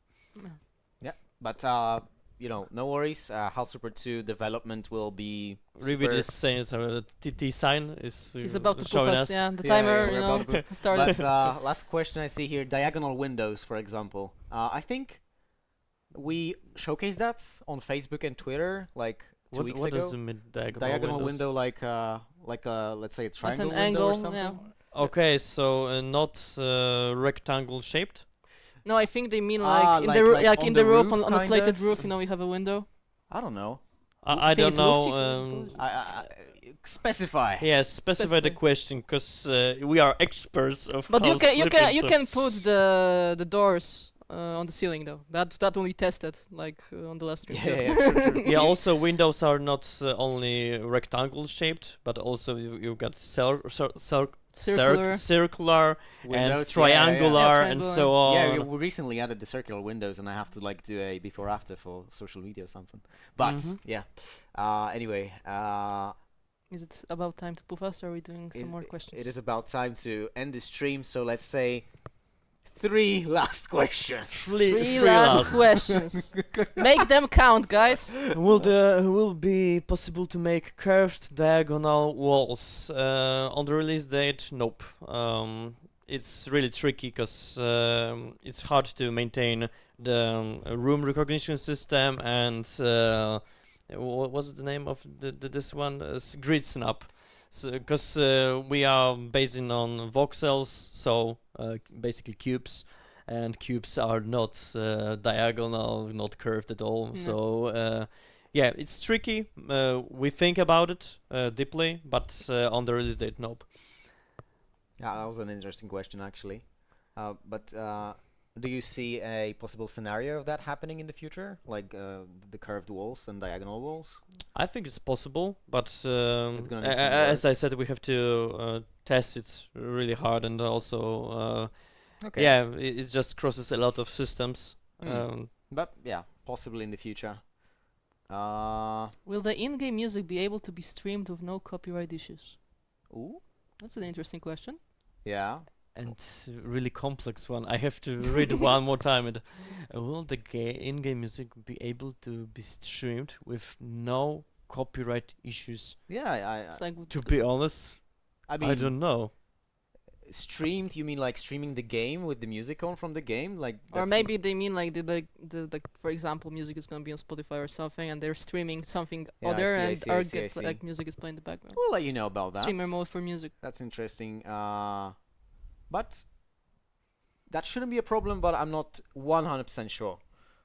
Speaker 2: But no worries. House Super 2 development will be
Speaker 3: Revit
Speaker 2: super-
Speaker 3: is saying so TT sign is
Speaker 5: He's about to
Speaker 3: showing
Speaker 5: prove
Speaker 3: us.
Speaker 5: us. Yeah, the
Speaker 2: Yeah,
Speaker 5: timer,
Speaker 2: we're
Speaker 5: you know,
Speaker 2: about to
Speaker 5: started.
Speaker 2: But last question I see here: diagonal windows, for example. I think we showcased that on Facebook and Twitter like 2 weeks
Speaker 3: What
Speaker 2: ago.
Speaker 3: does it mean,
Speaker 2: Diagonal
Speaker 3: windows?
Speaker 2: window, like let's say a
Speaker 5: At
Speaker 2: triangle
Speaker 5: an
Speaker 2: window or
Speaker 5: angle,
Speaker 2: something.
Speaker 5: yeah.
Speaker 3: Okay, so not rectangle shaped.
Speaker 5: No, I think they mean
Speaker 2: Ah,
Speaker 5: like in
Speaker 2: like-
Speaker 5: the
Speaker 2: like on
Speaker 5: in
Speaker 2: the
Speaker 5: the roof
Speaker 2: roof,
Speaker 5: on a
Speaker 2: kind
Speaker 5: slated
Speaker 2: of?
Speaker 5: roof. You know, we have a window.
Speaker 2: I don't know.
Speaker 3: I
Speaker 5: think
Speaker 3: don't
Speaker 5: it's
Speaker 3: know.
Speaker 5: Luftig.
Speaker 2: Specify.
Speaker 3: Yeah, specify the
Speaker 5: Specify.
Speaker 3: question, because we are experts of.
Speaker 5: But you
Speaker 3: house
Speaker 5: can
Speaker 3: flipping, so-
Speaker 5: can put the doors on the ceiling though. That one we tested like on the last stream.
Speaker 2: Yeah,
Speaker 5: too.
Speaker 2: true.
Speaker 3: Yeah, also windows are not only rectangle shaped, but also you got
Speaker 5: Circular.
Speaker 3: circular
Speaker 2: Windows,
Speaker 3: and triangular
Speaker 5: Yeah,
Speaker 3: and
Speaker 5: triangular.
Speaker 3: so on.
Speaker 2: Yeah, we recently added the circular windows, and I have to like do a before after for social media or something. But
Speaker 3: Mhm.
Speaker 2: yeah. Anyway,
Speaker 5: Is it about time to poof us, or are we doing some more questions?
Speaker 2: It is about time to end the stream, so let's say 3 last questions.
Speaker 5: Three last questions. Make them count, guys.
Speaker 3: Will be possible to make curved diagonal walls on the release date? Nope. It's really tricky because it's hard to maintain the room recognition system and what was the name of this one? Grid snap. Because we are basing on voxels, so basically cubes, and cubes are not diagonal, not curved at all.
Speaker 5: No.
Speaker 3: So yeah, it's tricky. We think about it deeply, but on the release date, nope.
Speaker 2: Yeah, that was an interesting question, actually. But do you see a possible scenario of that happening in the future, like the curved walls and diagonal walls?
Speaker 3: I think it's possible, but
Speaker 2: gonna need some
Speaker 3: as I said, we have to test it really hard, and also
Speaker 2: Okay.
Speaker 3: yeah, it just crosses a lot of systems.
Speaker 2: Mm. But yeah, possibly in the future.
Speaker 5: Will the in-game music be able to be streamed with no copyright issues?
Speaker 2: Ooh.
Speaker 5: That's an interesting question.
Speaker 2: Yeah.
Speaker 3: And really complex one. I have to read it one more time. Will the in-game music be able to be streamed with no copyright issues?
Speaker 2: Yeah.
Speaker 5: It's like
Speaker 3: To be honest,
Speaker 2: I mean,
Speaker 3: I don't know.
Speaker 2: streamed. You mean like streaming the game with the music on from the game, like?
Speaker 5: or
Speaker 2: that's
Speaker 5: maybe they mean like the for example, music is gonna be on Spotify or something, and they're streaming something
Speaker 2: Yeah, I
Speaker 5: other,
Speaker 2: see, I
Speaker 5: and
Speaker 2: see, I
Speaker 5: our
Speaker 2: see, I
Speaker 5: get
Speaker 2: see.
Speaker 5: like music is playing in the background.
Speaker 2: We'll let you know about that.
Speaker 5: Streamer mode for music.
Speaker 2: That's interesting. But that shouldn't be a problem. But I'm not 100% sure.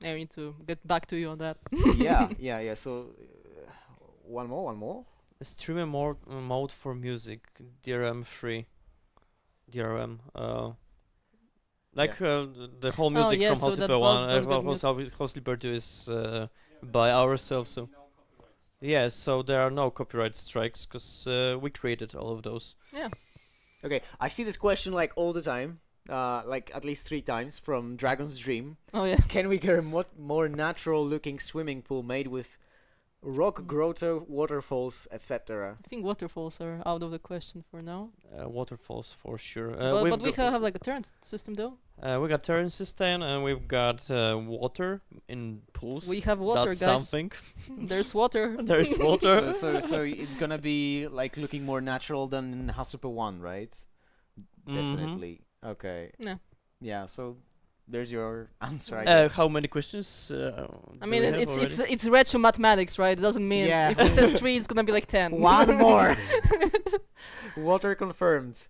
Speaker 5: I need to get back to you on that.
Speaker 2: Yeah. So one more.
Speaker 3: A streamer mode for music, DRM-free. DRM. Like the whole music
Speaker 5: yeah,
Speaker 3: from
Speaker 5: so
Speaker 3: House
Speaker 5: that
Speaker 3: Sleeper
Speaker 5: was
Speaker 3: 1,
Speaker 5: the
Speaker 3: House Sleeper 2 is by ourselves. So yeah, so there are no copyright strikes because we created all of those.
Speaker 5: Yeah.
Speaker 2: Okay, I see this question like all the time. Like at least 3 times from Dragon's Dream.
Speaker 5: Oh yeah.
Speaker 2: Can we get a more natural-looking swimming pool made with rock grotto, waterfalls, etc.?
Speaker 5: I think waterfalls are out of the question for now.
Speaker 3: Waterfalls for sure.
Speaker 5: But we have like a turn system though.
Speaker 3: We got turn system and we've got water in pools.
Speaker 5: We have water,
Speaker 3: That's
Speaker 5: guys.
Speaker 3: something.
Speaker 5: There's water.
Speaker 3: There's water.
Speaker 2: So it's gonna be like looking more natural than in Hasuper 1, right? Definitely. Okay.
Speaker 5: Yeah.
Speaker 2: Yeah. So there's your answer. I guess.
Speaker 3: How many questions?
Speaker 5: I mean, it's retro mathematics, right? It doesn't mean
Speaker 2: Yeah.
Speaker 5: if it says 3, it's gonna be like 10.
Speaker 2: One more. Water confirmed.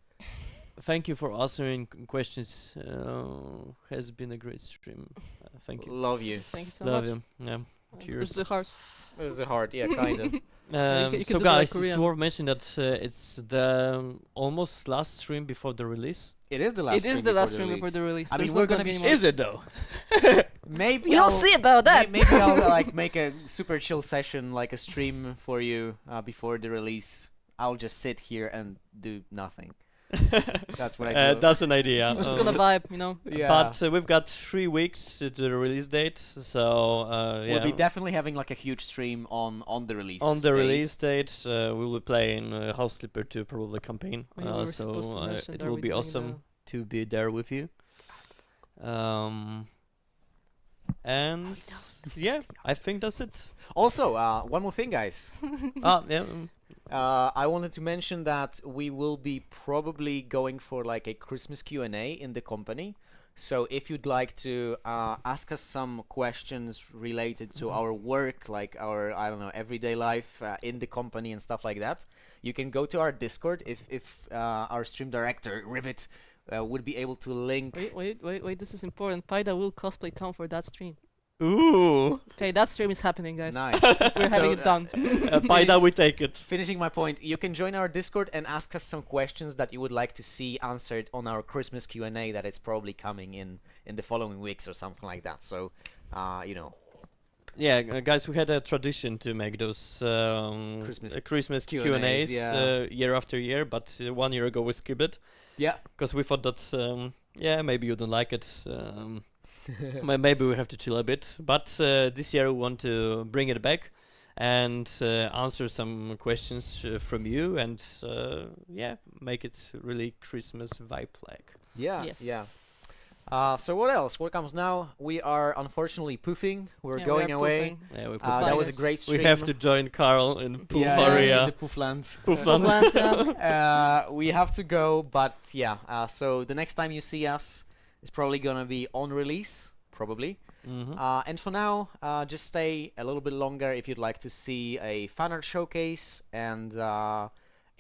Speaker 3: Thank you for answering questions. Has been a great stream. Thank you.
Speaker 2: Love you.
Speaker 5: Thank you so
Speaker 3: Love
Speaker 5: much.
Speaker 3: you. Yeah.
Speaker 5: It's
Speaker 3: Cheers.
Speaker 5: the heart.
Speaker 2: It was hard. Yeah, kind of.
Speaker 5: you
Speaker 3: So
Speaker 5: can do that like
Speaker 3: guys, it's
Speaker 5: Korean.
Speaker 3: worth mentioning that it's the almost last stream before the release.
Speaker 2: It is the last.
Speaker 5: It is the last stream before the release.
Speaker 2: I mean,
Speaker 5: There's
Speaker 2: we're
Speaker 5: not
Speaker 2: gonna
Speaker 5: be
Speaker 2: be
Speaker 5: any more.
Speaker 3: Is it though?
Speaker 2: Maybe
Speaker 5: We'll
Speaker 2: I'll
Speaker 5: see about that.
Speaker 2: Maybe I'll like make a super chill session, like a stream for you before the release. I'll just sit here and do nothing. That's what I do.
Speaker 3: That's an idea.
Speaker 5: Just gonna vibe, you know.
Speaker 2: Yeah.
Speaker 3: But we've got 3 weeks to the release date, so yeah.
Speaker 2: We'll be definitely having like a huge stream on the release.
Speaker 3: On the
Speaker 2: date.
Speaker 3: release date, we will play in House Sleeper 2 probably campaign.
Speaker 5: Oh, yeah, we were
Speaker 3: So
Speaker 5: supposed to mention
Speaker 3: it
Speaker 5: that
Speaker 3: will
Speaker 5: we're
Speaker 3: be
Speaker 5: doing
Speaker 3: awesome to be there with you. And yeah, I think that's it.
Speaker 2: Also, one more thing, guys.
Speaker 3: Yeah.
Speaker 2: I wanted to mention that we will be probably going for like a Christmas Q&A in the company. So if you'd like to ask us some questions related to our work, like our, I don't know, everyday life in the company and stuff like that, you can go to our Discord. If our stream director, Ribbit, would be able to link...
Speaker 5: Wait, this is important. Paida will cosplay Tom for that stream.
Speaker 3: Ooh.
Speaker 5: Okay, that stream is happening, guys.
Speaker 2: Nice.
Speaker 5: We're having it done.
Speaker 3: By that we take it.
Speaker 2: Finishing my point, you can join our Discord and ask us some questions that you would like to see answered on our Christmas Q&A that it's probably coming in the following weeks or something like that. So, you know.
Speaker 3: Yeah, guys, we had a tradition to make those Christmas Q&As year after year, but 1 year ago we skipped it.
Speaker 2: Yeah.
Speaker 3: Because we thought that, yeah, maybe you don't like it. Maybe we have to chill a bit. But this year we want to bring it back. and answer some questions from you, and yeah, make it really Christmas vibe-like.
Speaker 2: Yeah,
Speaker 5: Yes.
Speaker 2: yeah. So what else? What comes now? We are unfortunately poofing. We're
Speaker 5: Yeah,
Speaker 2: going
Speaker 5: we are
Speaker 2: away.
Speaker 5: poofing.
Speaker 3: Yeah, we,
Speaker 2: That was a
Speaker 5: Yes.
Speaker 2: great stream.
Speaker 3: we have to join Carl in the poof
Speaker 2: yeah,
Speaker 3: area.
Speaker 2: in the Poofland.
Speaker 3: Poofland.
Speaker 5: Poofland, yeah.
Speaker 2: We have to go, but yeah. So the next time you see us is probably gonna be on release, probably.
Speaker 3: Mhm.
Speaker 2: And for now, just stay a little bit longer if you'd like to see a fan art showcase and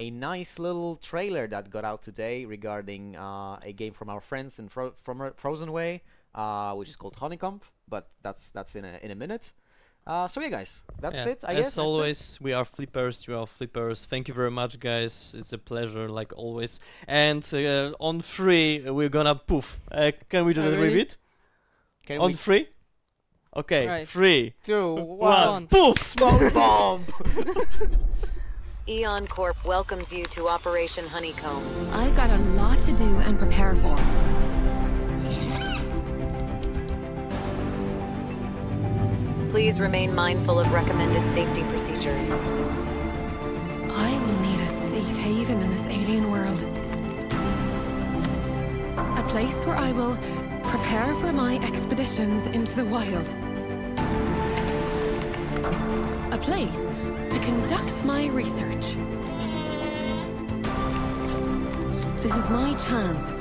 Speaker 2: a nice little trailer that got out today regarding a game from our friends in from Frozen Way, which is called Honeycomb. But that's in a minute. So yeah, guys, that's
Speaker 3: Yeah,
Speaker 2: it. I
Speaker 3: as
Speaker 2: guess. That's it.
Speaker 3: always, we are flippers. You are flippers. Thank you very much, guys. It's a pleasure, like always. And on 3, we're gonna poof. Can we do
Speaker 5: Oh,
Speaker 3: that
Speaker 5: really?
Speaker 3: with it?
Speaker 2: Can
Speaker 3: On
Speaker 2: we
Speaker 3: 3? Okay,
Speaker 5: Right.
Speaker 3: 3,
Speaker 2: 2,
Speaker 3: 1,
Speaker 2: 1,
Speaker 3: poof!
Speaker 2: smoke bomb.
Speaker 6: Eon Corp welcomes you to Operation Honeycomb.
Speaker 7: I've got a lot to do and prepare for.
Speaker 6: Please remain mindful of recommended safety procedures.
Speaker 7: I will need a safe haven in this alien world. A place where I will prepare for my expeditions into the wild. A place to conduct my research. This is my chance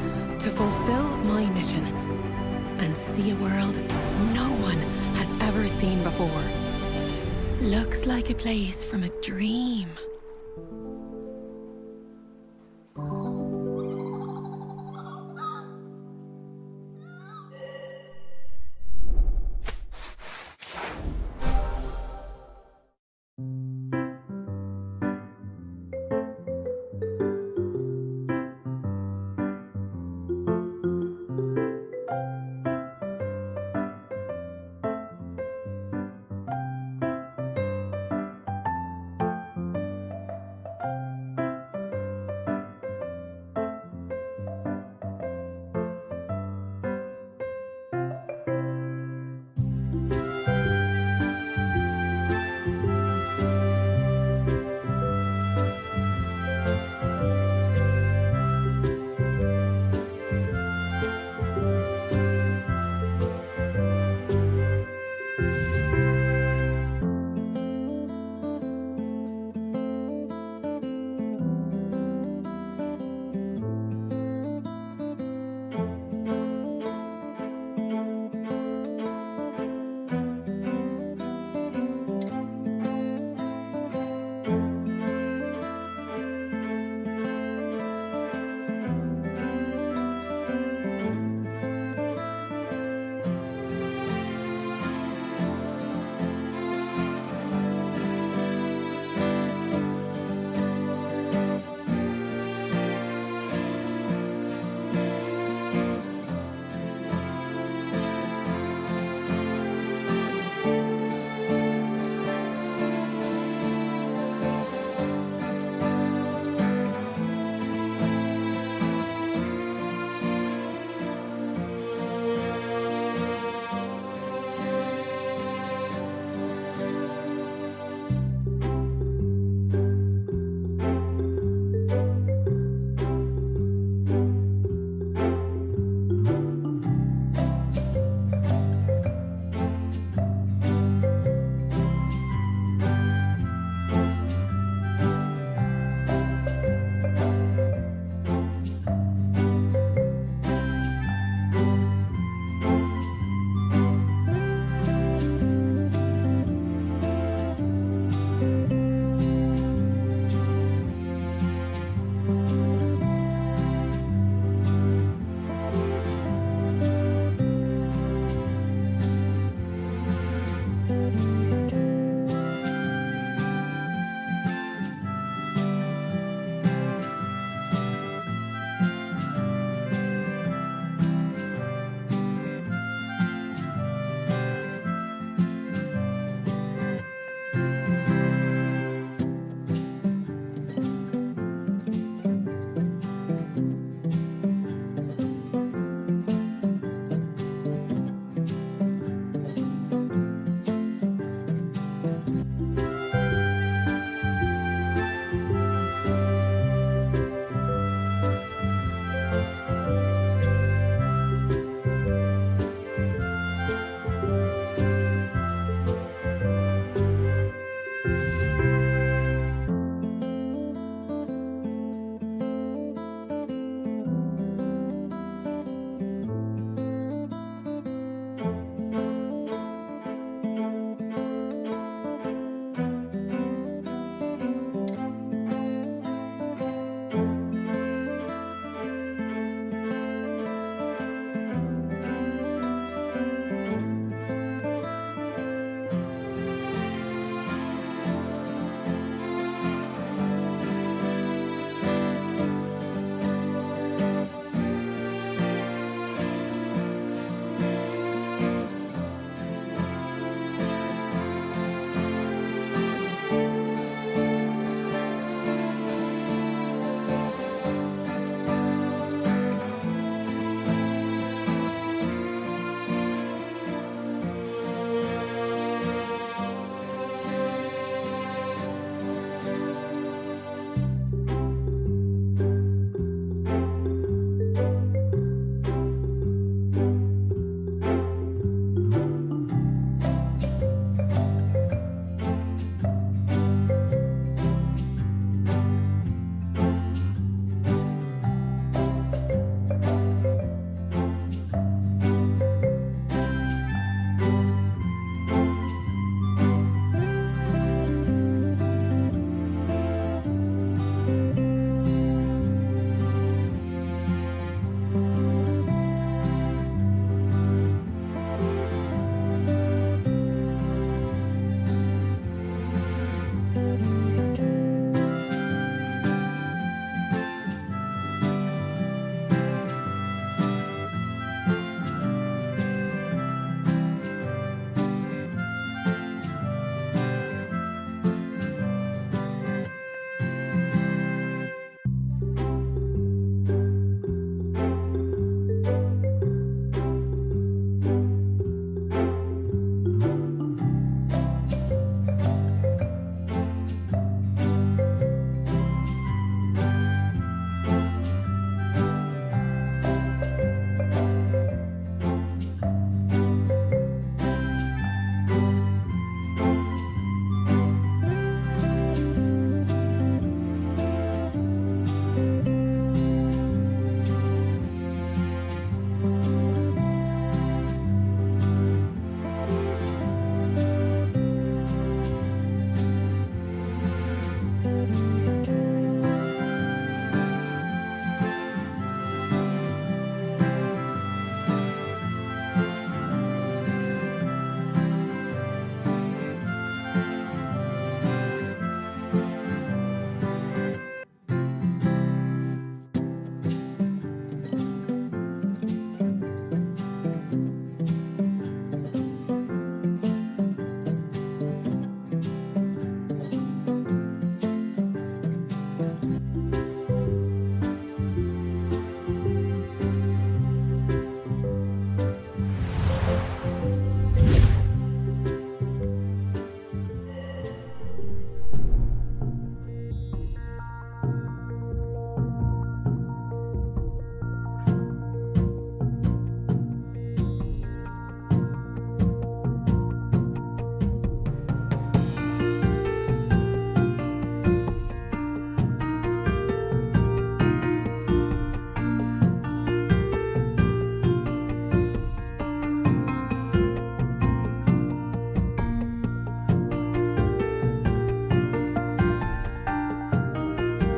Speaker 7: to fulfill my mission and see a world no one has ever seen before. Looks like a place from a dream.